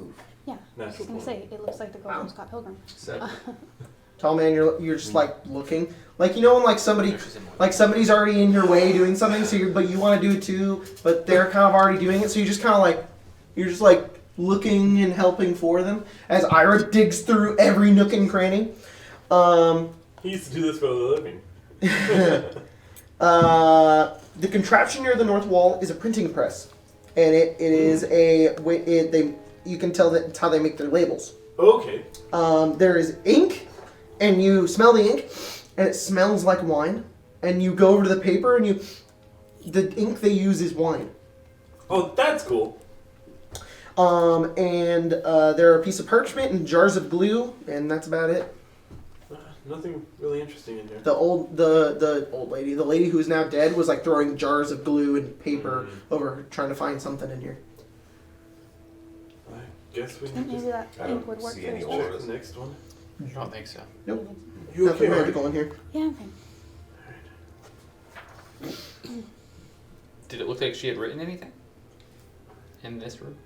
Oof. yeah. I was Natural gonna one. say it looks like the girl from Scott Pilgrim. 7. Tall man, you're just like looking, like you know when like somebody. No, she's in one. Like somebody's already in your way doing something, but you want to do it too, but they're kind of already doing it, so you just kind of like, you're just like looking and helping for them as Ira digs through every nook and cranny. He used to do this for a living. The contraption near the north wall is a printing press, and it is you can tell that it's how they make their labels. Okay. There is ink, and you smell the ink, and it smells like wine. And you go over to the paper, and the ink they use is wine. Oh, that's cool. And there are a piece of parchment and jars of glue, and that's about it. Nothing really interesting in here. The old lady, the lady who is now dead, was like throwing jars of glue and paper over, trying to find something in here. I guess we I think need maybe to that I ink don't would work see for any this. check auras. the next one. I don't think so. Nope, You nothing okay, Marty? magical in here. Yeah, okay. Did it look like she had written anything in this room?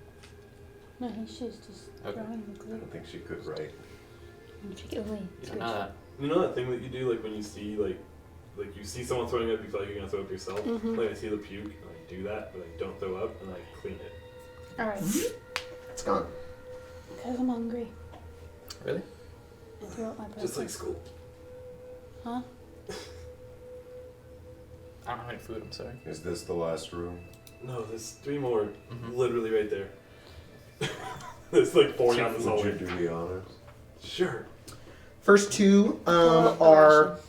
No, I think she's just Okay. throwing the I glue. don't think she could write. Take it away. You don't know that. You know that thing that you do, like when you see, like you see someone throwing up, you feel like you're gonna throw up yourself. Mhm. Like I see the puke, and I do that, but I don't throw up, and I clean it. Alright. It's gone. Because I'm hungry. Really? I threw up my breath. Just like school. Huh? I don't have any food. I'm sorry. Is this the last room? No, there's 3 more, Mhm. literally right there. There's like 4 down this Would you hallway. do the honors? Sure. First two Oh, are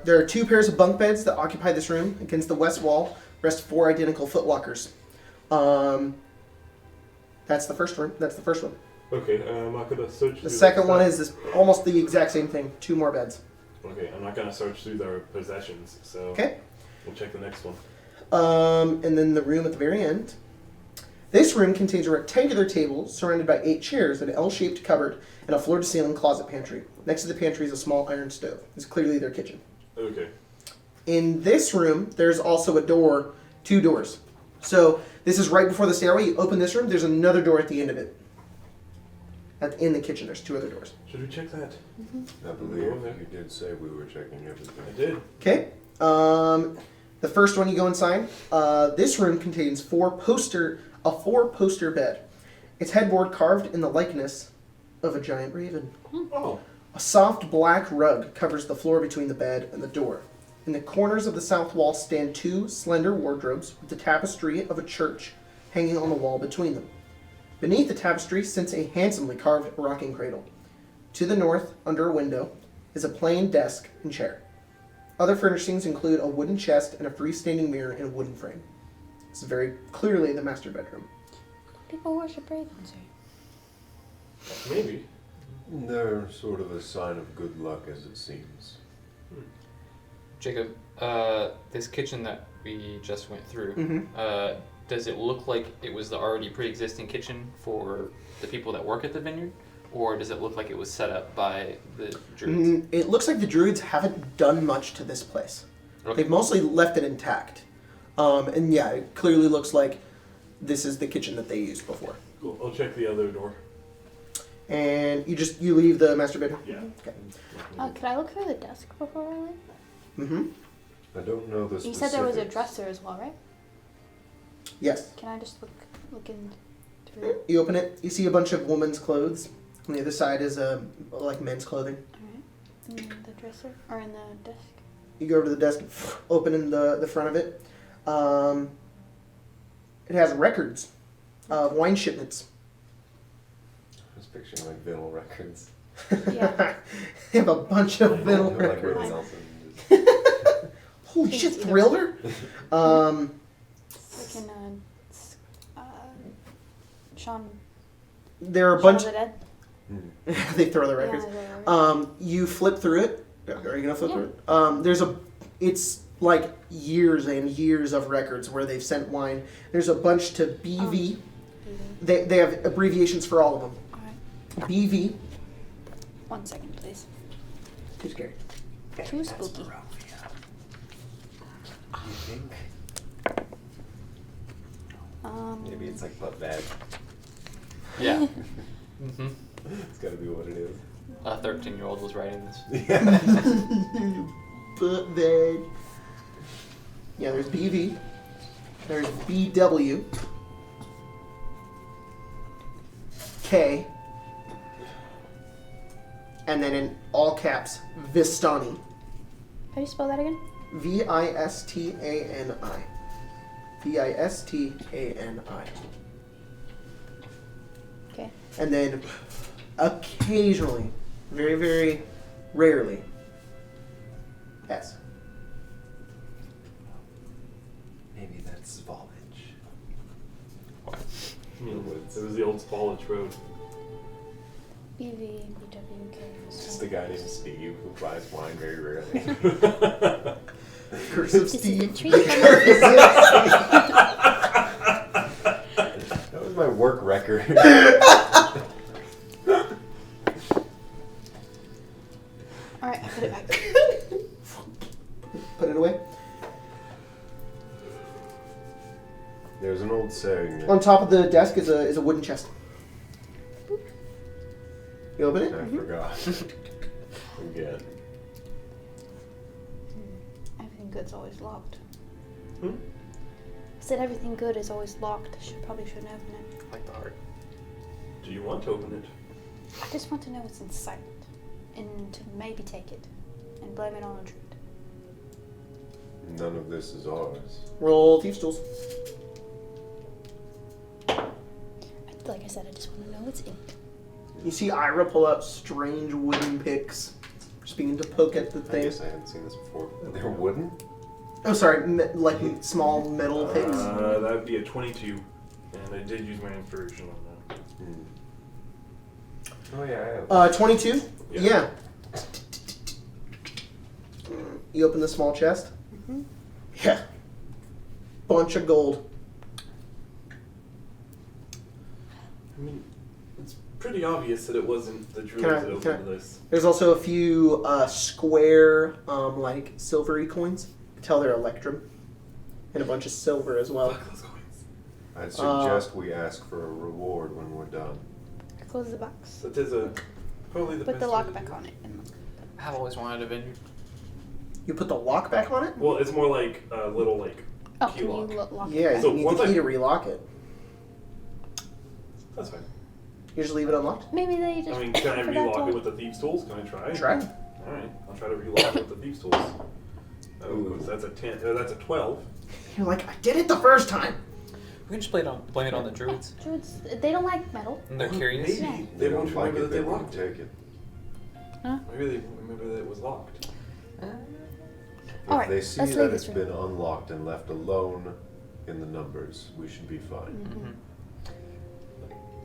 there are 2 pairs of bunk beds that occupy this room. Against the west wall rest 4 identical footlockers. That's the first room. That's the first one. Okay, I'm not gonna search. The through second their one stuff. is this almost the exact same thing. 2 more beds. Okay, I'm not gonna search through their possessions, so. Okay. We'll check the next one. And then the room at the very end. This room contains a rectangular table surrounded by 8 chairs, an L-shaped cupboard, and a floor-to-ceiling closet pantry. Next to the pantry is a small iron stove. It's clearly their kitchen. Okay. In this room, there's also a door, 2 doors. So this is right before the stairway. You open this room, there's another door at the end of it. In the kitchen, there's 2 other doors. Should we check that? I believe you did say we were checking everything. I did. Okay. The first one you go inside. This room contains a 4-poster bed. Its headboard carved in the likeness of a giant raven. Oh. A soft black rug covers the floor between the bed and the door. In the corners of the south wall stand 2 slender wardrobes with the tapestry of a church hanging on the wall between them. Beneath the tapestry sits a handsomely carved rocking cradle. To the north, under a window, is a plain desk and chair. Other furnishings include a wooden chest and a freestanding mirror in a wooden frame. This is very clearly the master bedroom. People worship ravens here. Maybe. They're sort of a sign of good luck, as it seems. Jacob, this kitchen that we just went through, Mm-hmm. Does it look like it was the already pre-existing kitchen for the people that work at the vineyard? Or does it look like it was set up by the druids? It looks like the druids haven't done much to this place. Okay. They've mostly left it intact. And yeah, it clearly looks like this is the kitchen that they used before. Cool. I'll check the other door. And you leave the master bedroom? Yeah. Okay. Could I look through the desk before I leave? Mm-hmm. I don't know the You said there was a specifics. dresser as well, right? Yes. Can I just look in through? You open it, you see a bunch of women's clothes. On the other side is like men's clothing. Alright. In the dresser? Or in the desk? You go over to the desk, open in the front of it. It has records of wine shipments. I was picturing like vinyl records. Yeah. They have a bunch of vinyl Like records. Willie Nelson. Holy Thanks, shit, either. Thriller? Like in Shaun There are a Shaun bunch. of the Dead? They throw the records. Yeah, they're- You flip through it. Are you gonna flip through it? It's like years and years of records where they've sent wine. There's a bunch to BV. They have abbreviations for all of them. Alright. BV. 1 second, please. Too scary. Too spooky. You think? Maybe it's like butt bag. Yeah. It's gotta be what it is. A 13-year-old was writing this. Butt bag. Yeah, there's BV. There's BW. K. And then in all caps, Vistani. How do you spell that again? Vistani. Vistani. Okay. And then occasionally, very, very rarely, S. Maybe that's Volage. It was the old Spallage Road. BV, BW, K. Just a guy named Steve who buys wine very rarely. Curse of This is a Steve. treat. That was my work record. Alright, I put it back. Put it away. There's an old saying that On top of the desk is a wooden chest. You open it? I forgot. Again. Everything good's always locked. Hmm? I said everything good is always locked. Probably shouldn't open it. Like the art. Do you want to open it? I just want to know what's inside it. And to maybe take it. And blame it on a druid. None of this is ours. Roll thieves' tools. Like I said, I just want to know what's in it. You see Ira pull out strange wooden picks, just beginning to poke at the I thing. guess I hadn't seen this before. They're wooden? Oh, sorry, like small metal picks. That'd be a 22. And I did use my inspiration on that. Oh yeah, I have. 22? Yeah. Yeah. You open the small chest? Mm-hmm. Yeah. bunch of gold. I mean, it's pretty obvious that it wasn't the druids that opened this. There's also a few square, like silvery coins. You can tell they're electrum, and a bunch of silver as well. Fuck those coins. I'd suggest we ask for a reward when we're done. Close the box. That is probably the Put best the way lock to back do it. on it. I've always wanted a vineyard. You put the lock back on it? Well, it's more like a little like Oh, key can you lock. lock Yeah, it? So you need once the key I- to relock it. That's fine. You just leave it unlocked? Maybe they just. I mean, can I forgot relock to- it with the thieves' tools? Can I try? Try. All right, I'll try to relock it with the thieves' tools. Oh, that's a 10. That's a 12. You're like, I did it the first time. We can just blame it on the druids. Druids, they don't like metal. And they're Well, curious. Maybe Yeah. they won't like remember it, that they won't locked it. take it. Maybe they won't remember that it was locked. If Alright, they see let's that leave it's this been unlocked and left alone in the numbers, we should be fine. Mm-hmm.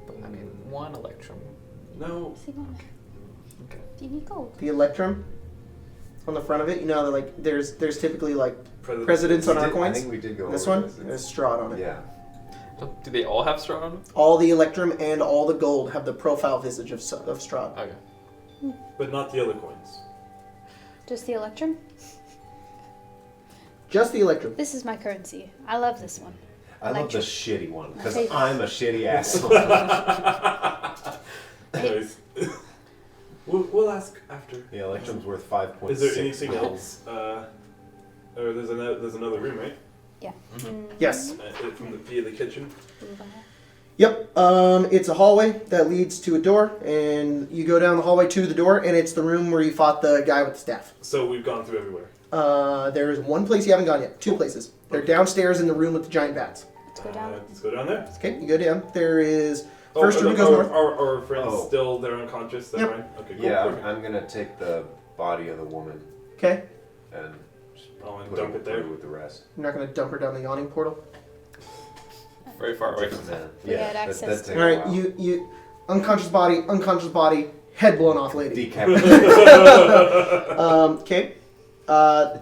But I mean, one electrum. No. See one. Okay. Do you need gold? The electrum on the front of it, you know, like there's typically like Presidents. presidents on our I coins. think we did go This over one, this. there's Strahd on it. Yeah. Do they all have Strahd on them? All the electrum and all the gold have the profile visage of Strahd. Okay. But not the other coins. Just the electrum? Just the electrum. This is my currency. I love this one. I love the Electric. shitty one, because Okay. I'm a shitty asshole. Anyways, we'll ask after. The electrum's worth 5.6 Is there anything mil. else? Or there's another room, right? Yeah. Yes. From via the kitchen. Yep. It's a hallway that leads to a door, and you go down the hallway to the door, and it's the room where you fought the guy with the staff. So we've gone through everywhere. There is one place you haven't gone yet. Two places. They're downstairs in the room with the giant bats. Let's go down. Let's go down there. Okay, you go down. There is first room are, goes are, north. are our friends Oh. still there unconscious? That's Yep. fine. Okay, cool. Yeah, Perfect. I'm gonna take the body of the woman Okay, and just and put dump it there. with the rest. you're not gonna dump her down the yawning portal. Very far away from that. We had access that to- takes All a right, while. you unconscious body, head blown off, lady. Decapitated. Okay.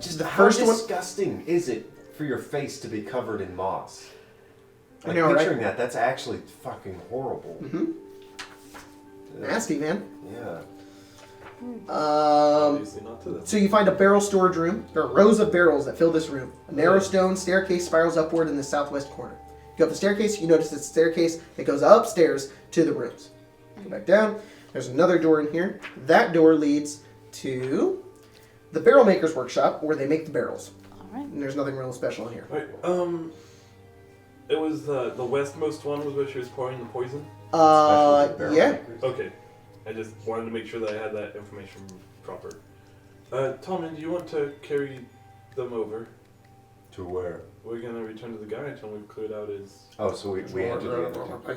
Just the how first one. disgusting is it for your face to be covered in moss? I Like, know, right? picturing that's actually fucking horrible. Mm-hmm. Nasty, man. Yeah. Obviously not to this. So you find a barrel storage room. There are rows of barrels that fill this room. A narrow stone staircase spirals upward in the southwest corner. You go up the staircase, you notice it's a staircase that goes upstairs to the rooms. Go back down. There's another door in here. That door leads to the barrel maker's workshop where they make the barrels. Alright. And there's nothing real special in here. Alright, it was the westmost one was where she was pouring the poison? Especially barrel Yeah. makers. Okay. I just wanted to make sure that I had that information proper. Tommen, do you want to carry them over? To where? We're gonna return to the guy until we've cleared out his... Oh, so we entered the other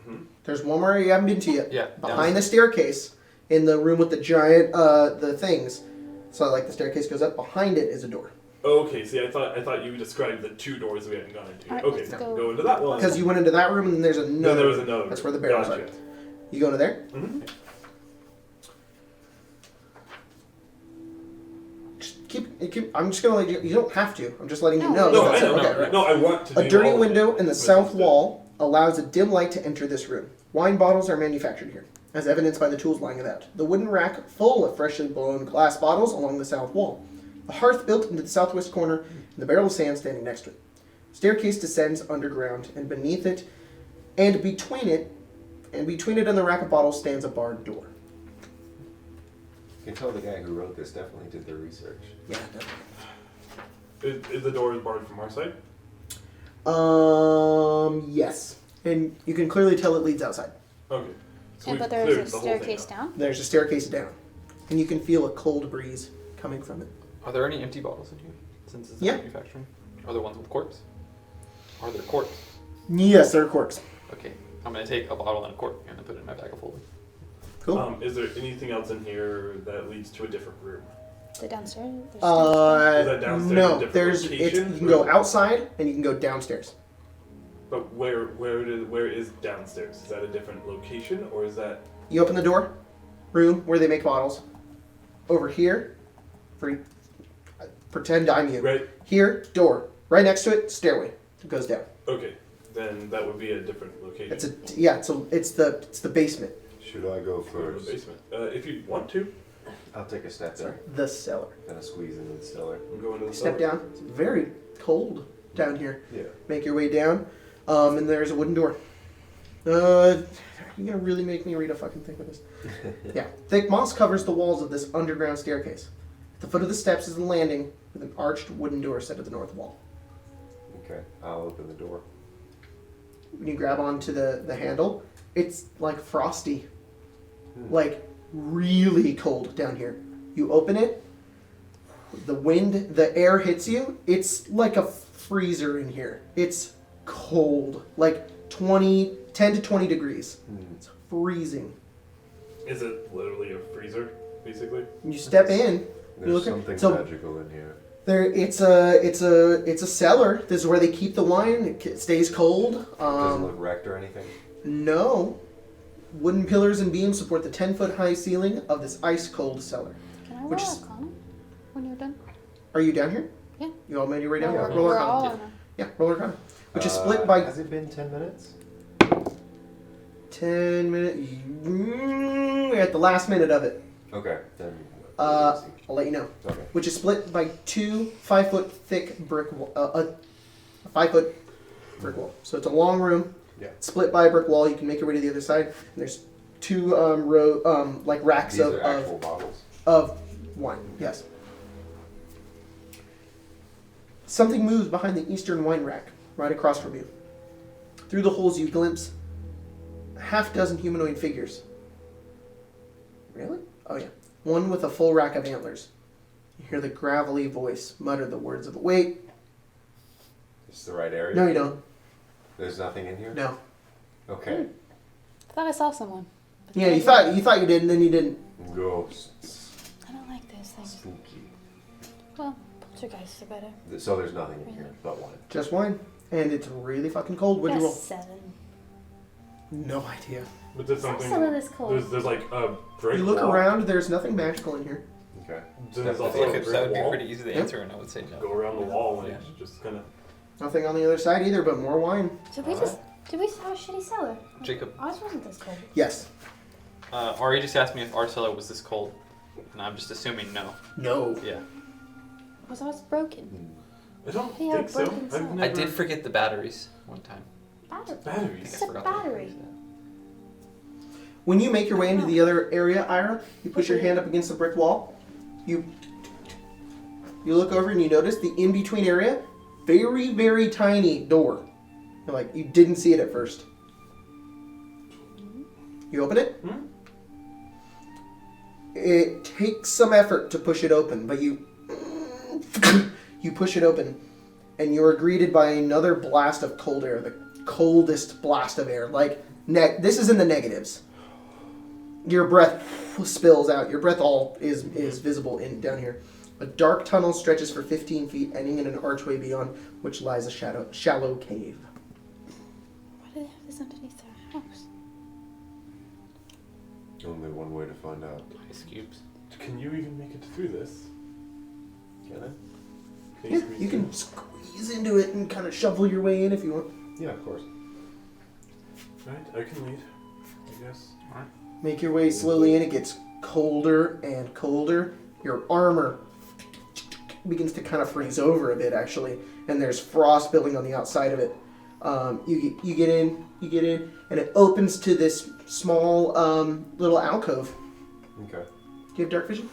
two. There's one where you haven't been to yet. Yeah. Behind the staircase, in the room with the giant, the things. So like the staircase goes up. Behind it is a door. Okay, see, I thought you described the two doors we hadn't gone into. Alright, Okay, let's go. go. into that one. Because you went into that room and then there's another. Then there was another. That's where the barrels Gotcha. are. You go into there. Mm-hmm. Just keep. I'm just gonna let you. You don't have to. I'm just letting you No, know. No, that's I it. know. Okay, right. No, I want to. A do dirty all of window it, in the but south instead- wall allows a dim light to enter this room. Wine bottles are manufactured here, as evidenced by the tools lying about. The wooden rack full of freshly blown glass bottles along the south wall. The hearth built into the southwest corner, and the barrel of sand standing next to it. Staircase descends underground, and beneath it, and between it and the rack of bottles stands a barred door. You can tell the guy who wrote this definitely did their research. Yeah. Is the door barred from our side? Yes. And you can clearly tell it leads outside. Okay. So And, we've but there's cleared a the whole thing staircase out. down. There's a staircase down. And you can feel a cold breeze coming from it. Are there any empty bottles in here? Since it's Yeah. manufacturing? Are there ones with corks? Are there corks? Yes, there are corks. Okay. I'm gonna take a bottle and a cork and put it in my bag of holding. Cool. Is there anything else in here that leads to a different room? Is it downstairs? There's stairs Is that downstairs a No, different there's location, you can or- go outside and you can go downstairs. But where is downstairs? Is that a different location, or is that... You open the door, room where they make bottles. Over here, pretend I'm you. Right. Here, door. Right next to it, stairway. It goes down. Okay, then that would be a different location. It's the basement. Should I go Go to first? the basement. If you want to, I'll take a step Sorry, in. the cellar. Then I squeeze into the cellar. I'm going to the Step cellar. down. It's very cold down here. Yeah. Make your way down, and there's a wooden door. You're gonna really make me read a fucking thing with this. Yeah. Thick moss covers the walls of this underground staircase. At the foot of the steps is a landing with an arched wooden door set at the north wall. Okay, I'll open the door. When you grab onto the handle, it's like frosty. Like really cold down here. You open it, the air hits you, it's like a freezer in here. It's cold. Like 10 to 20 degrees. It's freezing. Is it literally a freezer, basically? You step in, There's you look something at so magical in here. it's a cellar. This is where they keep the wine. It stays cold. It doesn't look wrecked or anything. No. Wooden pillars and beams support the 10-foot high ceiling of this ice-cold cellar. Can I roll Which a is- Arcana when you're done? Are you down here? Yeah. You all made your way down? We're, Roll we're Arcana. all on Yeah, roll Arcana. Which is split by Has it been 10 minutes? 10 minutes. We're at the last minute of it. Okay, then. I'll let you know. Okay. Which is split by 2 5-foot thick brick wall. A 5-foot brick wall. So it's a long room. Yeah. Split by a brick wall. You can make your way to the other side. And there's 2 racks These are actual bottles. of wine. Yes. Something moves behind the eastern wine rack, right across from you. Through the holes you glimpse a half-dozen humanoid figures. Really? Oh yeah. One with a full rack of antlers. You hear the gravelly voice mutter the words of wait. Is this the right area? No, you don't. There's nothing in here? No. Okay. I thought I saw someone. But Yeah, you thought you did, and then you didn't. Ghosts. I don't like those things. Spooky. Well, poltergeists are better. So there's nothing in here but wine. Just wine. And it's really fucking cold. What'd you roll? 7. No idea. But there's Some something. of this cold. There's like a brick You look wall. around, there's nothing magical in here. Okay. Then there's I also feel a like brick that would be wall. pretty easy to Yeah. answer, and I would say no. Go around the wall and Yeah. just kind of. Nothing on the other side either, but more wine. Did we have a shitty cellar? Jacob. Ours wasn't this cold. Yes. Ari just asked me if our cellar was this cold, and I'm just assuming no. No. Yeah. Was ours broken? I don't He had think a so. broken I've cellar. never. I did forget the batteries one time. Battery. Batteries. It's a battery. When you make your way into the other area, Ira, you push your hand up against the brick wall. You look over and you notice the in-between area, very, very tiny door. You're like, you didn't see it at first. You open it? Hmm? It takes some effort to push it open, but you push it open, and you're greeted by another blast of cold air, the coldest blast of air. Like, this is in the negatives. Your breath spills out. Your breath all is visible down here. A dark tunnel stretches for 15 feet, ending in an archway beyond which lies a shallow cave. Why do they have this underneath their house? Only one way to find out. Ice cubes. Can you even make it through this? Can I? Can Yeah, squeeze you through? can squeeze into it and kind of shovel your way in if you want. Yeah, of course. Right, I can lead. I guess. Make your way slowly in. It gets colder and colder. Your armor begins to kind of freeze over a bit, actually, and there's frost building on the outside of it. You get in, and it opens to this small little alcove. Okay. Do you have dark vision?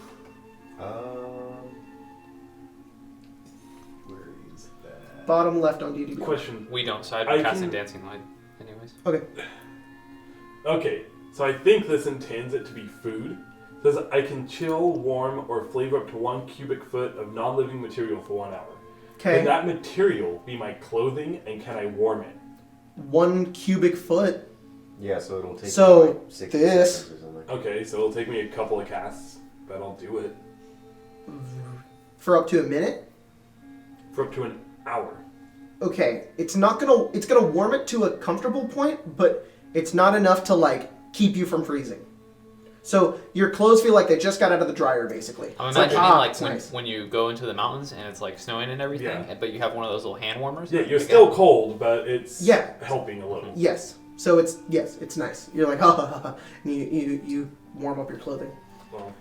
Where is that? Bottom left on DD. Question. We don't, so I'd I be casting can- Dancing Light anyways. Okay. Okay, so I think this intends it to be food. It says I can chill, warm, or flavor up to 1 cubic foot of non-living material for 1 hour. Can Okay. that material be my clothing, and can I warm it? 1 cubic foot. Yeah, so it'll take So, me like 60 this- seconds or something. Okay, so it'll take me a couple of casts, but I'll do it For up to a minute. for up to an hour. Okay. It's gonna warm it to a comfortable point, but it's not enough to like keep you from freezing. So your clothes feel like they just got out of the dryer, basically. I'm It's imagining it's when, nice. when you go into the mountains and it's like snowing and everything, Yeah. but you have one of those little hand warmers. Yeah, you're Again. still cold, but it's Yeah. helping a little. Yes. So it's nice. You're like, ha ha ha, ha. And you warm up your clothing. Well,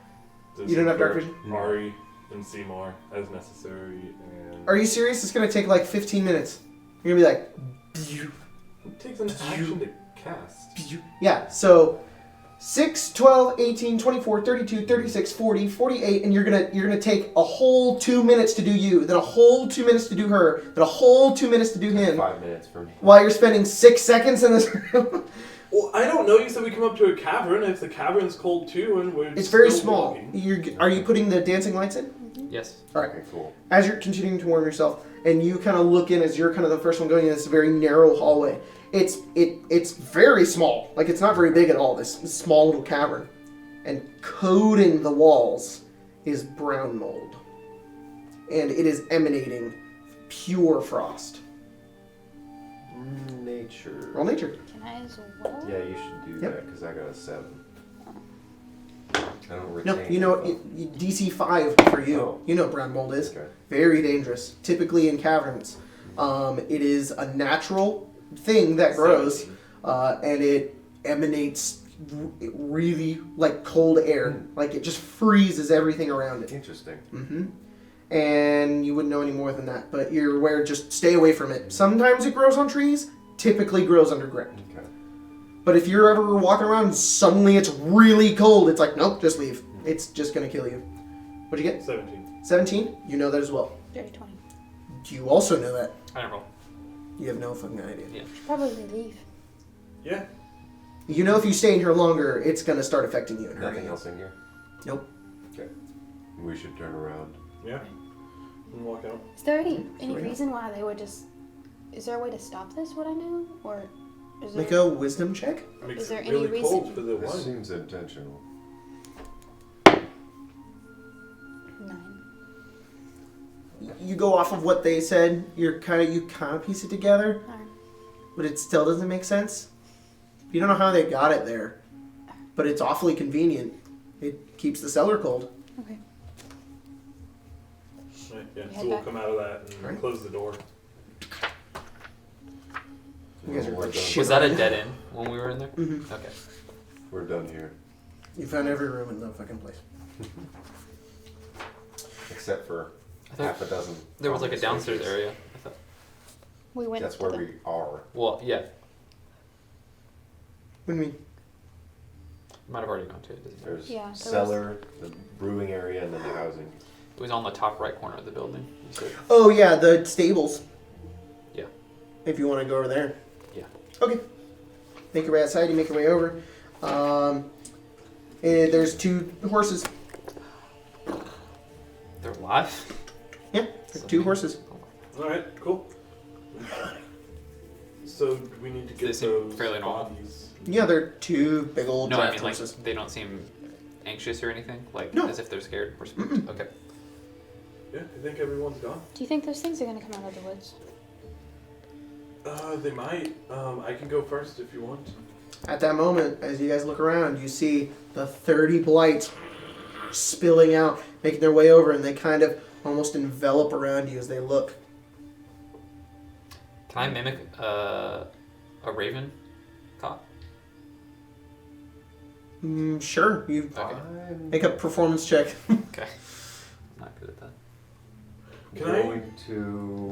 You don't have dark vision? Ari and Seymour as necessary. And Are you serious? It's gonna take like 15 minutes. You're gonna be like, "Pew, it takes an action to cast. pew." Yeah. So 6, 12, 18, 24, 32, 36, 40, 48, and you're gonna take a whole 2 minutes to do you, then a whole 2 minutes to do her, then a whole 2 minutes to do him, 5 minutes for me. while you're spending 6 seconds in this room. Well, I don't know. You said we come up to a cavern. If the cavern's cold too, and we're It's very still small. walking. Are you putting the dancing lights in? Yes. All right. Okay, cool. As you're continuing to warm yourself, and you kind of look in as you're kind of the first one going in this very narrow hallway. It's very small. Like, it's not very big at all, this small little cavern. And coating the walls is brown mold. And it is emanating pure frost. Nature. Roll nature. Can I as well? Yeah, you should do Yep. that because I got a 7. I don't retain. No, you know, DC 5 for you. Oh. You know what brown mold is. Okay. Very dangerous. Typically in caverns. It is a natural thing that grows, and it emanates really like cold air. Like, it just freezes everything around it. Interesting. Mm-hmm. And you wouldn't know any more than that, but you're aware, just stay away from it. Sometimes it grows on trees, typically grows underground. Okay. But if you're ever walking around and suddenly it's really cold, it's like, nope, just leave. It's just going to kill you. What'd you get? 17. 17? You know that as well. Dirty 20. Do you also know that? I don't roll. You have no fucking idea. Yeah. Should probably leave. Yeah. You know if you stay in here longer, it's going to start affecting you. And hurting Nothing you. else in here? Nope. Okay. We should turn around. Yeah. And walk out. Is there any Sure. reason why they would just... Is there a way to stop this, what I know? Or is there... Make a wisdom check. It makes Is there it any really cold reason- for the This wine. seems intentional. 9. You go off of what they said. You kind of piece it together, Alright. but it still doesn't make sense. You don't know how they got it there, but it's awfully convenient. It keeps the cellar cold. Okay. Right, yeah. We So head we'll back. come out of that and Right. close the door. You guys are We're like done. shit. Was that a dead end when we were in there? Mm-hmm. Okay. We're done here. You found every room in the fucking place. Except for I thought half a dozen. there was like a common downstairs spaces. area. I thought. We went That's to where the... we are. Well, yeah. What do you mean? Might have already gone to it. Doesn't matter. There's Yeah, there cellar, the brewing area, and then the housing. It was on the top right corner of the building. You said. Oh yeah, the stables. Yeah. If you want to go over there. Yeah. Okay. Make your way outside. You make your way over. There's 2 horses. They're alive. Yeah, there's 2 horses. All right. Cool. So we need to They get seem those fairly normal. bodies. Yeah, they're 2 big old No, I draft mean like horses. they don't seem anxious or anything. Like No. as if they're scared or spooked. Mm-mm. Okay. Yeah, I think everyone's gone. Do you think those things are going to come out of the woods? They might. I can go first if you want. At that moment, as you guys look around, you see the 30 blights spilling out, making their way over, and they kind of almost envelop around you as they look. Can I mimic a raven cop? Sure, you Okay. make a performance check. Okay. I'm not good at that. Can I Going to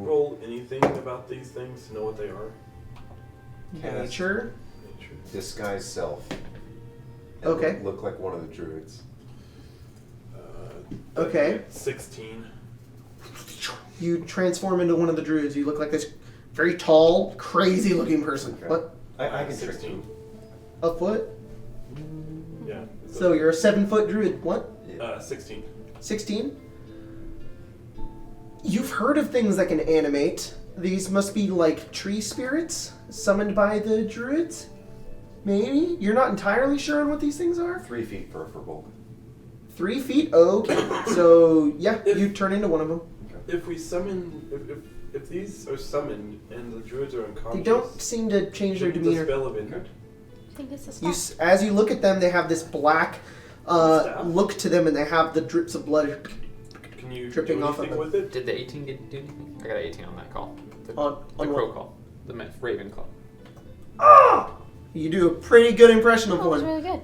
roll anything about these things to know what they are? Cast. Nature. Nature. disguise self. And Okay. Look like one of the druids. Okay. 16. You transform into one of the druids. You look like this very tall, crazy-looking person. Okay. What? I can trick 16. you. A foot? Yeah. So you're a 7-foot druid. What? 16. 16? You've heard of things that can animate. These must be like tree spirits summoned by the druids? Maybe? You're not entirely sure on what these things are? 3 feet preferable. 3 feet? Okay. So, yeah, you turn into one of them. If we summon, if these are summoned and the druids are unconscious, They don't seem to change their shouldn't the demeanor. spell have ended? think it's a You, staff. as you look at them, they have this black Staff? look to them, and they have the drips of blood Can you Dripping do off of anything them. with it? Did the 18 do anything? I got an 18 on that call. The on crow what? call. The raven call. Ah! You do a pretty good impression of Oh, it was one. really good.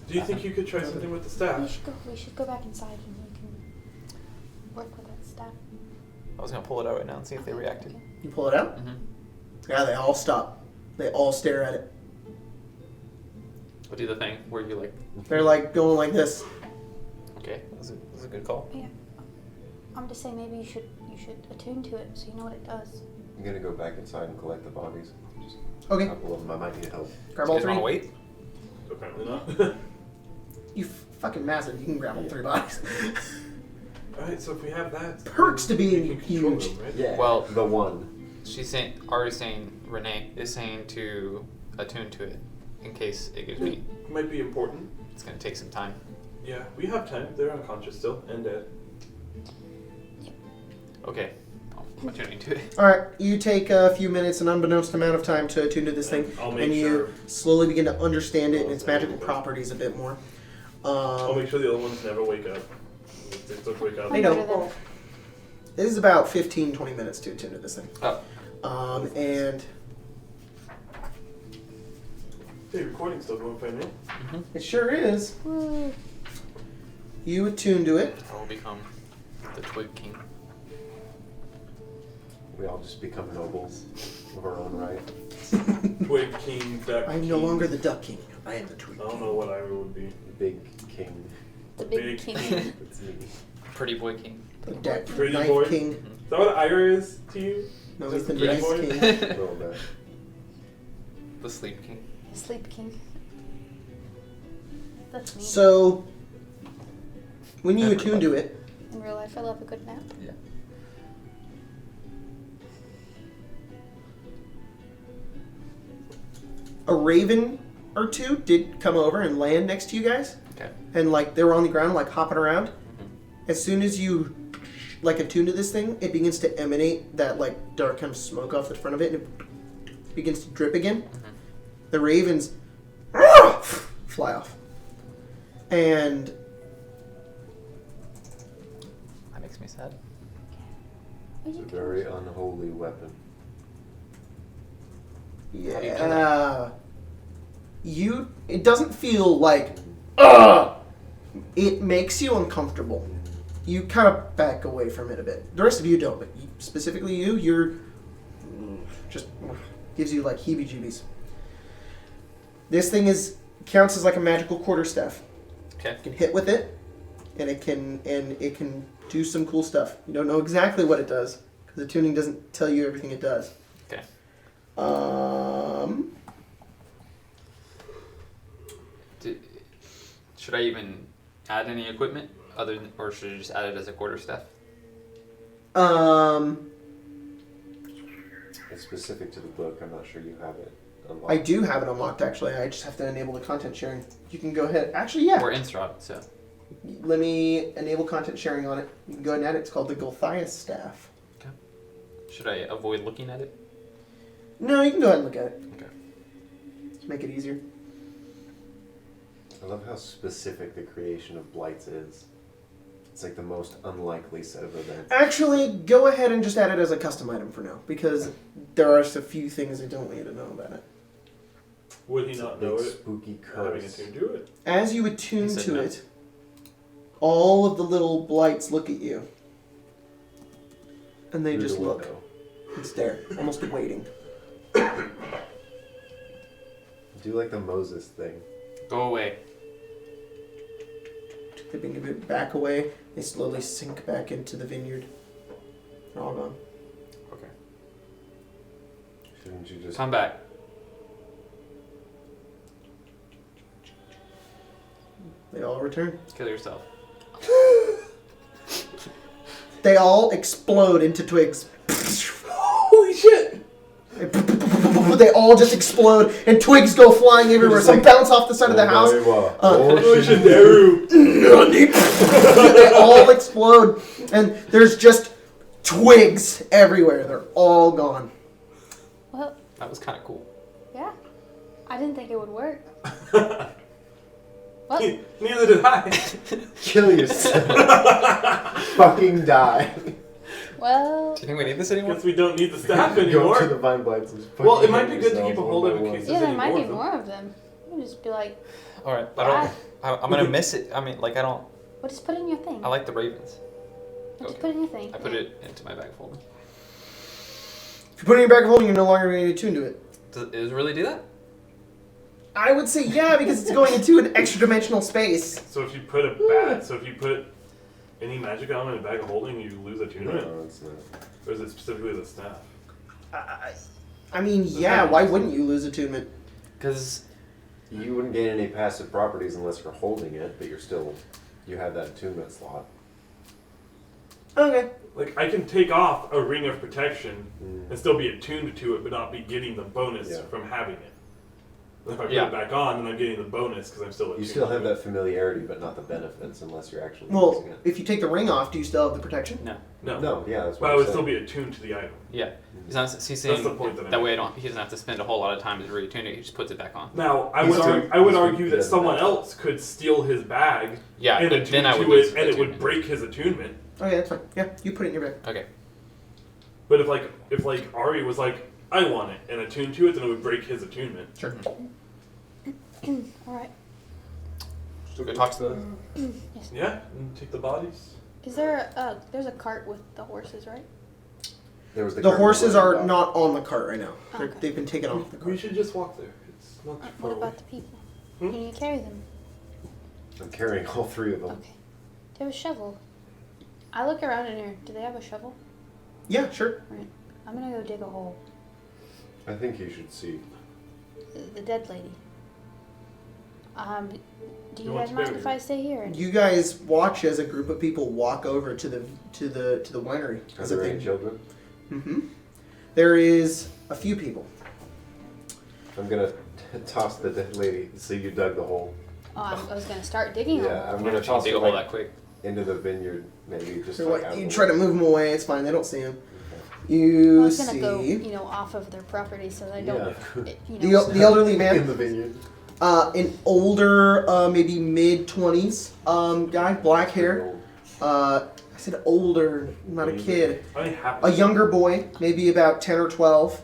Do you think you could try something with the staff? We should go back inside and we can work with that staff. I was gonna pull it out right now and see if they Okay, reacted. okay. You pull it out? Mm-hmm. Yeah, they all stop. They all stare at it. I'll do the thing where you like. They're like going like this. Okay, that's a good call. Yeah. I'm just saying maybe you should attune to it so you know what it does. I'm gonna go back inside and collect the bodies. Just a Okay, couple of them. I might need help. grab Do all you guys three. want to wait? Apparently not. You fucking massive. You can grab all 3 bodies. Alright, so if we have that... Perks to being we can control huge. them, right? Yeah. Well- the one. She's saying, Renee is saying to attune to it in case it gives me. Might be important. It's gonna take some time. Yeah, we have time. They're unconscious still and dead. Okay, I'm attuning to it. All right, you take a few minutes, an unbeknownst amount of time to attune to this thing, I'll make and you sure. slowly begin to understand it and its Okay. magical properties a bit more. I'll make sure the other ones never wake up. If they start to wake up. They don't. This is about 15-20 minutes to attune to this thing. Oh, And Hey, recording's still going fine, right? it sure is. Woo. You attune to it. I will become the Twig King. We all just become nobles of our own right. Twig King, Duck I am King. no longer the Duck King. I am the Twig I don't King. know what I would be. Big king. The big king. It's me. Pretty Boy King. The Deck Pretty Knife boy. King. Is that what Ira is to you? No, Just he's the pretty Nice boy? King. A little bit. The Sleep King. Sleep king. That's me. So, when you Everybody. attune to it, In real life, I love a good nap. Yeah. a raven or two did come over and land next to you guys. Okay. And like they were on the ground, like hopping around. As soon as you like attune to this thing, it begins to emanate that like dark kind of smoke off the front of it, and it begins to drip again. The ravens fly off, and That makes me sad. It's a very unholy weapon. do you do yeah, it doesn't feel like it makes you uncomfortable. You kind of back away from it a bit. The rest of you don't, but specifically you're just gives you like heebie-jeebies. This thing counts as like a magical quarterstaff. Okay. You can hit with it, and it can do some cool stuff. You don't know exactly what it does because the tuning doesn't tell you everything it does. Okay. Should I even add any equipment other than, or should I just add it as a quarterstaff? It's specific to the book. I'm not sure you have it unlocked. I do have it unlocked actually. I just have to enable the content sharing. You can go ahead. Actually, yeah. We're in Strahd, so. Let me enable content sharing on it. You can go ahead and add it. It's called the Gulthias staff. Should I avoid looking at it? No, you can go ahead and look at it. Okay. Just make it easier. I love how specific the creation of blights is. It's like the most unlikely set of events. Actually, go ahead and just add it as a custom item for now, because there are just a few things I don't want you to know about it. Would he It's not a big know it? spooky Having curse. it to do it. As you attune He said to no. it, all of the little blights look at you. And they Through just the look window. and stare, almost waiting. Do like the Moses thing. Go away. They begin to back away. They slowly sink back into the vineyard. They're all gone. Okay. Shouldn't you just... Come back. They all return. Kill yourself. They all explode into twigs. Holy shit! They all just explode, and twigs go flying everywhere. Some bounce off the side of the house. Legendary! They all explode, and there's just twigs everywhere. They're all gone. Well, That was kind of cool. yeah. I didn't think it would work. What? Neither did I. Kill yourself. Fucking die. Well, Do you think we need this anymore? Guess we don't need the staff Go to anymore. the vine blights and Well, it fucking might be hang good to keep a yourself hold one of by in one. case yeah, there's there any might be of them. more of them. You can just be like, All right, Why? I'm gonna miss it. I mean, like I don't. well, just put it in your thing. I like the ravens. Just okay. put it in your thing. I put it into my bag folder. If you put it in your bag of holding, you're no longer going to attune to it. Does it really do that? I would say yeah, because it's going into an extra dimensional space. So if you put any magic element in a bag of holding, you lose attunement? No, it's not. Or is it specifically the staff? I mean, yeah, why wouldn't you lose attunement? Because You wouldn't gain any passive properties unless you're holding it, but you have that attunement slot. Okay. Like, I can take off a ring of protection and still be attuned to it, but not be getting the bonus from having it. And if I put it back on, then I'm getting the bonus because I'm still attuned. You still have to that familiarity, but not the benefits unless you're actually Well, using it. if you take the ring off, do you still have the protection? no. it. No. No, yeah, that's But what I I'm would saying. still be attuned to the item. Yeah. He's saying the point that I'm that way he doesn't have to spend a whole lot of time to reattune it. He just puts it back on. Now, I He's would doing- argue that he's someone doing that. else could steal his bag Yeah, and but attune then I would to lose it, and it would attunement. break his attunement. Okay, that's fine. Yeah, you put it in your bag. Okay. But if Ari was like, I want it, and attuned to it, then it would break his attunement. Sure. All right. Go talk to the. Yes. Yeah, and take the bodies. Is there there's a cart with the horses, right? There was The curtain horses line are about- not on the cart right now. Okay. They've been taken off the We cart. should just walk there. It's not too far What away. about the people? Hmm? Can you carry them? I'm carrying all three of them. Okay. Do you have a shovel? I look around in here. Do they have a shovel? Yeah, sure. Right. I'm gonna go dig a hole. I think you should see. The dead lady. Do you You want guys to mind bury if her? I stay here? You guys watch as a group of people walk over to the winery. Are As a there thing. any children? Mm-hmm. There is a few people. I'm gonna toss the dead lady. See, you dug the hole. Oh, I was gonna start digging a Yeah, hole. I'm I'm gonna gonna toss dig it a hole like that quick. into the vineyard, maybe just So like what, out you of the try to way. move them away. It's fine. They don't see him. I You was gonna see go, off of their property so they don't, the elderly man. in the vineyard. An older, maybe mid-20s guy, black hair. I said older, not a kid. I have A younger boy, maybe about 10 or 12.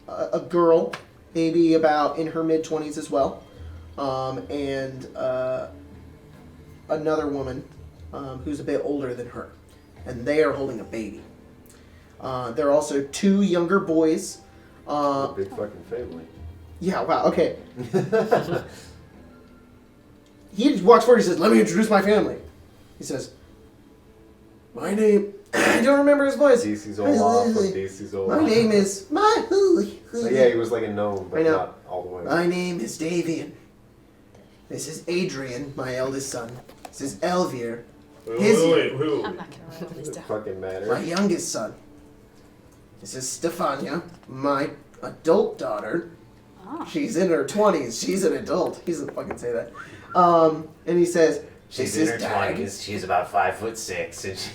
A girl, maybe about in her mid-20s as well. And another woman who's a bit older than her. And they are holding a baby. There are also two younger boys. A big fucking family. Yeah, wow, okay. He walks forward, he says, "Let me introduce my family." He says, "My name..." I don't remember his voice. DC's all off of DC's all My off. name is... So yeah, he was like a gnome, I but know. not all the way. My name is Davian. This is Adrian, my eldest son. This is Elvir, Wait, who? I'm not gonna write all this Doesn't down. fucking matter. my youngest son. This is Stefania, my adult daughter. Oh. She's in her 20s. She's an adult. He doesn't fucking say that. And he says, She's "This in is her Dag. 20s. She's about 5'6", and she,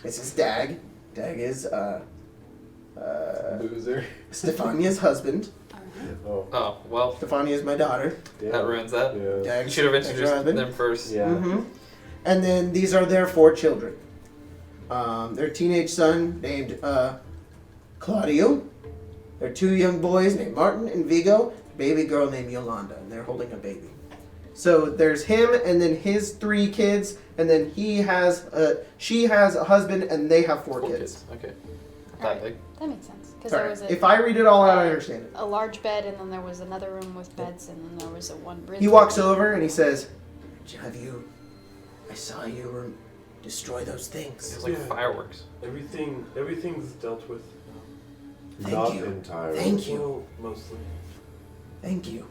This is Dag. Dag is Loser. Stefania's husband. Oh. Oh well, Stefania is my daughter. Yeah. that ruins that. Yeah. Dag's, You should have Dag's her introduced husband. them first. Yeah. Mm-hmm. And then these are their 4 children. Their teenage son named Claudio. Their 2 young boys named Martin and Vigo. Baby girl named Yolanda, and they're holding a baby. So there's him, and then his 3 kids, and then she has a husband, and they have 4 kids. Okay. Alright. That big. That makes sense. Because Sorry. there was If I read it all out, I understand it. a large bed, and then there was another room with beds, and then there was a one bridge. He walks over and he says, I saw you destroy those It things. was like Yeah. fireworks. Everything's dealt with. Thank Not you. entirely. Thank you. Well, mostly. Thank you.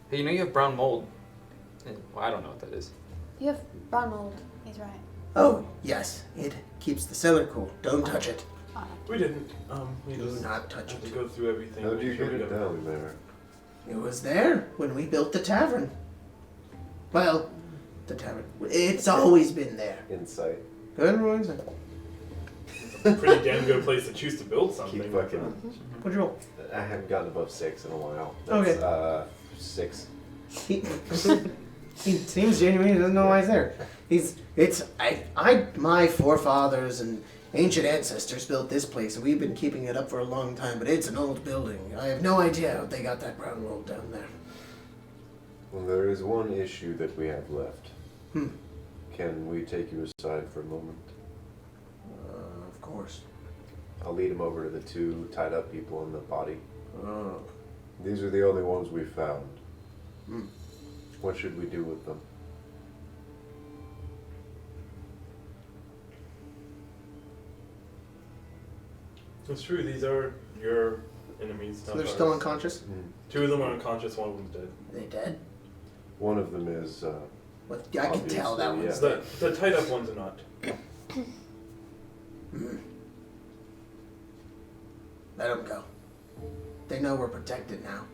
Hey, you have brown mold. Well, I don't know what that is. You have brown mold. He's right. Oh, yes. It keeps the cellar cool. Don't touch it. We didn't. We Do just not touch had to it. go through everything. How make do you sure get we it got- down there? It was there when we built the tavern. Well, the tavern. It's always been there. Insight. Good reason. pretty damn good place to choose to build something. Keep fucking. What'd you roll? I haven't gotten above 6 in a while. Okay. That's, 6. He seems genuine. He doesn't know why he's there. My forefathers and ancient ancestors built this place, and we've been keeping it up for a long time. But it's an old building. I have no idea how they got that brown roll down there. Well, there is one issue that we have left. Hmm. Can we take you aside for a moment? Of course. I'll lead him over to the 2 tied up people in the body. Oh. These are the only ones we found. Hmm. What should we do with them? It's true, these are your enemies. So not they're still ours. unconscious? 2 of them are unconscious, 1 of them's dead. Are they dead? One of them is, Well, I can tell that Obviously, one's yeah. dead. The tied up ones are not. Let them go. They know we're protected now.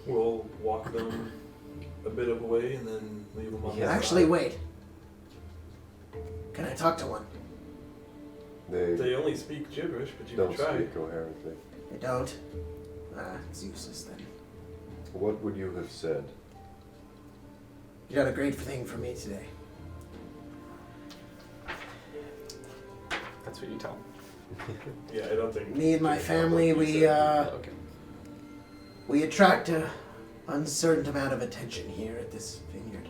We'll walk them a bit of a way and then leave them on the Actually, side. wait. Can I talk to one? They only speak gibberish, but you don't can try. speak coherently. They don't? It's useless then. What would you have said? You done a great thing for me today. That's what you tell him. Yeah, I don't think. Me and my family, Okay. we attract a uncertain amount of attention here at this vineyard.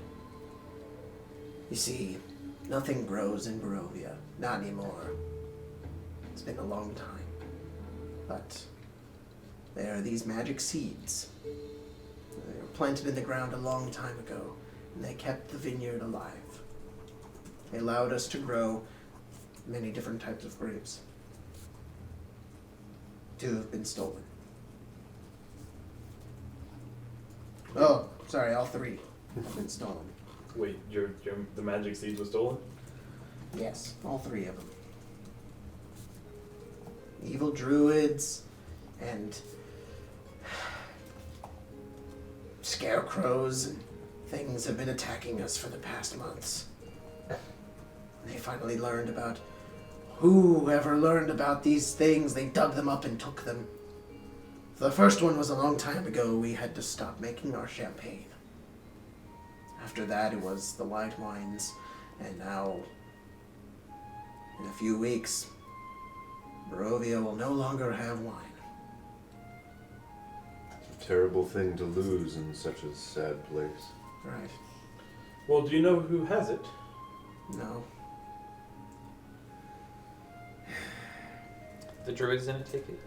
You see, nothing grows in Barovia. Not anymore. It's been a long time. But there are these magic seeds. They were planted in the ground a long time ago, and they kept the vineyard alive. They allowed us to grow many different types of grapes. 2 have been stolen. Oh, sorry, all 3 have been stolen. Wait, the magic seed was stolen? Yes, all 3 of them. Evil druids and scarecrows and things have been attacking us for the past months. They finally learned about whoever learned about these things, they dug them up and took them. The first one was a long time ago. We had to stop making our champagne. After that, it was the white wines, and now, in a few weeks, Barovia will no longer have wine. It's a terrible thing to lose in such a sad place. Right. Well, do you know who has it? No. The druids didn't take it.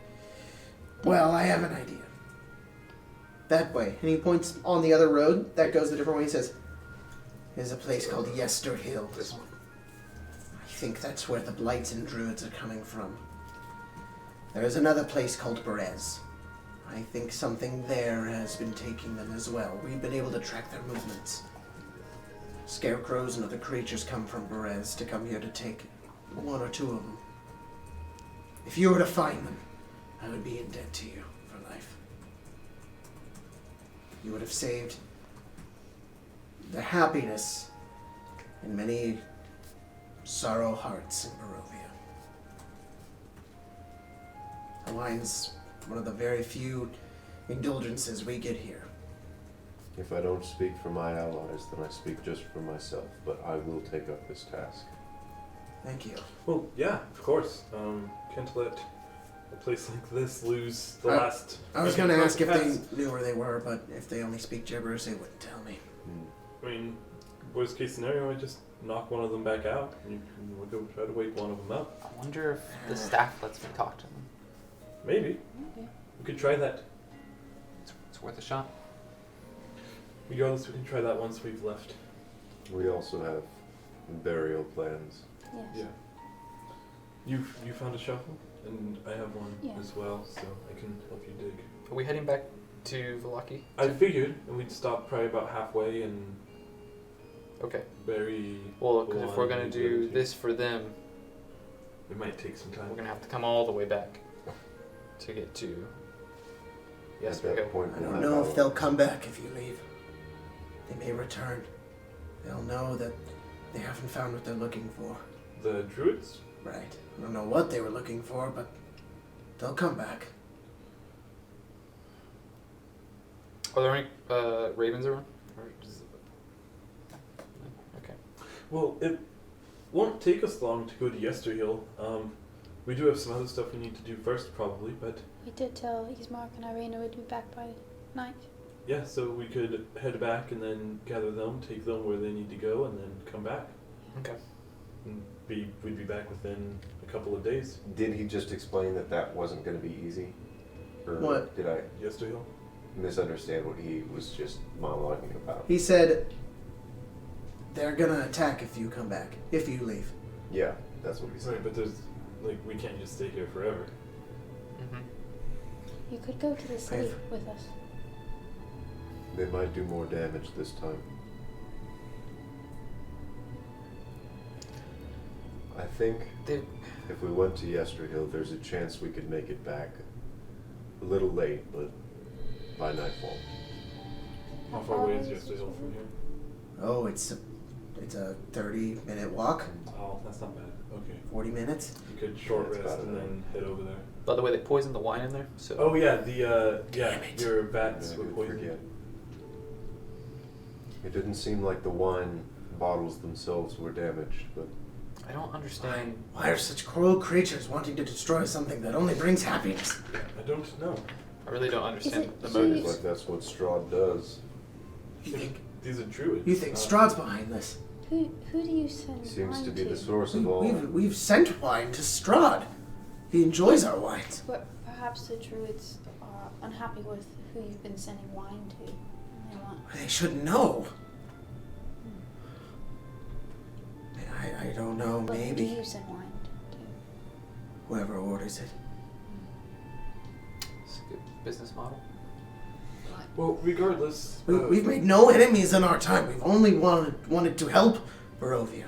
Well, I have an idea. That way. And he points on the other road that goes a different way. He says, there's a place called Yester Hill. This one. I think that's where the blights and druids are coming from. There is another place called Berez. I think something there has been taking them as well. We've been able to track their movements. Scarecrows and other creatures come from Berez to come here to take 1 or 2 of them. If you were to find them, I would be in debt to you for life. You would have saved the happiness in many sorrow hearts in Barovia. The wine's one of the very few indulgences we get here. If I don't speak for my allies, then I speak just for myself, but I will take up this task. Thank you. Well, yeah, of course. Can't let a place like this lose the last. I was going to ask if past. they knew where they were, but if they only speak gibberish, they wouldn't tell me. I mean, worst case scenario, I just knock one of them back out, and we'll go try to wake one of them up. I wonder if the staff lets me talk to them. Maybe. We could try that. It's worth a shot. Regardless, we can try that once we've left. We also have burial plans. Yes. Yeah. You found a shovel, and I have one Yeah. as well, so I can help you dig. Are we heading back to Vallaki? I figured, and we'd stop probably about halfway and Okay. bury. Well, because if one we're gonna and the do other two. this for them, It might take some time. we're gonna have to come all the way back to get to. Yes, At we that go. point, I we'll don't have know if our- they'll come back if you leave. They may return. They'll know that They haven't found what they're looking for. The druids? Right. I don't know what they were looking for, but they'll come back. Are there any ravens around? Or just... Okay. Well, it won't take us long to go to Yesterhill. We do have some other stuff we need to do first, probably, but We did tell Ismark and Irina we'd be back by night. yeah, so we could head back and then gather them, take them where they need to go, and then come back. Okay. And we'd be back within a couple of days. Did he just explain that that wasn't going to be easy? Or What? did I Yesterhill? misunderstand what he was just monologuing about? He said they're gonna attack if you come back. If you leave. Yeah, that's what he said. Right, but there's, like, we can't just stay here forever. Mm-hmm. You could go to the city I've- with us. They might do more damage this time. I think if we went to Yesterhill, there's a chance we could make it back. A little late, but by nightfall. How far away is Yesterhill from here? Oh, it's a 30-minute walk. Oh, that's not bad. Okay. 40 minutes. You could short Yeah, it's rest about and enough. then head over there. By the way, they poisoned the wine in there, so... Oh yeah, Damn it. your bats Yeah, were good poisoned. forget. It didn't seem like the wine bottles themselves were damaged, but I don't understand... Why are such cruel creatures wanting to destroy something that only brings happiness? I don't know. I really don't understand it the he- motives. like that's what Strahd does. You think These are druids. you think Strahd's behind this? Who do you send He seems wine to be the source of all. We've sent wine to Strahd. He enjoys our wines. But perhaps the druids are unhappy with who you've been sending wine to. And they want... They should know. I don't know. But who do Maybe you send wine to? whoever orders it. It's a good business model. Well, regardless, We've made no enemies in our time. We've only wanted to help Barovia.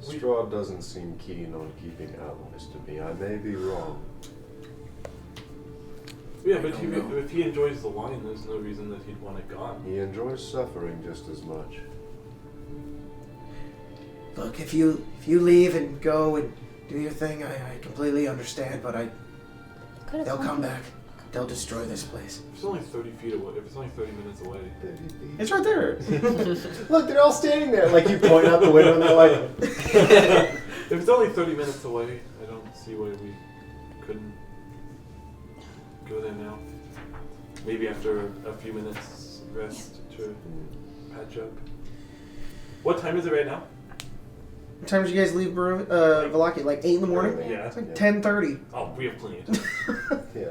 Strahd doesn't seem keen on keeping allies to me. I may be wrong. yeah, I but don't know. if he enjoys the wine, there's no reason that he'd want it gone. He enjoys suffering just as much. Look, if you leave and go and do your thing, I completely understand. But Could've they'll come here. back. They'll destroy this place. If it's only 30 feet away, if it's only 30 minutes away, It's right there. Look, they're all standing there. Like you point out the window and they're like, if it's only 30 minutes away, I don't see why we couldn't go there now. Maybe after a few minutes rest to patch up. What time is it right now? What time did you guys leave Vallaki? Like 8 in the morning? Yeah. It's like 10:30. Oh, we have plenty of time. Yeah.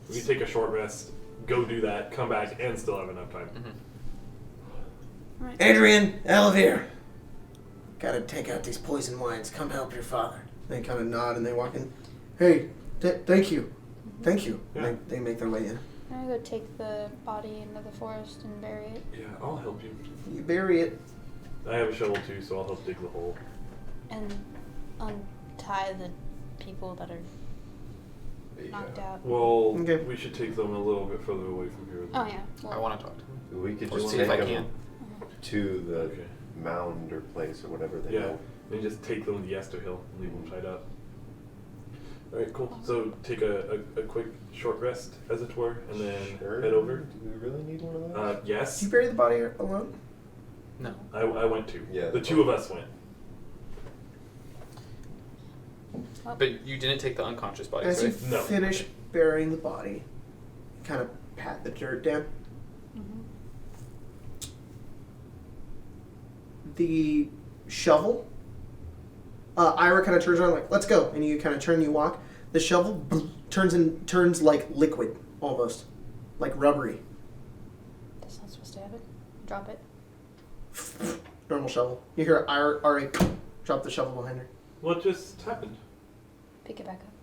We can take a short rest, go do that, come back, and still have enough time. Mm-hmm. Right. Adrian, Elevere. Gotta take out these poison wines. Come help your father. They kind of nod and they walk in. Hey, thank you. Thank you. Yeah. They make their way in. I'm gonna go take the body into the forest and bury it. Yeah, I'll help you. You bury it. I have a shovel too, so I'll help dig the hole. And untie the people that are knocked out. Well, Okay. we should take them a little bit further away from here. Oh yeah. I want to talk to him. We could Or just see take if I them can. to the Okay. mound or place or whatever they Yeah, know. and just take them to Yesterhill and leave them tied up. Alright, cool. So take a quick short rest, as it were, and then Sure. head over. Do we really need one of those? Yes. Did you bury the body alone? No. I went to. Yeah. The two of us went. But you didn't take the unconscious bodies, As you right? No. finish burying the body, kind of pat the dirt down. Mm-hmm. The shovel, Ira kind of turns around like, let's go. And you kind of turn, you walk. The shovel turns like liquid, almost. Like rubbery. That's not supposed to happen. Drop it. Normal shovel. You hear Ira drop the shovel behind her. What just happened? Pick it back up.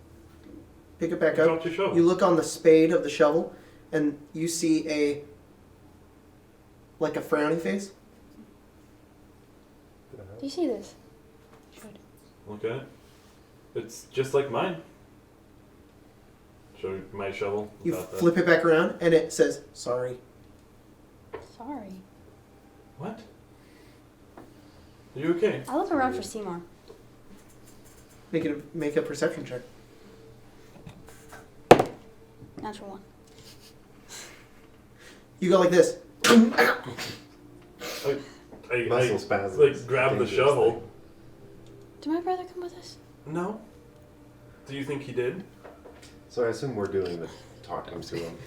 Pick it back You up. dropped your shovel. You look on the spade of the shovel, and you see a frowny face. Do you see this? Should. Look at it. It's just like mine. Show you my shovel. You without the- flip it back around, and it says, sorry. Sorry. What? Are you okay? I look around for Seymour. Make a perception check. Natural one. You go like this. Muscle spasms. Like grab the Dangerous shovel. thing. Did my brother come with us? No. Do you think he did? So I assume we're doing the talking to him.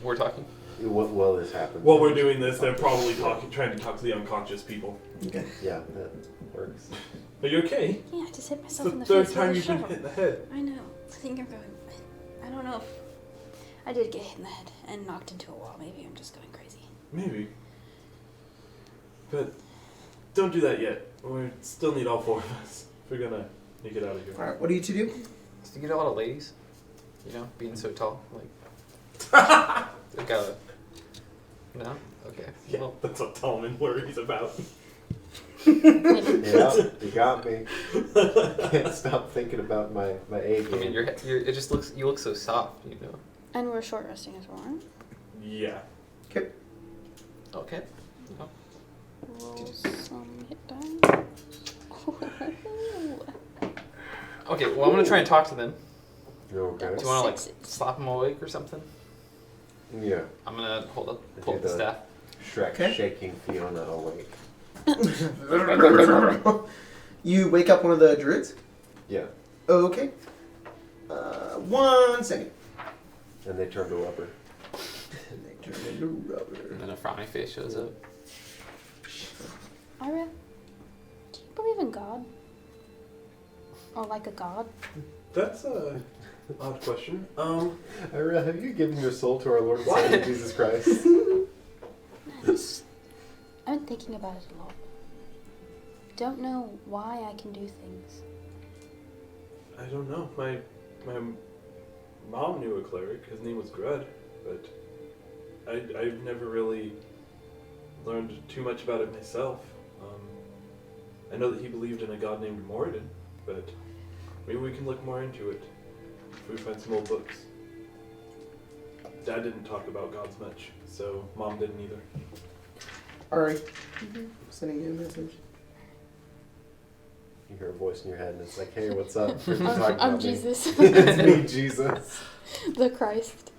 We're talking. While this happens. While we're doing this, they're probably trying to talk to the unconscious people. Okay. Yeah, that works. Are you okay? Yeah, I just hit It's myself the in the third face time with a you've been shovel. hit in the head. I know. I think I'm going. I don't know if I did get hit in the head and knocked into a wall. Maybe I'm just going crazy. Maybe. But don't do that yet. We still need all four of us. We're gonna make it out of here. All right. What do you two do? So you get a lot of ladies, you know, being so tall. Like, they got a. No? Okay. Yeah, Well, that's what Tallman worries about. Yeah, you got me. Can't stop thinking about my A game. I mean, it just looks. You look so soft, you know. And we're short resting as well, aren't Yeah. Okay. Okay. No. we? Roll some hit die. Okay. Well, I'm gonna try and talk to them. Okay. Do you want to like Sixes. slap them awake or something? Yeah. I'm gonna pull up Do the staff. Shrek Okay. shaking Fiona awake. You wake up one of the druids. Yeah. Okay. 1 second. And they turn to rubber. And they turn into rubber. And then a frowny face shows up. Ira, do you believe in God? Or like a god? That's a odd question. Ira, have you given your soul to our Lord and Savior Jesus Christ? I've been thinking about it a lot. Don't know why I can do things. I don't know. My mom knew a cleric. His name was Grud, but I've never really learned too much about it myself. I know that he believed in a god named Moradin, but maybe we can look more into it if we find some old books. Dad didn't talk about gods much, so Mom didn't either. Ari, sending you a message. You hear a voice in your head and it's like, hey, what's up? You're talking I'm about me. Jesus. It's me, Jesus. The Christ.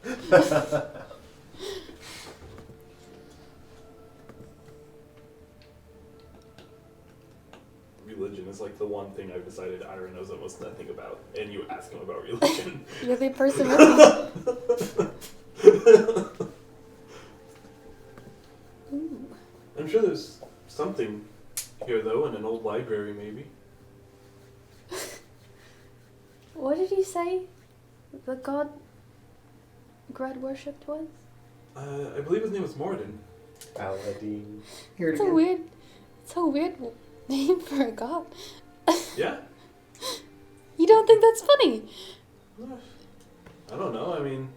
Religion is like the one thing I've decided Ira knows almost nothing about, and you ask him about religion. You're the person with me. Ooh. I'm sure there's something here, though, in an old library, maybe. What did he say the god Grud worshipped was? I believe his name was Moradin. Aladdin. Hear it It's a again. weird name for a god. Yeah? You don't think that's funny? I don't know, I mean,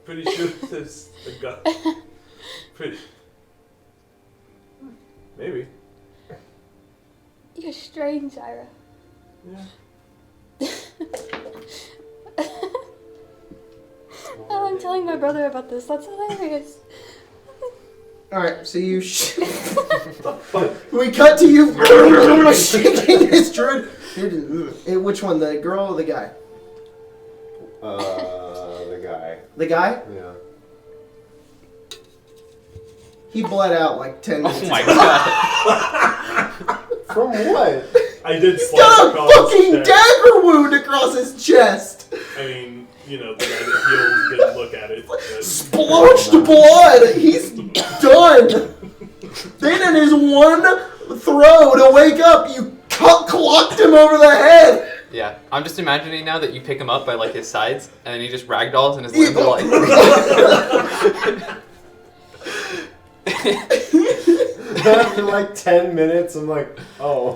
pretty sure there's a god. Pretty. Maybe. You're strange, Ira. Yeah. Oh, I'm telling my brother about this. That's hilarious. Alright, so you. But We cut to you shaking this druid. Which one, the girl or the guy? The guy. The guy? Yeah. He bled out like 10 minutes Oh my ago. god. From what? I did He's slice got a across fucking his chest. dagger wound across his chest. I mean, you know, the guy that heals didn't look at it. But Splotched blood. He's done. Then in his one throw to wake up, you clocked him over the head. Yeah, I'm just imagining now that you pick him up by like his sides, and then he just ragdolls and his limbs are like. After like 10 minutes, I'm like, oh.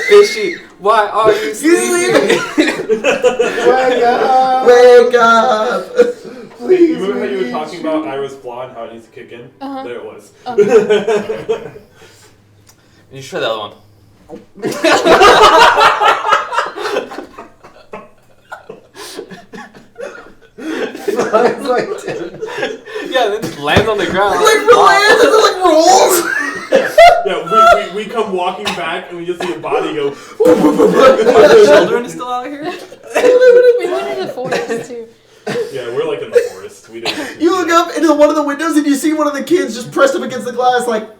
Fishy, why are you sleeping? Wake up! Wake up. Please. you remember how you were reach. talking about Ira's flaw and how it needs to kick in? Uh-huh. There it was. You try the other one. It's like 10. Yeah, then it lands on the ground. Like lands and then like rolls. Yeah, we come walking back and we just see a body go. Are the children still out here? We went in the forest too. Yeah, we're like in the forest. We didn't. You look up into one of the windows and you see one of the kids just pressed up against the glass, like.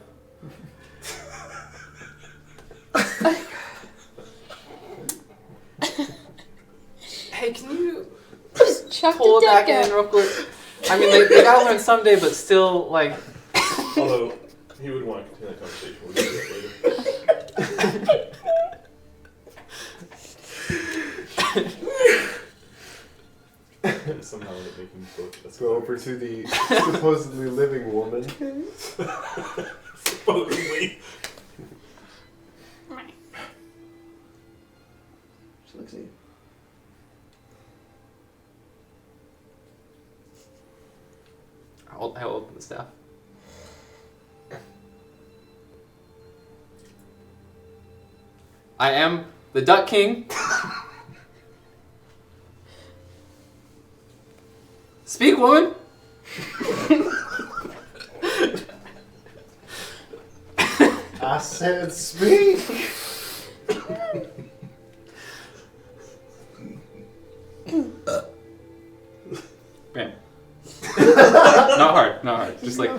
Hey, can you Just chuck pull the it back deck in out. real quick? I mean, they gotta learn someday, but still, like. Although he would want to continue that conversation. We'll get to that later. And somehow end up making both. Let's Go over to the supposedly living woman. Supposedly. She looks at you. I hold the staff. I am the Duck King. Speak, woman. I said speak. Bam. Not hard, not hard. Just like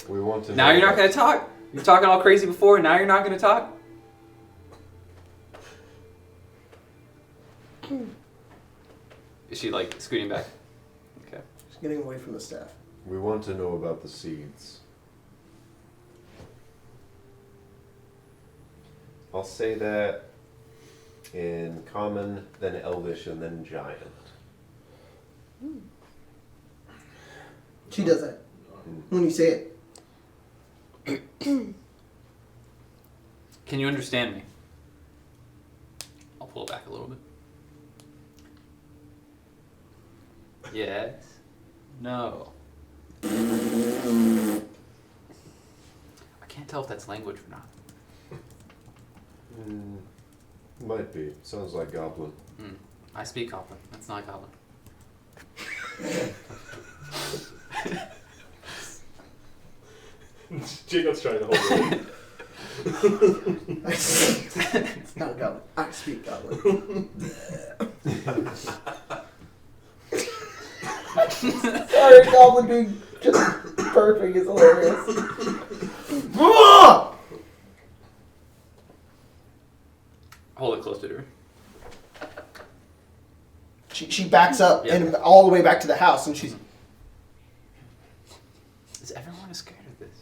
We want to. now know you're not gonna talk. You're talking all crazy before. Now you're not gonna talk. Is she like scooting back? Okay. She's getting away from the staff. We want to know about the seeds. I'll say that in common, then elvish, and then giant. She does that when you say it. Can you understand me? I'll pull it back a little bit. Yes. No. I can't tell if that's language or not. Might be. Sounds like goblin. I speak Goblin. That's not Goblin. Jacob's trying to hold it. It's not goblin. I speak goblin. Sorry, goblin being just perfect is hilarious. Hold it close to her. She backs up Yeah. and all the way back to the house, and she's. Is everyone scared of this?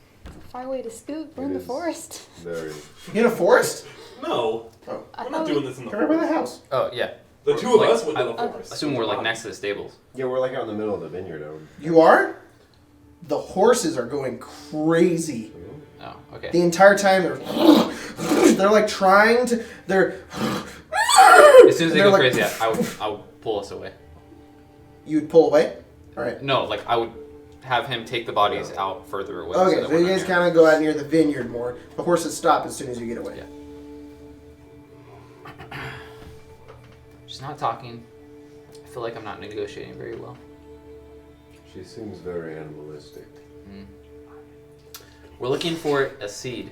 Far away to scoot. We're It in the is. forest. Very. In a forest? No, Oh. we're not doing this in the Come over by the forest. house. Oh, yeah. The two of Like, us went to the I forest. assume we're like next to the stables. Yeah, we're like out in the middle of the vineyard. You are? The horses are going crazy. Oh, okay. The entire time they're like trying to. They're. As soon as they they're go like- crazy, I would pull us away. You'd pull away? Alright. No, like I would have him take the bodies out further away. Okay, that so we're you not guys near. kind of go out near the vineyard more. The horses stop as soon as you get away. Yeah. She's not talking. I feel like I'm not negotiating very well. She seems very animalistic. We're looking for a seed.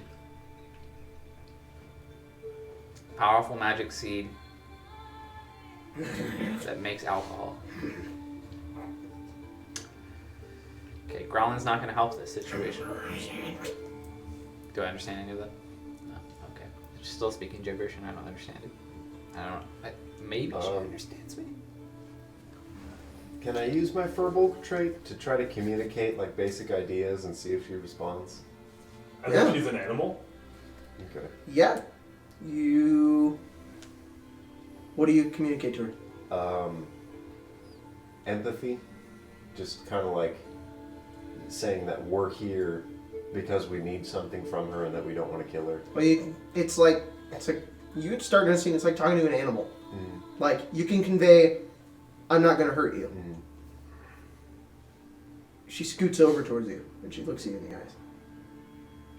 Powerful magic seed that makes alcohol. Okay, growling's not going to help this situation. Do I understand any of that? No. Okay. She's still speaking gibberish and I don't understand it. I don't know. Maybe she understands me. Can I use my Furbolg trait to try to communicate like basic ideas and see if she responds? I Yeah. think she's an animal. Okay. Yeah. You. What do you communicate to her? Empathy. Just kind of like saying that we're here because we need something from her and that we don't want to kill her. Well, it's like you start noticing it's like talking to an animal. Like you can convey, I'm not going to hurt you. She scoots over towards you and she looks you in the eyes.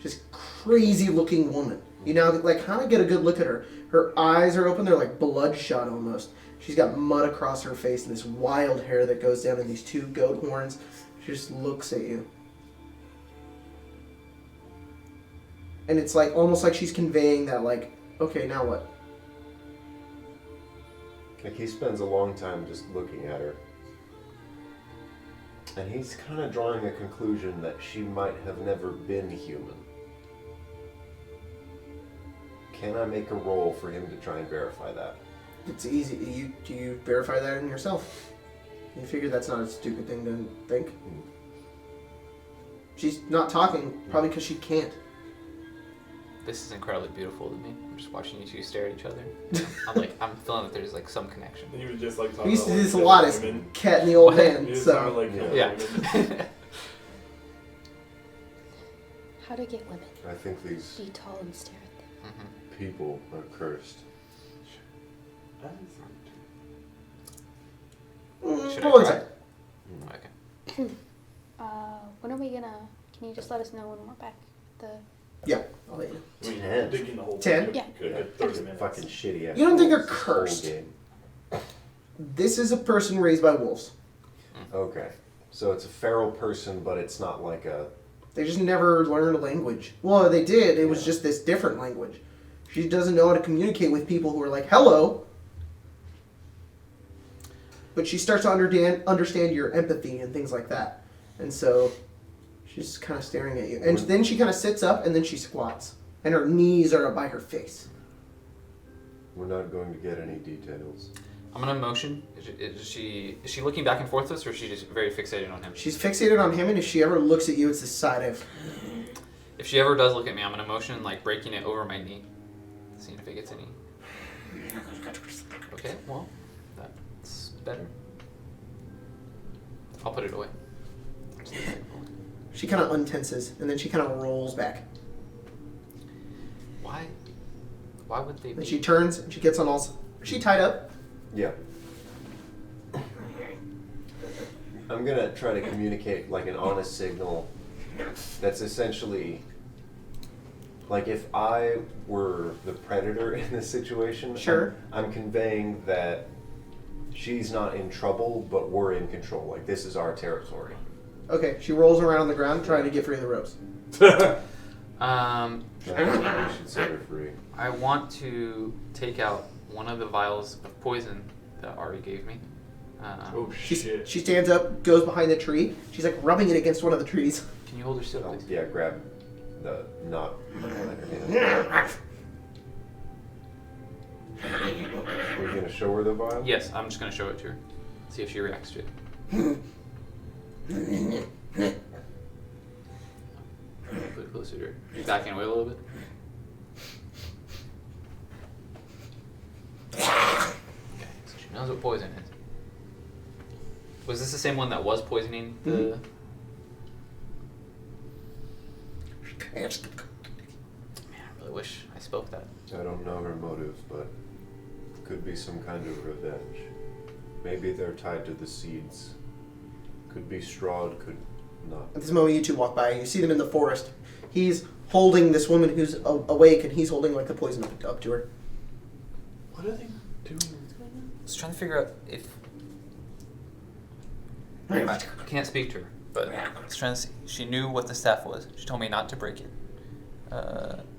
She's a crazy looking woman. You now like kind of get a good look at her. Her eyes are open; they're like bloodshot almost. She's got mud across her face and this wild hair that goes down in these two goat horns. She just looks at you. And it's like almost like she's conveying that, like, okay, now what? Like he spends a long time just looking at her. And he's kind of drawing a conclusion that she might have never been human. Can I make a roll for him to try and verify that? It's easy. Do you verify that in yourself? You figure that's not a stupid thing to think. She's not talking, probably because she can't. This is incredibly beautiful to me. I'm just watching you two stare at each other. I'm feeling that there's like some connection. And you would just like talk We used to about do this a like, lot as women. Cat and the old What? man. You just So sound like Yeah. women. How to get women. I think these Be tall and stare at them. Mm-hmm. people are cursed. Should roll I try? inside. Okay. When are we gonna? Can you just let us know when we're back? Yeah, I'll let you know. I mean, 10. digging the whole 10? thing. Yeah. Good 30 minutes. Fucking shitty. You don't think they're whole cursed? game. This is a person raised by wolves. Okay. So it's a feral person, but it's not like a... They just never learned a language. Well, they did. It was just this different language. She doesn't know how to communicate with people who are like, hello. But she starts to understand your empathy and things like that. And so she's kind of staring at you. And then she kind of sits up and then she squats. And her knees are up by her face. We're not going to get any details. I'm gonna motion. Is she looking back and forth to us, or is she just very fixated on him? She's fixated on him, and if she ever looks at you, it's the side of... If she ever does look at me, I'm gonna motion, like breaking it over my knee, seeing if it gets any. Okay, well, that's better. I'll put it away. She kind of untenses, and then she kind of rolls back. Why? Why would they? Then she turns, and she gets on all... Is she tied up? Yeah. I'm gonna try to communicate like an honest signal that's essentially like if I were the predator in this situation. Sure. I'm conveying that she's not in trouble, but we're in control. Like this is our territory. Okay, she rolls around on the ground trying to get free of the ropes. Um, We should set her free. I want to take out one of the vials of poison that Ari gave me. Oh shit. She stands up, goes behind the tree. She's like rubbing it against one of the trees. Can you hold her still, Oh, please? yeah, grab the knot. We're going to show her the vial? Yes, I'm just gonna show it to her. See if she reacts to it. Put it closer to her. She's backing away a little bit. Okay, so she knows what poison is. Was this the same one that was poisoning the... Man, I really wish I spoke that. I don't know her motive, but could be some kind of revenge. Maybe they're tied to the seeds. Could be Strahd, could not. At this moment, you two walk by, and you see them in the forest. He's holding this woman who's awake, and he's holding like the poison up to her. What are they doing? I was trying to figure out if... I can't speak to her, but I was trying to see. She knew what the staff was. She told me not to break it.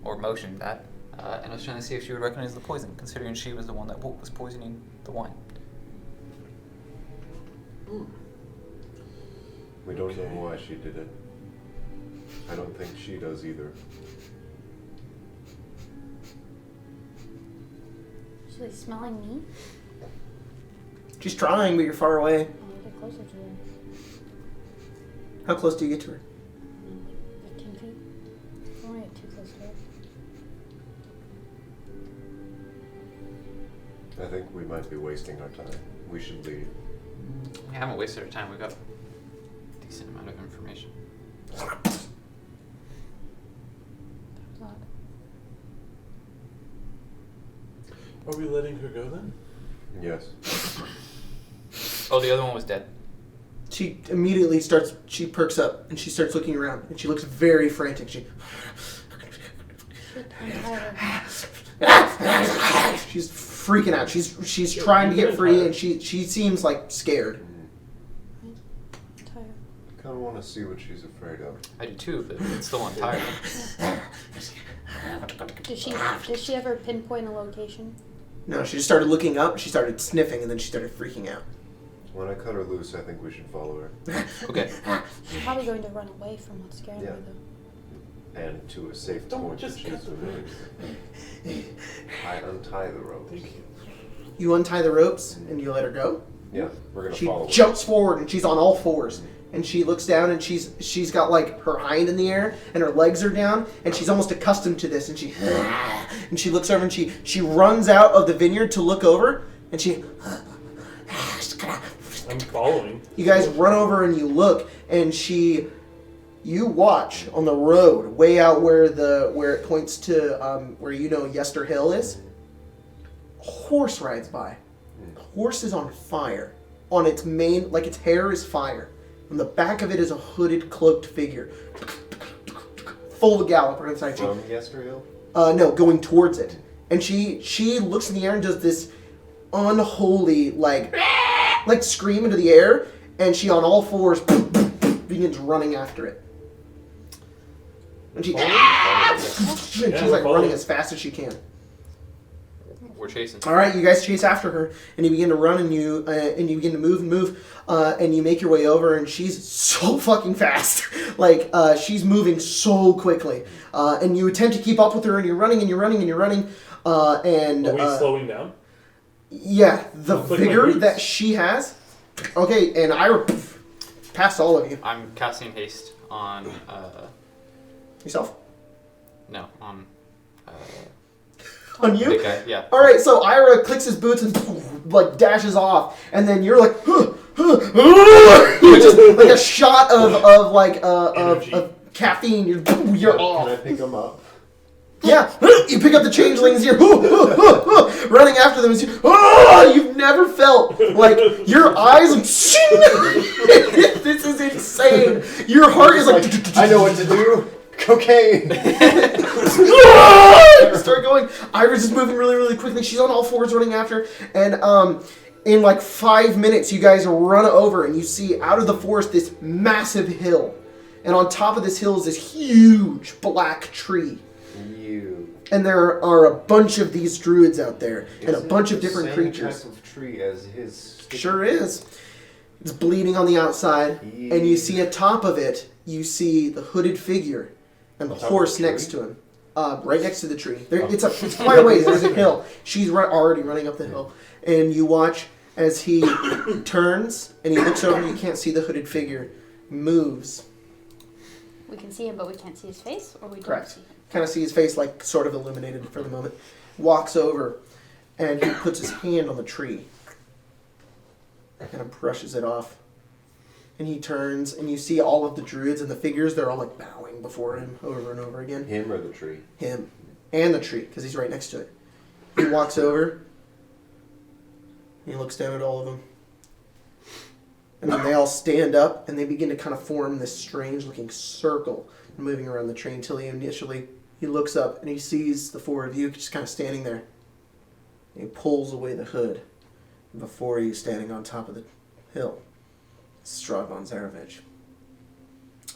Or motion that. And I was trying to see if she would recognize the poison, considering she was the one that was poisoning the wine. We don't know why she did it. I don't think she does either. She's like smelling me. She's trying, but you're far away. I'll get closer to her. How close do you get to her? Like 10 feet. I don't want to get too close to her. I think we might be wasting our time. We should leave. We haven't wasted our time. We got a decent amount of information. That was odd. Are we letting her go then? Yes. Oh, the other one was dead. She immediately she perks up, and she starts looking around, and she looks very frantic. Shit, I'm tired. She's freaking out. She's trying to get free, and she seems like scared. I'm tired. Kind of want to see what she's afraid of. I do too, but it's still untied. Does she ever pinpoint a location? No, she just started looking up, she started sniffing, and then she started freaking out. When I cut her loose, I think we should follow her. Okay. She's probably going to run away from what's scaring Yeah. her, though. And to a safe Don't point that just she's cut familiar. I untie the ropes. Thank you. You untie the ropes, and you let her go. Yeah, we're gonna She follow her. jumps forward, and she's on all fours. And she looks down, and she's got like her hind in the air, and her legs are down, and she's almost accustomed to this. And she looks over, and she runs out of the vineyard to look over, and she. I'm following. You guys run over and you look, and you watch on the road way out where it points to where Yester Hill is. A horse rides by. The horse is on fire. On its mane, like its hair is fire. On the back of it is a hooded, cloaked figure. Full gallop right inside you. From Yesterhill? No, going towards it. And she looks in the air and does this unholy, like scream into the air, and she on all fours begins running after it. And she's like running as fast as she can. We're chasing. All right, you guys chase after her, and you begin to run, and you begin to move, and you make your way over, and she's so fucking fast, like she's moving so quickly, and you attempt to keep up with her, and you're running, and Are we slowing down? Yeah, the I'll click my vigor boots. that she has. Okay, and Ira past all of you. I'm casting haste on, Yourself? no, on, On you? big guy, yeah. All right, so Ira clicks his boots and like dashes off, and then you're like, just like a shot of caffeine. You're off. Can I pick him up? Yeah, you pick up the changelings. You're running after them. You've never felt like your eyes. This is insane. Your heart is like. I know what to do. Cocaine. Start going. Ira's is moving really, really quickly. She's on all fours running after. And in like 5 minutes, you guys run over and you see out of the forest this massive hill. And on top of this hill is this huge black tree. And there are a bunch of these druids out there. And a bunch of different creatures. Same type of tree as his. Sure is. It's bleeding on the outside. And you see atop of it, you see the hooded figure. And the horse next to him. Right next to the tree. It's quite a ways. There's a hill. She's already running up the hill. And you watch as he turns and he looks over and you can't see the hooded figure. Moves. We can see him, but we can't see his face, or we don't Correct. see him. Kind of see his face like sort of illuminated for the moment. Walks over and he puts his hand on the tree. Kind of brushes it off. And he turns and you see all of the druids and the figures. They're all like bowing before him over and over again. Him or the tree? Him. And the tree, because he's right next to it. He walks over. And he looks down at all of them. And then they all stand up and they begin to kind of form this strange looking circle moving around the tree until he looks up and he sees the four of you just kind of standing there. And he pulls away the hood. And before you standing on top of the hill, Strahd von Zarovich.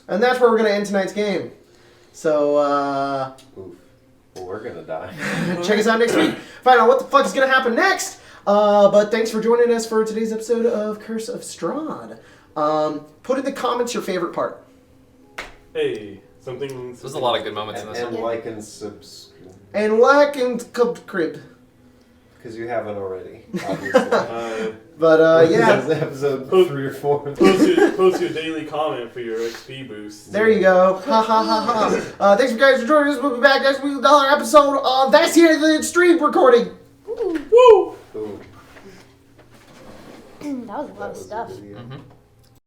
And that's where we're going to end tonight's game. So, Oof. Well, we're gonna die. check us out next week. Find out what the fuck is going to happen next. But thanks for joining us for today's episode of Curse of Strahd. Put in the comments your favorite part. Hey, something. There's a lot of good moments in this And one. like and subscribe. And like and crib. Because you haven't already, obviously. But yeah, This is episode 3 or 4. Post your daily comment for your XP boost. there you go. Ha ha ha ha. Thanks for guys for joining us. We'll be back next week with another episode of That's Here the Stream Recording. Woo! Ooh. That was a lot of stuff. Video. Mhm.